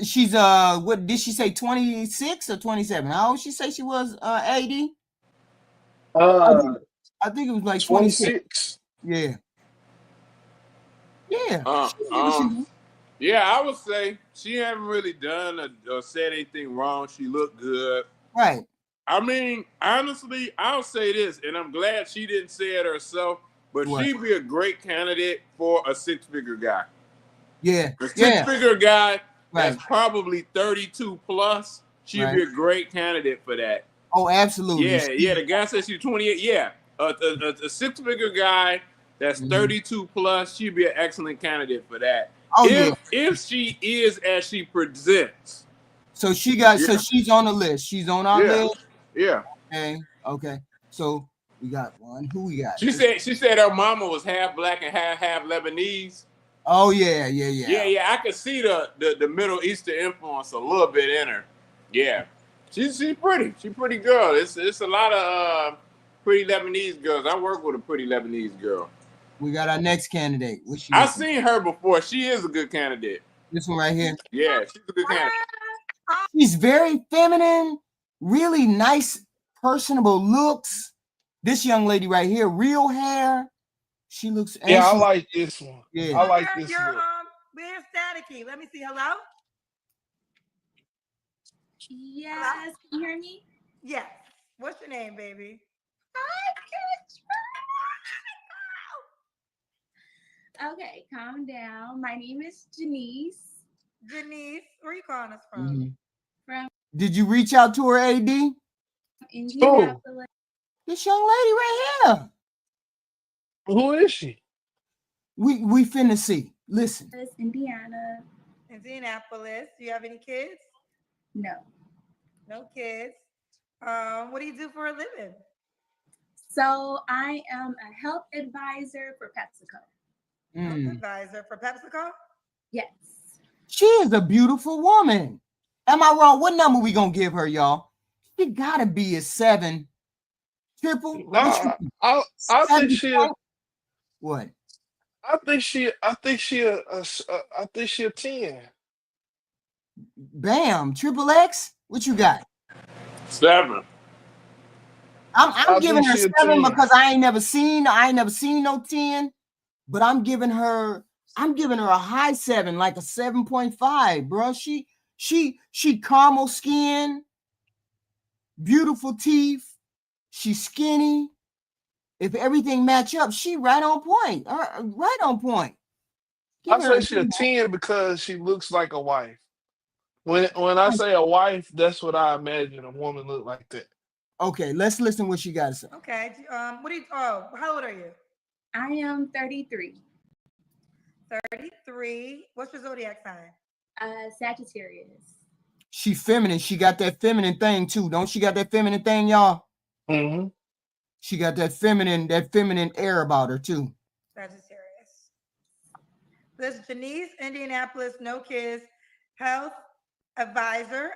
She's what did she say, 26 or 27? How old she say she was, AD? I think it was like 26. Yeah. Yeah. Yeah, I would say she haven't really done or said anything wrong. She looked good. Right. I mean, honestly, I'll say this, and I'm glad she didn't say it herself, but she'd be a great candidate for a six-figure guy. Yeah. A six-figure guy that's probably 32 plus, she'd be a great candidate for that. Oh, absolutely. Yeah. The guy says she's 28. Yeah. A six-figure guy that's 32 plus, she'd be an excellent candidate for that. Oh, if she is as she presents. So she got so she's on the list. She's on our list. Yeah. Okay. So we got one. Who we got? She said her mama was half black and half Lebanese. Oh yeah. Yeah. I could see the Middle Eastern influence a little bit in her. Yeah. She's pretty. She's a pretty girl. It's a lot of pretty Lebanese girls. I work with a pretty Lebanese girl. We got our next candidate. I've seen her before. She is a good candidate. This one right here. Yeah, she's a good candidate. She's very feminine, really nice, personable looks. This young lady right here, real hair. She looks. Yeah, I like this one. Yeah, I like this one. We're staticky. Let me see. Hello. Yes. Hello? Can you hear me? Yes. What's your name, baby? Okay, calm down. My name is Janice. Janice, where are you calling us from? From Did you reach out to her, AD? Indianapolis. This young lady right here. Who is she? We finna see. Listen. Indianapolis. Do you have any kids? No. No kids. What do you do for a living? So I am a health advisor for PepsiCo. Health advisor for PepsiCo? Yes. She is a beautiful woman. Am I wrong? What number we gonna give her, y'all? She gotta be a 7. Triple? I think she. What? I think she a 10. Bam, triple X. What you got? 7. I'm giving her 7 because I ain't never seen no 10, but I'm giving her a high 7, like a 7.5, bro. She caramel skin, beautiful teeth, she's skinny. If everything match up, she right on point. Right on point. I say she a 10 because she looks like a wife. When I say a wife, that's what I imagine a woman look like that. Okay, let's listen what she got to say. Okay. How old are you? I am 33. 33. What's your zodiac sign? Sagittarius. She feminine. She got that feminine thing too. Don't she got that feminine thing, y'all? Mm-hmm. She got that feminine air about her too. Sagittarius. This is Janice, Indianapolis, no kids, health advisor,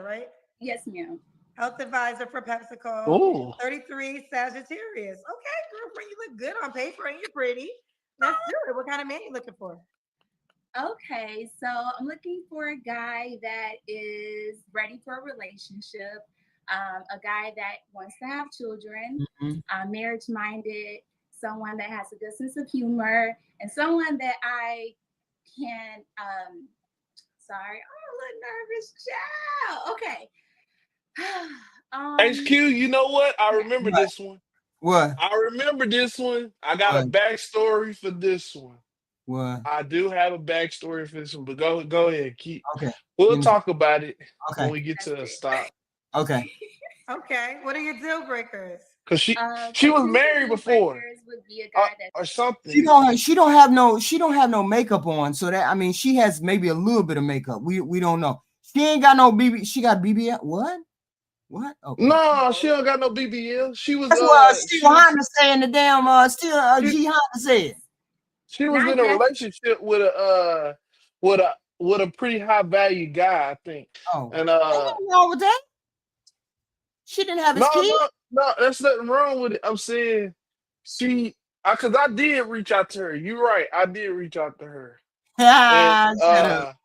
right? Yes, ma'am. Health advisor for PepsiCo. Ooh. 33, Sagittarius. Okay, girlfriend, you look good on paper and you're pretty. Let's do it. What kind of man you looking for? Okay, so I'm looking for a guy that is ready for a relationship, a guy that wants to have children, marriage-minded, someone that has a good sense of humor, and someone that I can, sorry, I'm a little nervous, child. Okay. HQ, you know what? I remember this one. What? I remember this one. I got a backstory for this one. What? I do have a backstory for this one, but go ahead. Okay. We'll talk about it when we get to a stop. Okay. Okay. What are your deal breakers? Because she was married before. Would be a guy or something. She don't have no makeup on, so that, I mean, she has maybe a little bit of makeup. We don't know. She ain't got no BB. She got BB. What? What? Okay. No, she don't got no BBL. She was That's what Steve Honda said in the damn G Honda said. She was in a relationship with a pretty high value guy, I think. Oh, and ain't nothing wrong with that. She didn't have his kid. No, there's nothing wrong with it. I'm saying because I did reach out to her. You're right, I did reach out to her. And, Shut up.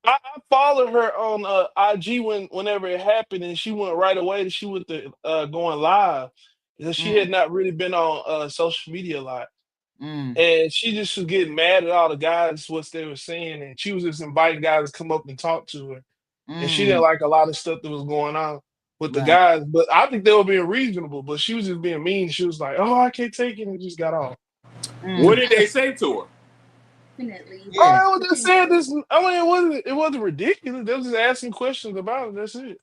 I followed her on IG whenever it happened, and she went right away. She went to going live because she had not really been on social media a lot. And she just was getting mad at all the guys, what they were saying, and she was just inviting guys to come up and talk to her. And she didn't like a lot of stuff that was going on with the guys, but I think they were being reasonable, but she was just being mean. She was like, "Oh, I can't take it," and just got off. What did they say to her? Definitely. Oh, they said this. I mean, it wasn't ridiculous. They was just asking questions about it. That's it.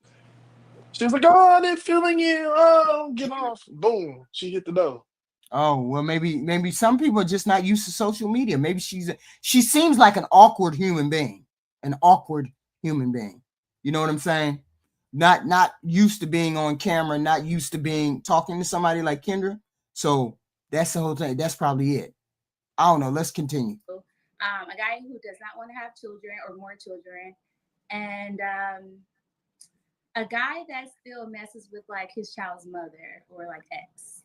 She was like, "Oh, they're feeling you. Oh, get off." Boom. She hit the door. Oh, well, maybe some people are just not used to social media. Maybe she seems like an awkward human being. An awkward human being. You know what I'm saying? Not used to being on camera, not used to talking to somebody like Kendra. So that's the whole thing. That's probably it. I don't know. Let's continue. A guy who does not want to have children or more children, and a guy that still messes with like his child's mother or like ex.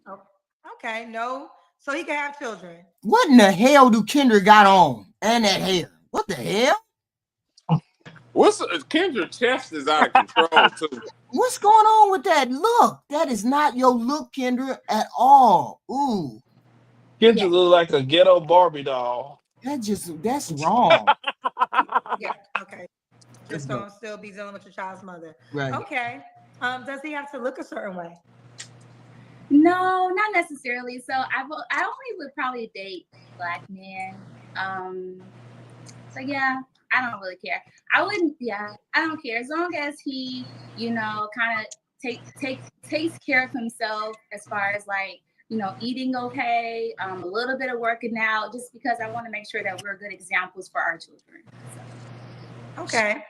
So. Okay, no. So he can have children. What in the hell do Kendra got on? And that hair? What the hell? Kendra's chest is out of control too. What's going on with that look? That is not your look, Kendra, at all. Ooh. Kendra look like a ghetto Barbie doll. That's wrong. Yeah, okay. Just don't still be dealing with your child's mother. Right. Okay. Does he have to look a certain way? No, not necessarily. So I only would probably date Black men. So yeah, I don't really care. I don't care as long as he, kind of takes care of himself as far as like, eating okay, a little bit of working out, just because I want to make sure that we're good examples for our children. So. Okay.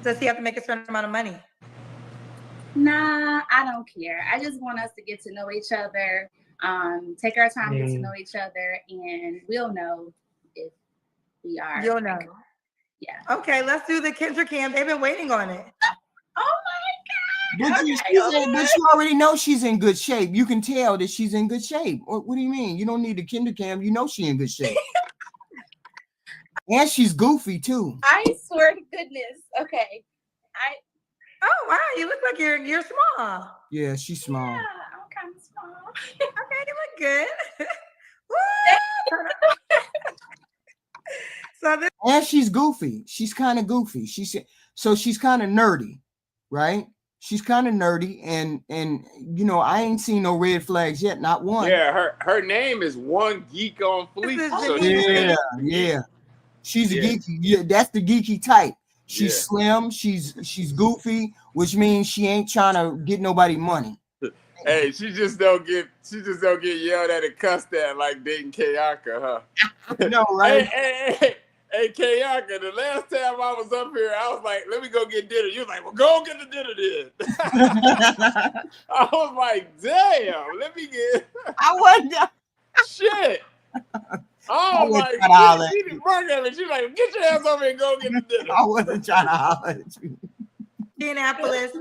Does he have to make a certain amount of money? Nah, I don't care. I just want us to get to know each other, take our time to get to know each other, and we'll know if we are. You'll know. Yeah. Okay, let's do the Kendra Cam. They've been waiting on it. Oh my God. But you already know she's in good shape. You can tell that she's in good shape. What do you mean? You don't need the Kendra Cam. You know she's in good shape. And she's goofy too. I swear to goodness. Okay. Oh wow, you look like you're small. Yeah, she's small. Yeah, I'm kind of small. Okay, you look good. And she's goofy. She's kind of goofy. She's kind of nerdy, right? She's kind of nerdy, and I ain't seen no red flags yet, not one. Yeah, her name is One Geek on Fleek. So yeah. She's a geeky. Yeah, that's the geeky type. She's slim. She's goofy, which means she ain't trying to get nobody money. Hey, she just don't get yelled at and cussed at like dating Kayaka, huh? No, right? Hey, Kayaka, the last time I was up here, I was like, let me go get dinner. You was like, well, go get the dinner then. I was like, damn, let me get. I wasn't. Shit. Oh my God. She didn't bark at me. She's like, get your ass over here and go get the dinner. I wasn't trying to holler at you. Indianapolis.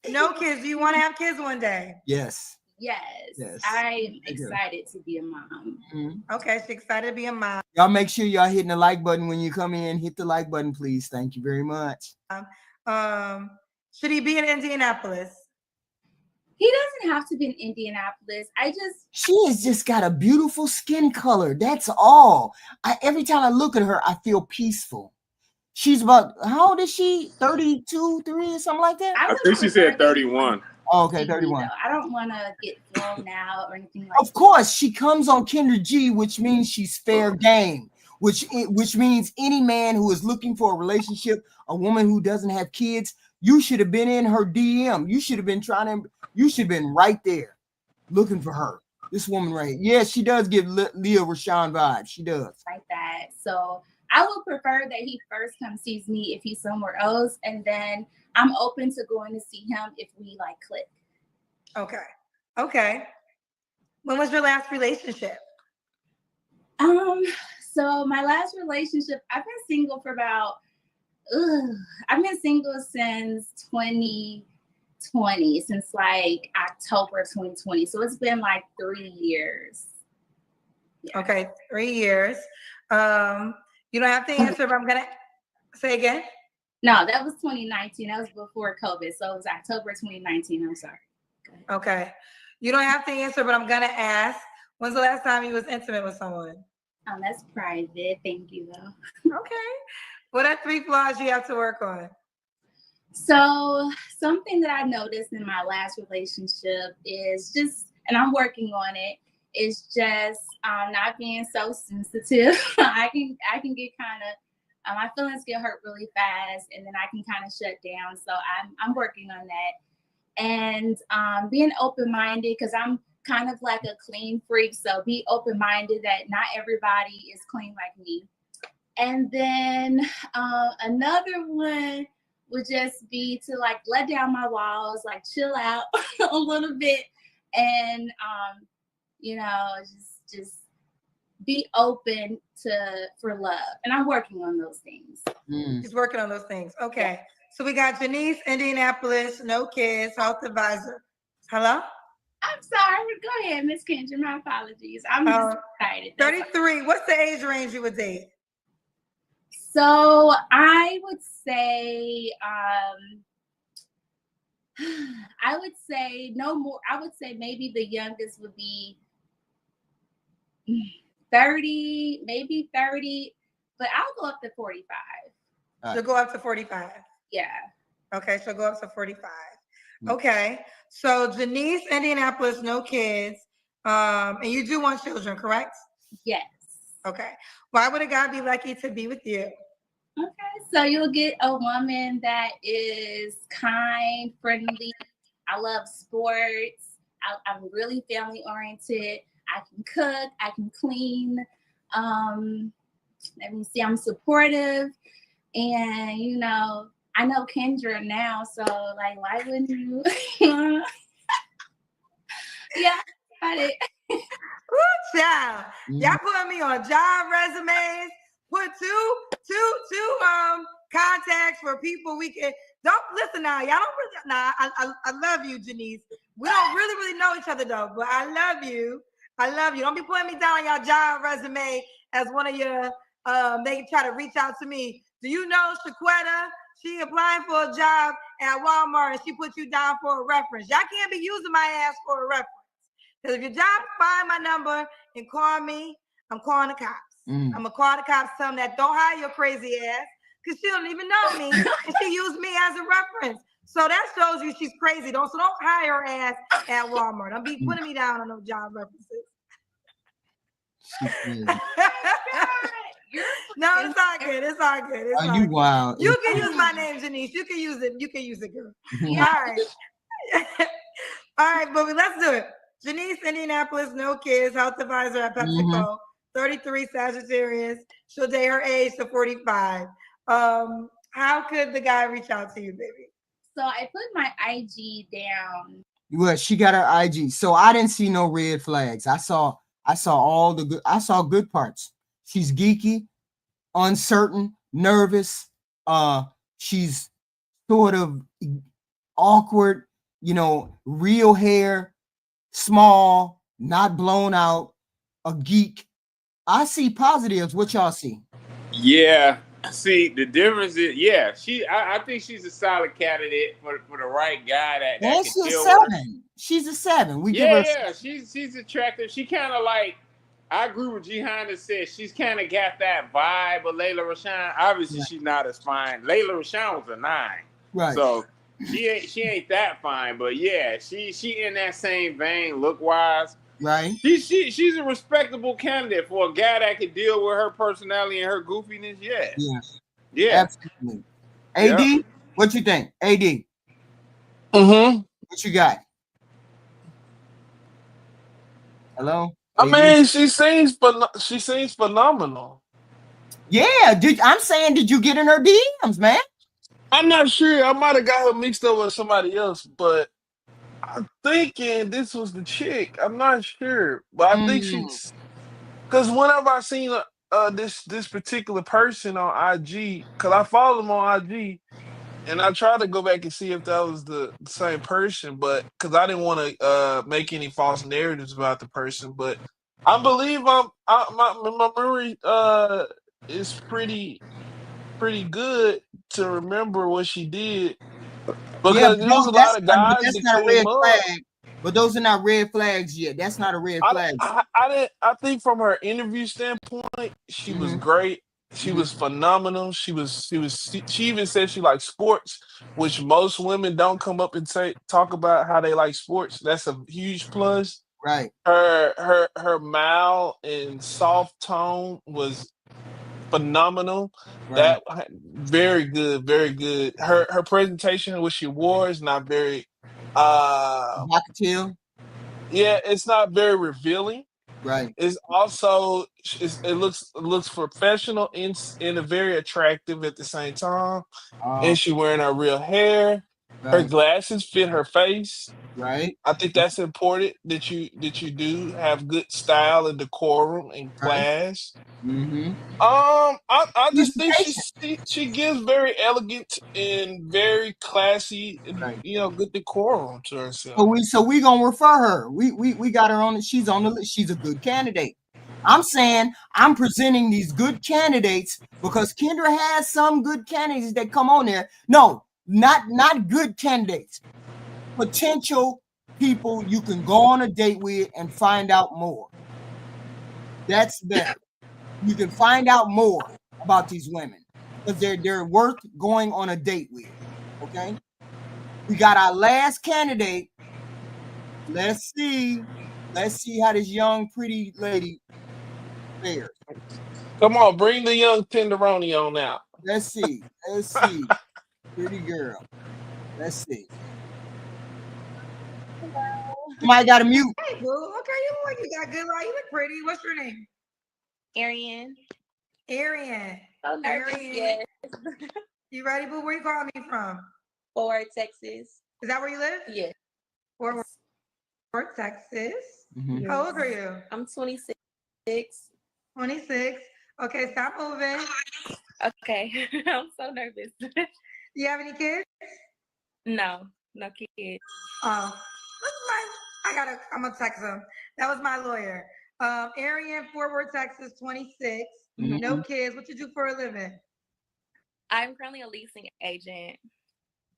No kids. Do you want to have kids one day? Yes. Yes. I'm excited to be a mom. Mm-hmm. Okay, she's excited to be a mom. Y'all make sure y'all hitting the like button when you come in. Hit the like button, please. Thank you very much. Should he be in Indianapolis? He doesn't have to be in Indianapolis. She has just got a beautiful skin color. That's all. Every time I look at her, I feel peaceful. She's about, how old is she? 32, 3 or something like that? I think she said 31. Oh, okay, 31. I don't want to get thrown out or anything like that. Of course, she comes on Kendra G, which means she's fair game, which means any man who is looking for a relationship, a woman who doesn't have kids, you should have been in her DM. You should have been right there looking for her. This woman right here. Yeah, she does give Leah Rashawn vibes. She does. Like that. So I I would prefer that he first come sees me if he's somewhere else, and then I'm open to going to see him if we like click. Okay. When was your last relationship? So my last relationship, I've been single for about, I've been single since 2020, since like October 2020. So it's been like 3 years. Yeah. Okay, 3 years. You don't have to answer, but I'm gonna say again. No, that was 2019. That was before COVID. So it was October 2019. I'm sorry. Okay. You don't have to answer, but I'm gonna ask. When's the last time you was intimate with someone? That's private. Thank you, though. Okay. What are 3 flaws you have to work on? So something that I noticed in my last relationship is just, and I'm working on it, is just not being so sensitive. I can get kind of, my feelings get hurt really fast, and then I can kind of shut down. So I'm working on that. And being open-minded, because I'm kind of like a clean freak. So be open-minded that not everybody is clean like me. And then another one would just be to like let down my walls, like chill out a little bit, and just be open for love. And I'm working on those things. She's working on those things. Okay. Yeah. So we got Janice, Indianapolis, no kids, health advisor. Hello? I'm sorry. Go ahead, Miss Kendra. My apologies. I'm just excited. 33. What's the age range you would date? So I would say, no more. I would say maybe the youngest would be 30, maybe 30, but I'll go up to 45. She'll go up to 45. Yeah. Okay, she'll go up to 45. Okay. So Janice, Indianapolis, no kids. And you do want children, correct? Yes. Okay. Why would a guy be lucky to be with you? Okay. So you'll get a woman that is kind, friendly. I love sports. I'm really family oriented. I can cook. I can clean. Let me see. I'm supportive. And, I know Kendra now. So, like, why wouldn't you? Yeah, got it. Ooh, child. Y'all putting me on job resumes. Put two contacts for people we can. Don't listen now. Y'all don't really. Nah, I love you, Janice. We don't really know each other though, but I love you. I love you. Don't be putting me down on your job resume as one of your. They try to reach out to me. Do you know Shaquetta? She applying for a job at Walmart and she put you down for a reference. Y'all can't be using my ass for a reference. Because if your job, find my number and call me, I'm calling the cops. I'm going to call the cops, tell them that don't hire your crazy ass because she don't even know me and she used me as a reference. So that shows you she's crazy. So don't hire her ass at Walmart. Don't be putting me down on no job references. No, it's all good. It's all good. It's all you good. wild. You can use my name, Janice. You can use it. You can use it, girl. Yeah. All right. All right, Bobby, let's do it. Janice, Indianapolis, no kids, health advisor at PepsiCo, 33, Sagittarius. She'll date her age to 45. How could the guy reach out to you, baby? So I put my IG down. Well, she got her IG. So I didn't see no red flags. I saw all the good. I saw good parts. She's geeky, uncertain, nervous. She's sort of awkward, real hair, small, not blown out, a geek. I see positives. What y'all see? Yeah. See, the difference is, I think she's a solid candidate for the right guy that can deal with her. She's a 7. She's attractive. She kind of like, I agree with Jihan that said she's kind of got that vibe of Layla Rashawn. Obviously, she's not as fine. Layla Rashawn was a 9. Right. So she ain't that fine, but yeah, she in that same vein look wise. Right. She's a respectable candidate for a guy that can deal with her personality and her goofiness. Yeah. Yeah. Absolutely. AD, what you think? AD. What you got? Hello? I mean, she seems phenomenal. Yeah, I'm saying, did you get in her DMs, man? I'm not sure. I might have got her mixed up with somebody else, but I'm thinking this was the chick. I'm not sure, but I think she's because whenever I seen this particular person on IG, because I follow them on IG, and I tried to go back and see if that was the same person, but because I didn't want to make any false narratives about the person, but I believe my memory is pretty good to remember what she did Yeah, because but there was a lot of but guys that's that not a red came up. flag. But those are not red flags yet. That's not a red flag. I didn't. I think from her interview standpoint, she was great. She was phenomenal. She even said she likes sports, which most women don't come up and talk about how they like sports. That's a huge plus. Right. Her mild and soft tone was phenomenal. Right. That very good, very good. Her presentation, what she wore, is not very. Vocative. Yeah, it's not very revealing. Right. It's also it looks professional and very attractive at the same time. And she wearing her real hair. Her Right. glasses fit her face. Right. I think that's important that you do have good style and decorum and Right. class. Mm-hmm. I She's just think patient. she gives very elegant and very classy and Right. good decorum to herself. So we gonna refer her. We got her on. She's on the list. She's a good candidate. I'm saying I'm presenting these good candidates because Kendra has some good candidates that come on there. No, not good candidates. Potential people you can go on a date with and find out more. That's better. You can find out more about these women because they're worth going on a date with. Okay. We got our last candidate. Let's see how this young pretty lady fares. Come on, bring the young tenderoni on out. Let's see. Pretty girl. Let's see. Somebody got a mute. Hey, boo. Okay, you look like you got good light. You look pretty. What's your name? Arian. Arian. So nervous, yes. You ready, boo? Where you calling me from? Fort Worth, Texas. Is that where you live? Yes. Fort Worth, Texas. Mm-hmm. How old are you? I'm 26. 26. Okay, stop moving. Okay. I'm so nervous. Do you have any kids? No kids. Oh, I'm gonna text him. That was my lawyer. Arian, Fort Worth, Texas, 26. Mm-hmm. No kids. What you do for a living? I'm currently a leasing agent.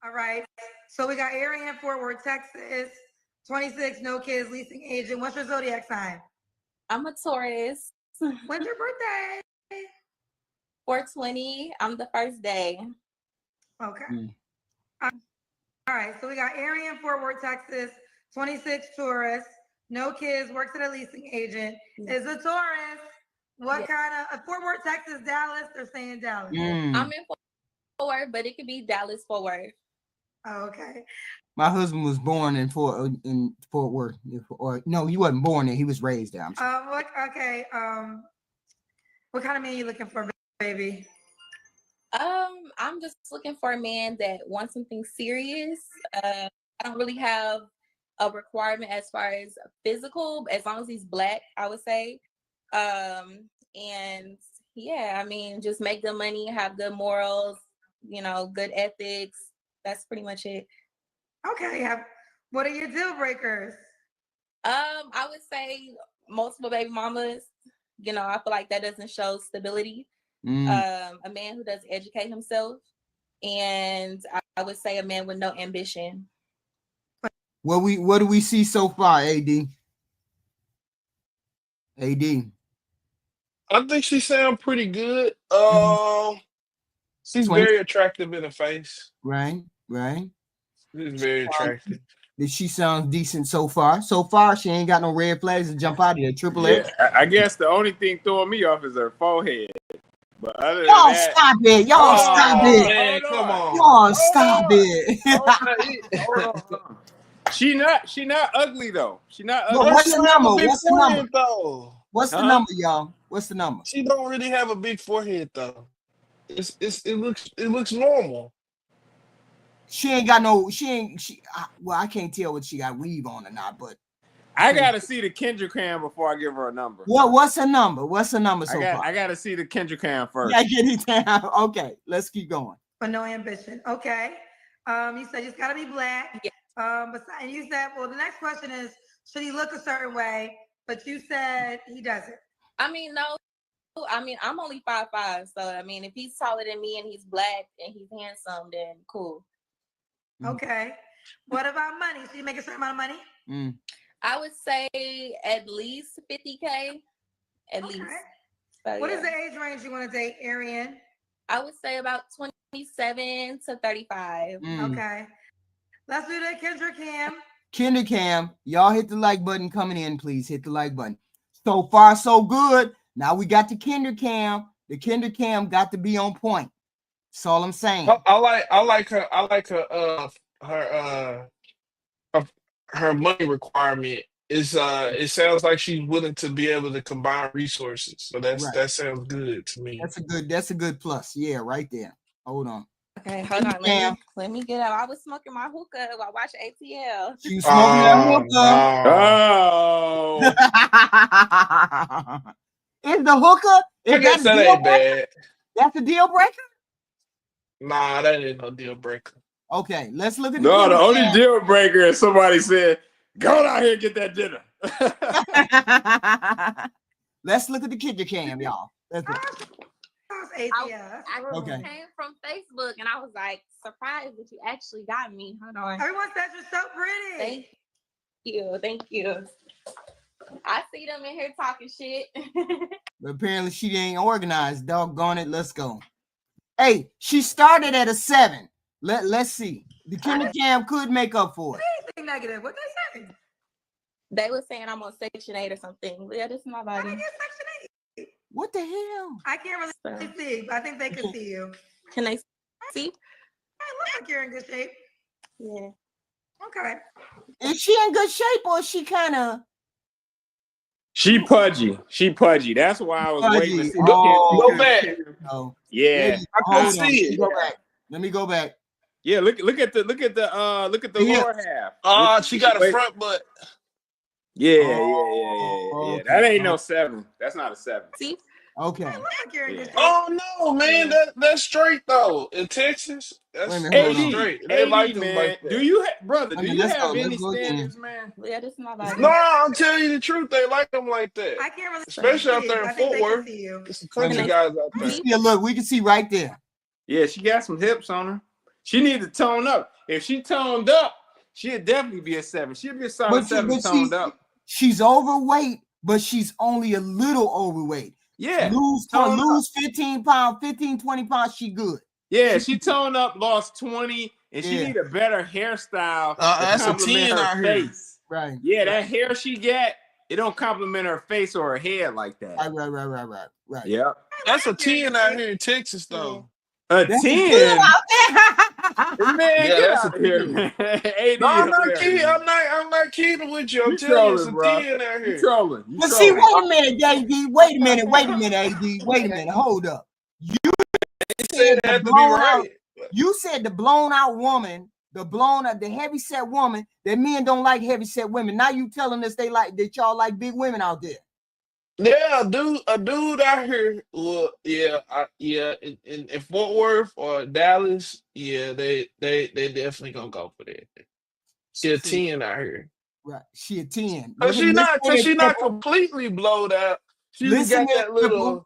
All right. So we got Arian, Fort Worth, Texas, 26, no kids, leasing agent. What's your zodiac sign? I'm a Taurus. When's your birthday? 4/20. I'm the first day. Okay. All right. So we got Arian, Fort Worth, Texas, 26 tourists, no kids, works at a leasing agent, is a Taurus. What kind of Fort Worth, Texas, Dallas? They're saying Dallas. I'm in Fort Worth, but it could be Dallas, Fort Worth. Oh, okay. My husband was born in Fort Worth. Or no, he wasn't born there. He was raised there. Okay. What kind of man you looking for, baby? I'm just looking for a man that wants something serious. I don't really have a requirement as far as physical, as long as he's Black, I would say. And yeah, I mean, just make good money, have good morals, good ethics. That's pretty much it. Okay. What are your deal breakers? I would say multiple baby mamas. I feel like that doesn't show stability. A man who doesn't educate himself, and I would say a man with no ambition. What do we see so far, AD? I think she sounds pretty good. She's 20. very attractive in the face. Right. She's very attractive. She sounds decent so far. So far, she ain't got no red flags to jump out of there. Triple X. I guess the only thing throwing me off is her forehead. But other than Y'all that, stop it. Y'all stop it. Man, come on. Y'all stop it. Hold on. She not ugly though. She not ugly. What's the number? Though? What's the number, y'all? What's the number? She don't really have a big forehead though. It looks normal. She ain't got no. Well, I can't tell what she got weave on or not, but I gotta see the Kendra cam before I give her a number. What's her number? What's her number so far? I gotta see the Kendra cam first. Yeah, get it down. Okay, let's keep going. But no ambition. Okay. You said it's gotta be black. Yeah. And you said, well, the next question is, should he look a certain way? But you said he doesn't. I mean, no. I mean, I'm only 5'5", so I mean, if he's taller than me and he's black and he's handsome, then cool. Okay. What about money? Should you make a certain amount of money? I would say at least 50K. At least. So, what is the age range you want to date, Arian? I would say about 27 to 35. Okay. Let's do the Kendra cam. Kendra cam, y'all hit the like button coming in, please. Hit the like button. So far, so good. Now we got the Kendra cam. The Kendra cam got to be on point. That's all I'm saying. I like her money requirement is it sounds like she's willing to be able to combine resources. So that sounds good to me. That's a good plus. Yeah, right there. Hold on. Okay, hold on. Let me get out. I was smoking my hookah while watching ATL. She smoking that hookah. Is the hooker? I guess that ain't bad. That's a deal breaker? Nah, that ain't no deal breaker. Okay, let's look at the only deal breaker is somebody said, go down here and get that dinner. Let's look at the Kendra cam, y'all. I came from Facebook and I was like surprised that you actually got me. Hold on. Everyone says you're so pretty. Thank you. I see them in here talking shit. But apparently she ain't organized. Doggone it. Let's go. Hey, she started at a 7. Let's see. The Kendra cam could make up for it. Anything negative? What they say? They were saying I'm on Section 8 or something. Yeah, this is my body. Section 8. What the hell? I can't really see. I think they can see you. Can they see? I look like you're in good shape. Yeah. Okay. Is she in good shape or is she kind of? She pudgy. That's why I was waiting to see. Go back. Yeah. I couldn't see it. Let me go back. Yeah, look at the lower half. She got a front butt. Yeah. That ain't no 7. That's not a 7. See? Okay. Oh no, man, that's straight though. In Texas, that's straight. They like them like that. Do you have any standards, man? Yeah, this is my body. No, I'm telling you the truth. They like them like that. I can't really especially out there in Fort Worth. It's some country guys out there. Yeah, look, we can see right there. Yeah, she got some hips on her. She needs to tone up. If she toned up, she'd definitely be a 7. She'd be a solid 7 toned up. She's overweight, but she's only a little overweight. Yeah. Lose 15 pounds, 15, 20 pounds, she good. Yeah, she toned up, lost 20, and she need a better hairstyle. That's a 10 out here. Right. Yeah, that hair she got, it don't compliment her face or her head like that. Right. Yep. That's a 10 out here in Texas, though. A 10? Man, get out of here, man. No, I'm not kidding. I'm not kidding with you. I'm telling you, it's a 10 out here. You trolling. But see, wait a minute, AD. Wait a minute, AD. Wait a minute. Hold up. You said the blown out woman, the heavy set woman, that men don't like heavy set women. Now you telling us that y'all like big women out there. Yeah, a dude out here. Well, in Fort Worth or Dallas, yeah, they definitely gonna go for that. She a 10 out here. Right, she a 10. But she not completely blowed out. She just got that little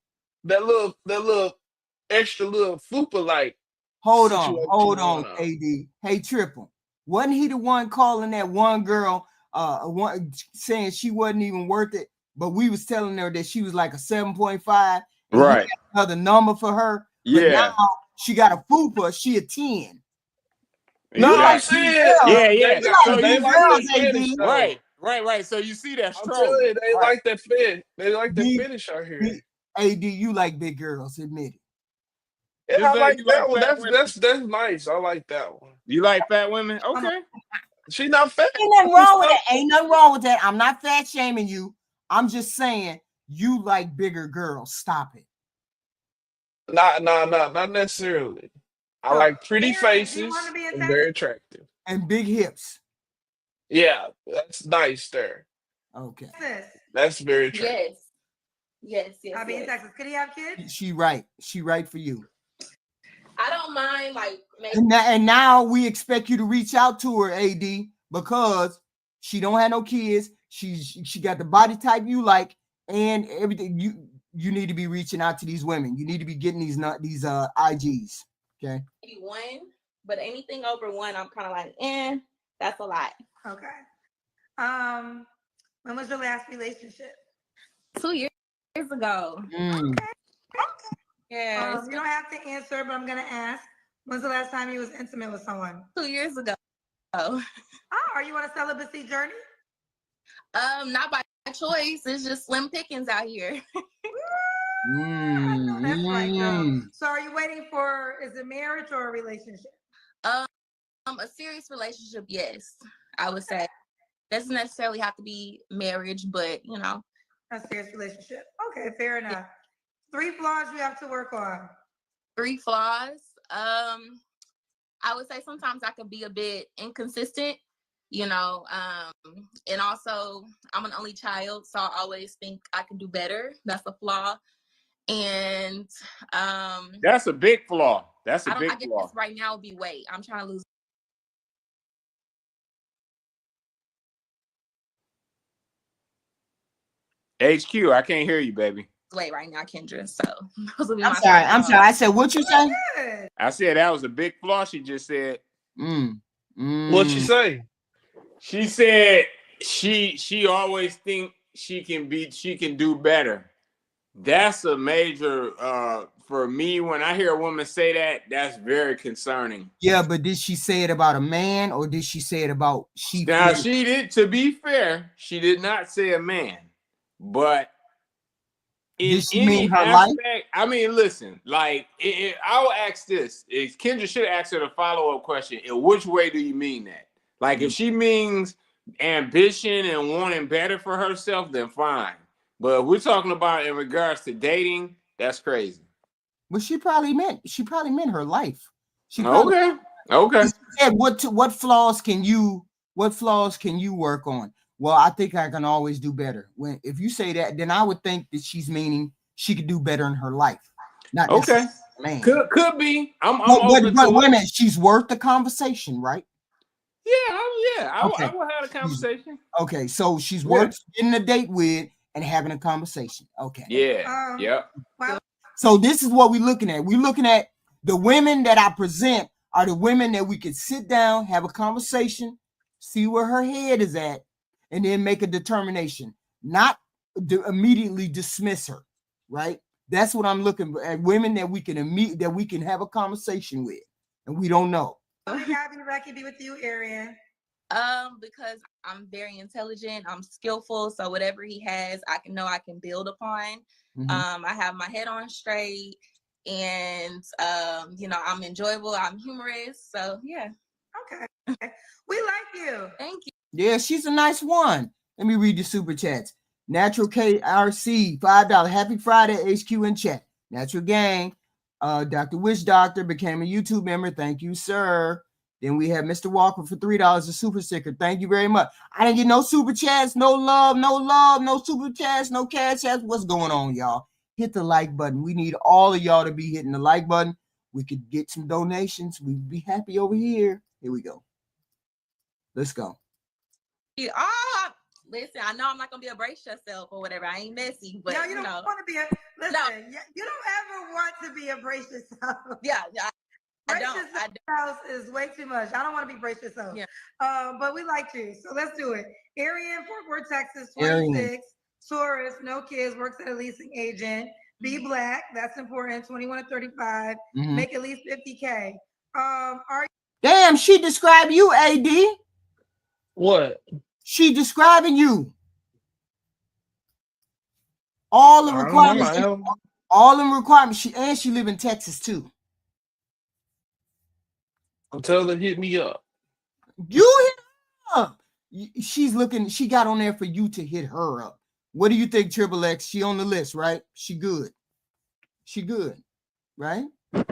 extra little fupa like. Hold on, AD. Hey, Triple. Wasn't he the one calling that one girl saying she wasn't even worth it? But we was telling her that she was like a 7.5. Right. Another number for her. Yeah. But now she got a fupa. She a 10. No, I'm saying. Yeah. So they like that Right. So you see that strong. They like that fit. They like that finish out here. AD, you like big girls, admit it. Yeah, I like that one. That's nice. I like that one. You like fat women? Okay. She not fat. Ain't nothing wrong with that. I'm not fat shaming you. I'm just saying you like bigger girls. Stop it. Not necessarily. I like pretty faces and very attractive. And big hips. Yeah, that's nice there. Okay. That's very attractive. Yes. I'll be in Texas. Could he have kids? She right for you. I don't mind like and now we expect you to reach out to her, AD, because she don't have no kids. She got the body type you like and everything. You need to be reaching out to these women. You need to be getting these IGs. Okay. Maybe one, but anything over one, I'm kind of like, that's a lot. Okay. When was your last relationship? 2 years ago. Okay. Yeah. You don't have to answer, but I'm gonna ask. When's the last time you was intimate with someone? 2 years ago. Oh, are you on a celibacy journey? Not by choice. It's just slim pickings out here. That's right, girl. So are you waiting for, is it marriage or a relationship? A serious relationship, yes. I would say. Doesn't necessarily have to be marriage, but a serious relationship. Okay, fair enough. 3 flaws you have to work on. 3 flaws. I would say sometimes I can be a bit inconsistent, and also I'm an only child, so I always think I can do better. That's a flaw. And that's a big flaw. That's a big flaw. I guess right now would be weight. I'm trying to lose. HQ, I can't hear you, baby. Weight right now, Kendra. So I'm sorry. I said, what you say? I said that was a big flaw. She just said. What'd she say? She said she always think she can do better. That's a major for me. When I hear a woman say that, that's very concerning. Yeah, but did she say it about a man or did she say it about she? Now she did. To be fair, she did not say a man, but in any aspect, life? I mean, listen. Like, I'll ask this: Kendra should ask her the follow-up question. In which way do you mean that? Like, if she means ambition and wanting better for herself, then fine. But we're talking about in regards to dating, that's crazy. But she probably meant her life. She probably, okay. She said, what flaws can you work on? Well, I think I can always do better. If you say that, then I would think that she's meaning she could do better in her life. Not man. Could be. I'm open to wait a minute, she's worth the conversation, right? Yeah. I will have a conversation. Okay, so she's worth getting a date with and having a conversation. Okay. Yeah. So this is what we're looking at. We're looking at the women that I present are the women that we could sit down, have a conversation, see where her head is at, and then make a determination. Not immediately dismiss her, right? That's what I'm looking at. Women that we can have a conversation with, and we don't know. I'm happy to be with you, Arian. Because I'm very intelligent, I'm skillful, so whatever he has, I can build upon. I have my head on straight, and I'm enjoyable, I'm humorous, so yeah. Okay. We like you. Thank you. Yeah, she's a nice one. Let me read the super chats. Natural KRC, $5. Happy Friday, HQ in chat. Natural Gang. Dr. Witch Doctor became a YouTube member. Thank you, sir. Then we have Mr. Walker for $3, a super sticker. Thank you very much. I didn't get no super chats, no love, no super chats, no cash chats. What's going on, y'all? Hit the like button. We need all of y'all to be hitting the like button. We could get some donations. We'd be happy over here. Here we go. Let's go. Listen, I know I'm not gonna be a brace yourself or whatever. I ain't messy, but no, you don't want to be a listen. No. You don't ever want to be a brace yourself. Yeah. Brace yourself is way too much. I don't want to be brace yourself. Yeah. But we like you, so let's do it. Arian, Fort Worth, Texas, 26, tourist, no kids, works at a leasing agent. Be black, that's important. 21 to 35. Make at least 50K. Damn, she described you, AD. What? She describing you. All the requirements. All the requirements. She live in Texas too. I'm telling her hit me up. You hit her up. She's looking. She got on there for you to hit her up. What do you think, Triple X? She on the list, right? She good. She good, right?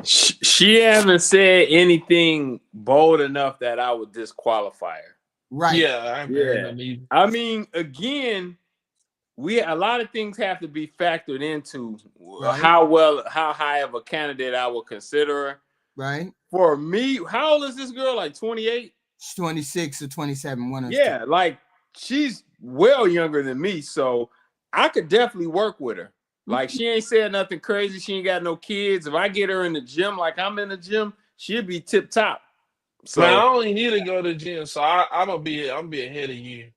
She hasn't said anything bold enough that I would disqualify her. Right. Yeah, I haven't heard them either. I mean, again, a lot of things have to be factored into how high of a candidate I would consider her. Right. For me, how old is this girl? Like 28? She's 26 or 27. One of yeah, like she's well younger than me, so I could definitely work with her. Like she ain't said nothing crazy. She ain't got no kids. If I get her in the gym, like I'm in the gym, she'll be tip top. So man, I only need to go to the gym, so I'm gonna be ahead of you.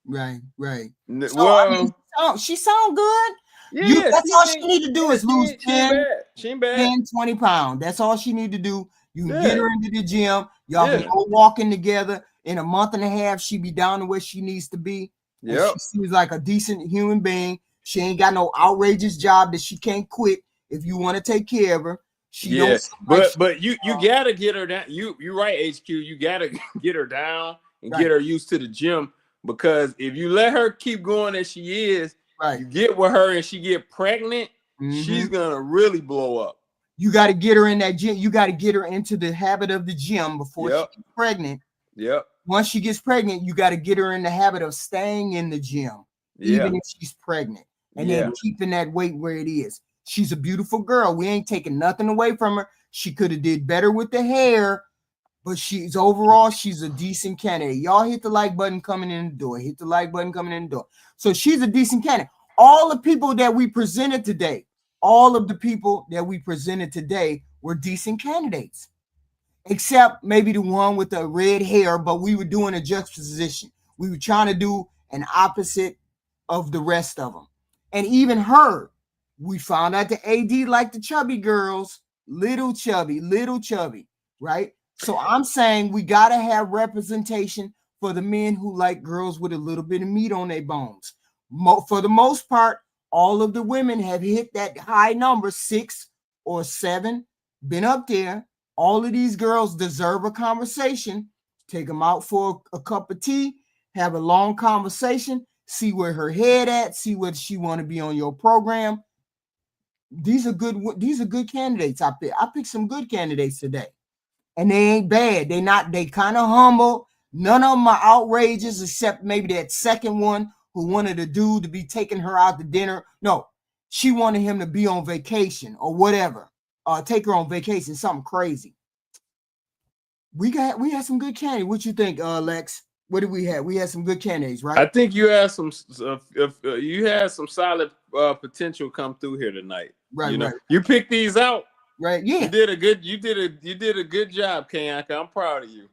Right. So, well, I mean, she sound good. Yeah, that's all she need to do is lose 10, 20 pounds. That's all she need to do. You can get her into the gym. Y'all can go walking together. In a month and a half, she be down to where she needs to be. Yeah, she seems like a decent human being. She ain't got no outrageous job that she can't quit if you want to take care of her. She don't but you gotta get her down. You're right, HQ. You gotta get her down and get her used to the gym, because if you let her keep going as she is, you get with her and she get pregnant, she's gonna really blow up. You got to get her in that gym. You got to get her into the habit of the gym before she gets pregnant. Once she gets pregnant, you got to get her in the habit of staying in the gym, even if she's pregnant, and then keeping that weight where it is. She's a beautiful girl. We ain't taking nothing away from her. She could have did better with the hair, but she's a decent candidate. Y'all hit the like button coming in the door. Hit the like button coming in the door. So she's a decent candidate. All the people that we presented today, were decent candidates, except maybe the one with the red hair, but we were doing a juxtaposition. We were trying to do an opposite of the rest of them. And even her, we found out the AD liked the chubby girls, little chubby, right? So I'm saying we got to have representation for the men who like girls with a little bit of meat on their bones. For the most part, all of the women have hit that high number, 6 or 7, been up there. All of these girls deserve a conversation. Take them out for a cup of tea, have a long conversation, see where her head at, see whether she want to be on your program. These are good candidates I picked. I picked some good candidates today. And they ain't bad. They kind of humble. None of them are outrageous, except maybe that second one who wanted a dude to be taking her out to dinner. No, she wanted him to be on vacation or whatever. Take her on vacation, something crazy. We had some good candidates. What you think, Lex? What did we have? We had some good candidates, right? I think you had some solid potential come through here tonight. Right, right. You picked these out. Right, yeah. You did a good job, Kayanka. I'm proud of you.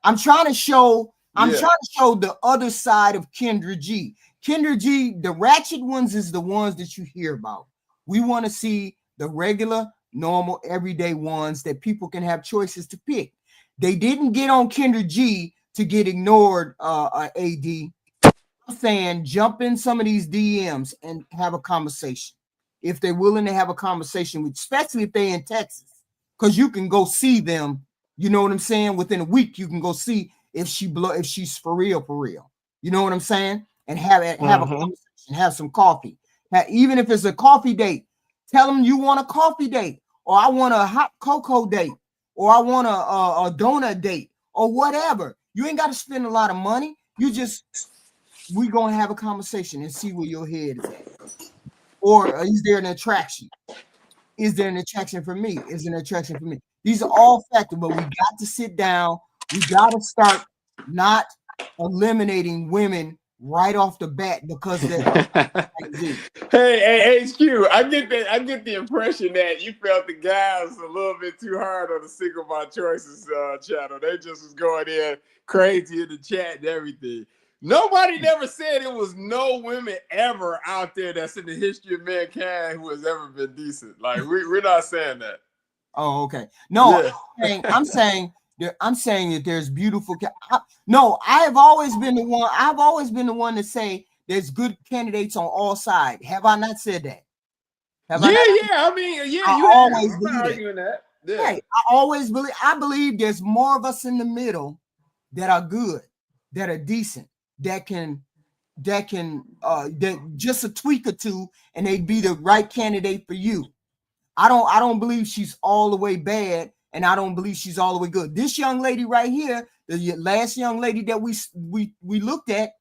I'm trying to show the other side of Kendra G. Kendra G, the ratchet ones is the ones that you hear about. We want to see the regular, normal, everyday ones that people can have choices to pick. They didn't get on Kendra G to get ignored, AD. I'm saying jump in some of these DMs and have a conversation. If they're willing to have a conversation with, especially if they're in Texas, because you can go see them. You know what I'm saying? Within a week, you can go see if she's for real. You know what I'm saying? And have a conversation, have some coffee. Even if it's a coffee date, tell them you want a coffee date, or I want a hot cocoa date, or I want a donut date, or whatever. You ain't got to spend a lot of money. We gonna have a conversation and see where your head is at. Or is there an attraction? Is there an attraction for me? Is there an attraction for me? These are all factors, but we got to sit down. We got to start not eliminating women right off the bat because they're Hey, HQ, I get the impression that you felt the guys a little bit too hard on the Single My Choices channel. They just was going in crazy in the chat and everything. Nobody never said it was no women ever out there that's in the history of mankind who has ever been decent. Like we're not saying that. Oh, okay. No, yeah. I'm saying that there's beautiful. I've always been the one. I've always been the one to say there's good candidates on all sides. Have I not said that? I mean, you always believe that. Yeah. Right. I believe there's more of us in the middle that are good, that are decent, that can that can that just a tweak or two and they'd be the right candidate for you. I don't believe she's all the way bad, and I don't believe she's all the way good. This young lady right here, the last young lady that we looked at,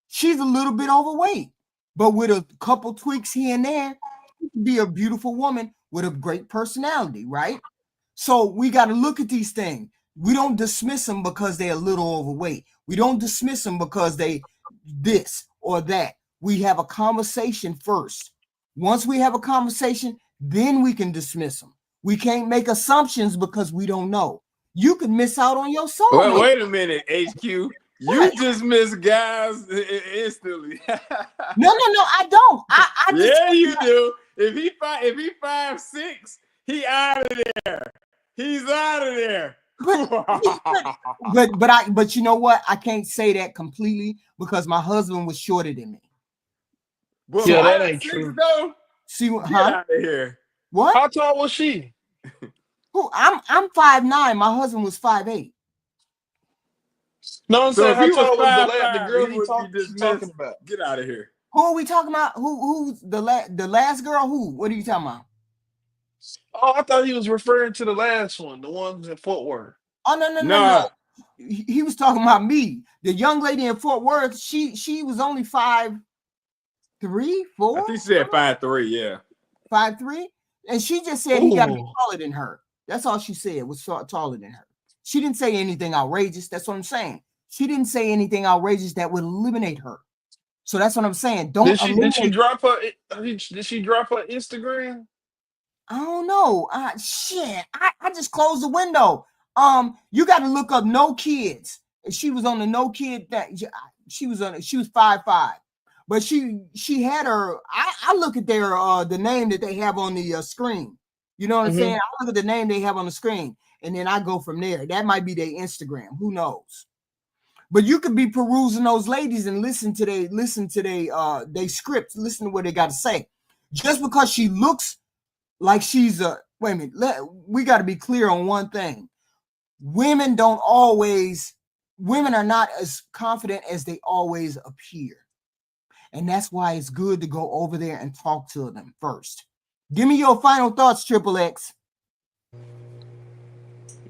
she's a little bit overweight, but with a couple tweaks here and there, she could be a beautiful woman with a great personality, right? So we got to look at these things. We don't dismiss them because they're a little overweight. We don't dismiss them because they this or that. We have a conversation first. Once we have a conversation, then we can dismiss them. We can't make assumptions because we don't know. You could miss out on your soul. Well, wait a minute, HQ. You dismiss guys instantly. No, I don't. I yeah, you do. If he 5'6", he out of there. He's out of there. But you know what? I can't say that completely because my husband was shorter than me. Well, yeah, that ain't true. Though. See what? Get out of here. What? How tall was she? Who? I'm 5'9". My husband was 5'8". No, I'm saying how tall was the girl he talking about? Get out of here. Who are we talking about? Who's the last girl? Who? What are you talking about? Oh, I thought he was referring to the last one, the one in Fort Worth. Oh no. He was talking about me. The young lady in Fort Worth, she was only 5'3", 4. I think she said 5'3", yeah. 5'3", and she just said he got to be taller than her. That's all she said, was taller than her. She didn't say anything outrageous. That's what I'm saying. She didn't say anything outrageous that would eliminate her. So that's what I'm saying. Did she drop her? Did she drop her Instagram? I don't know. Shit. I just closed the window. You got to look up no kids. She was on the no kid that she was 5'5", but she had her. I look at their the name that they have on the screen. You know what I'm saying? I look at the name they have on the screen, and then I go from there. That might be their Instagram. Who knows? But you could be perusing those ladies and listen to they scripts, listen to what they got to say. Just because she looks like she's a wait a minute, we got to be clear on one thing. Women are not as confident as they always appear. And that's why it's good to go over there and talk to them first. Give me your final thoughts, Triple X.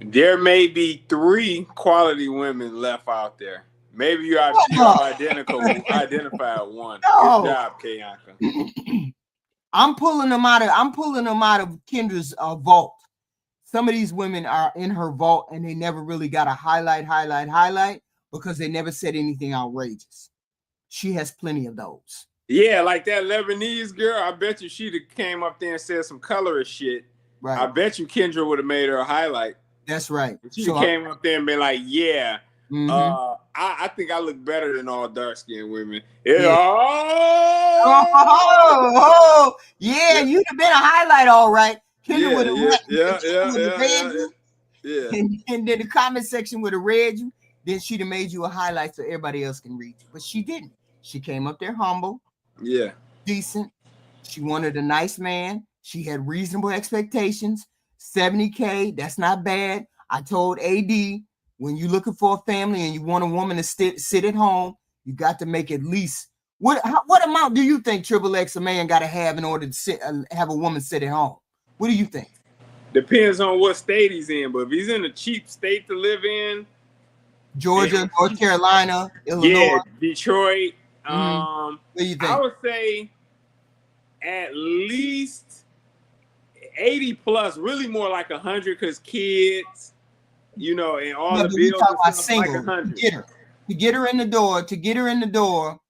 There may be 3 quality women left out there. Maybe you have identified one. No. Good job, Kayanka. I'm pulling them out of Kendra's vault. Some of these women are in her vault and they never really got a highlight because they never said anything outrageous. She has plenty of those. Yeah, like that Lebanese girl. I bet you she'd have came up there and said some colorist shit. Right. I bet you Kendra would have made her a highlight. That's right. She came up there and been like, yeah, I think I look better than all dark-skinned women. Yeah. Yeah, you'd have been a highlight, all right. Kendra would have and then the comment section would have read you. Then she'd have made you a highlight so everybody else can read you. But she didn't. She came up there humble. Yeah. Decent. She wanted a nice man. She had reasonable expectations. 70K, that's not bad. I told AD, when you're looking for a family and you want a woman to sit at home, you got to make at least what amount do you think Triple X a man got to have in order to have a woman sit at home? What do you think? Depends on what state he's in, but if he's in a cheap state to live in, Georgia, North Carolina, Illinois, yeah, Detroit. What do you think? I would say at least 80 plus, really more like 100, because kids, and all the bills and stuff, like 100. To get her in the door.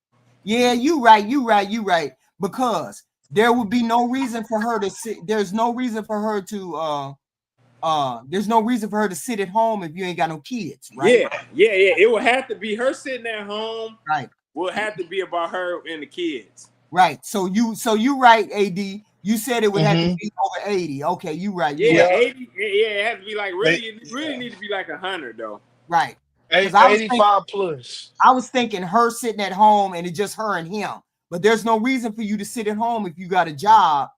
Yeah, you right. Because there would be no reason for her to sit. There's no reason for her to sit at home if you ain't got no kids, right? Yeah. It would have to be her sitting at home. Right. Will have to be about her and the kids. Right. So you right, AD. You said it would have to be over 80. Okay, you right. 80. Yeah, it has to be like really need to be like 100 though. Right. 85 plus. I was thinking her sitting at home and it's just her and him. But there's no reason for you to sit at home if you got a job.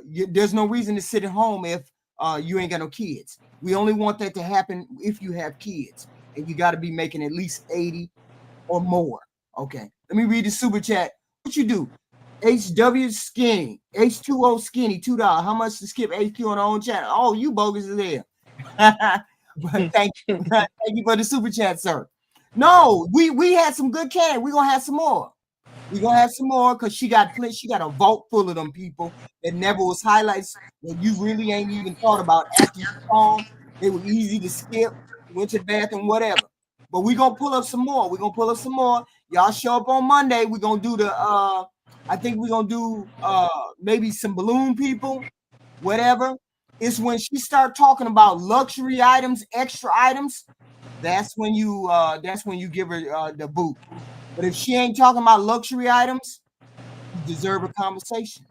There's no reason to sit at home if you ain't got no kids. We only want that to happen if you have kids, and you got to be making at least 80 or more. Okay, let me read the super chat. What you do? HW Skinny, H2O Skinny, $2. How much to skip HQ on our own channel? Oh, you bogus as hell. But thank you. Thank you for the super chat, sir. No, we had some good candy. We're gonna have some more. We're gonna have some more because she got a vault full of them people that never was highlights that you really ain't even thought about after you saw them. They were easy to skip, went to the bathroom, whatever. But we're gonna pull up some more. We're gonna pull up some more. Y'all show up on Monday. We're gonna do the I think we're gonna do maybe some balloon people, whatever. It's when she start talking about luxury items, extra items. That's when you give her the boot. But if she ain't talking about luxury items, you deserve a conversation.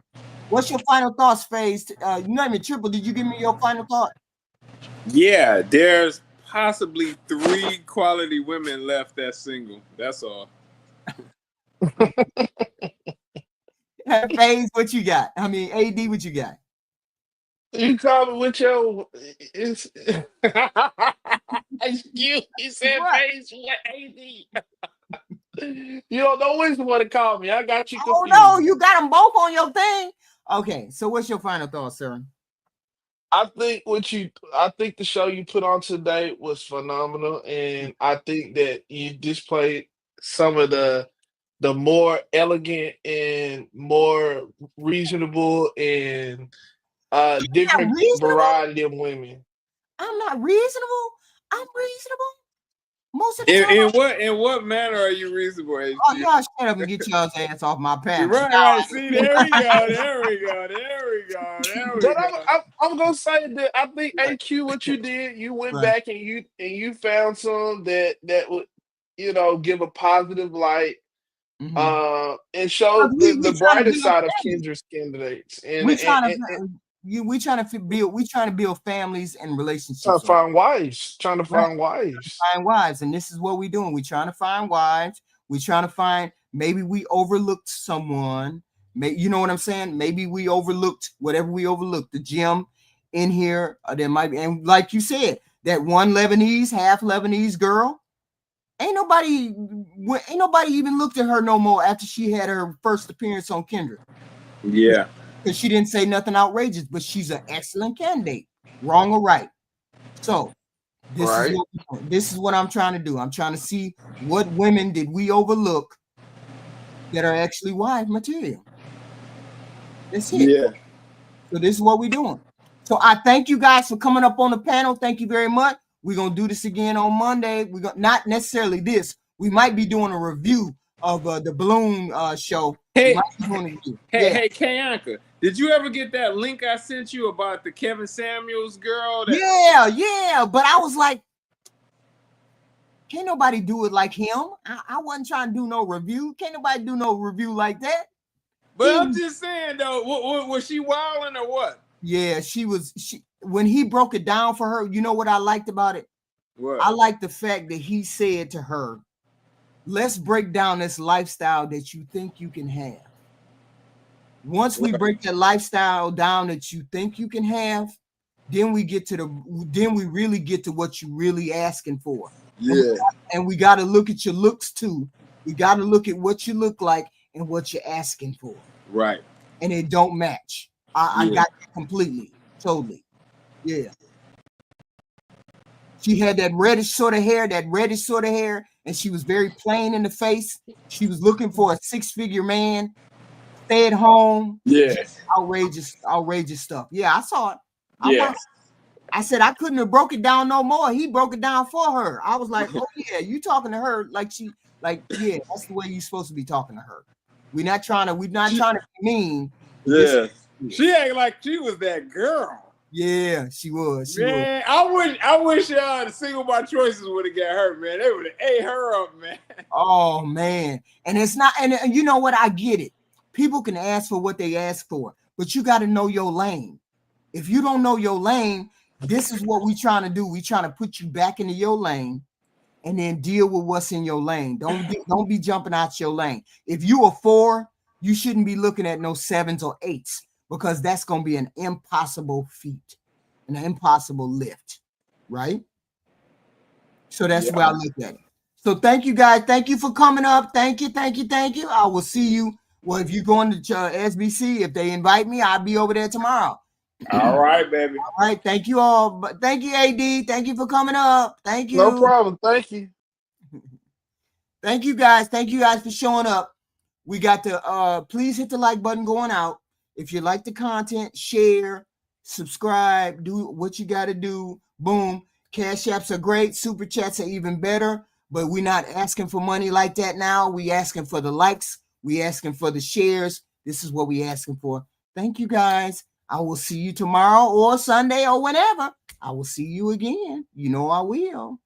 What's your final thoughts, FaZe? You not even Triple. Did you give me your final thought? Yeah, there's possibly 3 quality women left that's single. That's all. FaZe, what you got? I mean, AD, what you got? You call me with your excuse. You said FaZe with AD. You don't know which one to call me. I got you confused. Oh no, you got them both on your thing. Okay, so what's your final thought, sir? I think the show you put on today was phenomenal, and I think that you displayed some of the more elegant and more reasonable and different variety of women. I'm not reasonable. I'm reasonable. Most of the time. In what manner are you reasonable? HG? Oh, y'all shut up and get y'all's ass off my panel. Right. See, there we go. But I'm gonna say that I think AQ, what you did, you went back and you found some that would, give a positive light, and show the brighter side of Kendra's candidates. And we trying to build families and relationships. Trying to find wives. And this is what we're doing. We're trying to find wives. We're trying to find, maybe we overlooked someone. You know what I'm saying? Maybe we overlooked whatever we overlooked. The gym in here, there might be, and like you said, that one half Lebanese girl. Ain't nobody even looked at her no more after she had her first appearance on Kendra. Yeah. Because she didn't say nothing outrageous, but she's an excellent candidate, wrong or right. So this is what I'm trying to do. I'm trying to see what women did we overlook that are actually wife material. That's it. Yeah. So this is what we're doing. So I thank you guys for coming up on the panel. Thank you very much. We're gonna do this again on Monday. We're gonna not necessarily this. We might be doing a review of the balloon show. Hey, Kayanka, did you ever get that link I sent you about the Kevin Samuels girl? Yeah. But I was like, can't nobody do it like him. I wasn't trying to do no review. Can't nobody do no review like that. But I'm just saying though, was she wilding or what? Yeah, she was. When he broke it down for her, you know what I liked about it? What? I liked the fact that he said to her, let's break down this lifestyle that you think you can have. Once we break that lifestyle down that you think you can have, then we really get to what you're really asking for. Yeah. And we got to look at your looks too. We got to look at what you look like and what you're asking for. Right. And it don't match. I got that completely, totally. Yeah. She had that reddish sort of hair, and she was very plain in the face. She was looking for a 6-figure man, stay at home. Yeah. Outrageous stuff. Yeah, I saw it. I said I couldn't have broke it down no more. He broke it down for her. I was like, oh yeah, you talking to her that's the way you're supposed to be talking to her. We're not trying to be mean. Yeah. She acted like she was that girl. Yeah, she was. Man, I wish the single by choices would have got her, man. They would have ate her up, man. Oh man. And it's not, and you know what? I get it. People can ask for what they ask for, but you got to know your lane. If you don't know your lane, this is what we're trying to do. We're trying to put you back into your lane and then deal with what's in your lane. Don't be jumping out your lane. If you are 4, you shouldn't be looking at no 7s or 8s because that's going to be an impossible feat, an impossible lift, right? So that's where I look at it. So thank you guys. Thank you for coming up. Thank you. I will see you. Well, if you're going to SBC, if they invite me, I'll be over there tomorrow. All right, baby. All right. Thank you all. But thank you, AD. Thank you for coming up. Thank you. No problem. Thank you. Thank you guys. Thank you guys for showing up. We got the please hit the like button going out. If you like the content, share, subscribe, do what you got to do. Boom. Cash apps are great. Super chats are even better. But we're not asking for money like that now. We asking for the likes. We asking for the shares. This is what we asking for. Thank you guys. I will see you tomorrow or Sunday or whenever. I will see you again. You know I will.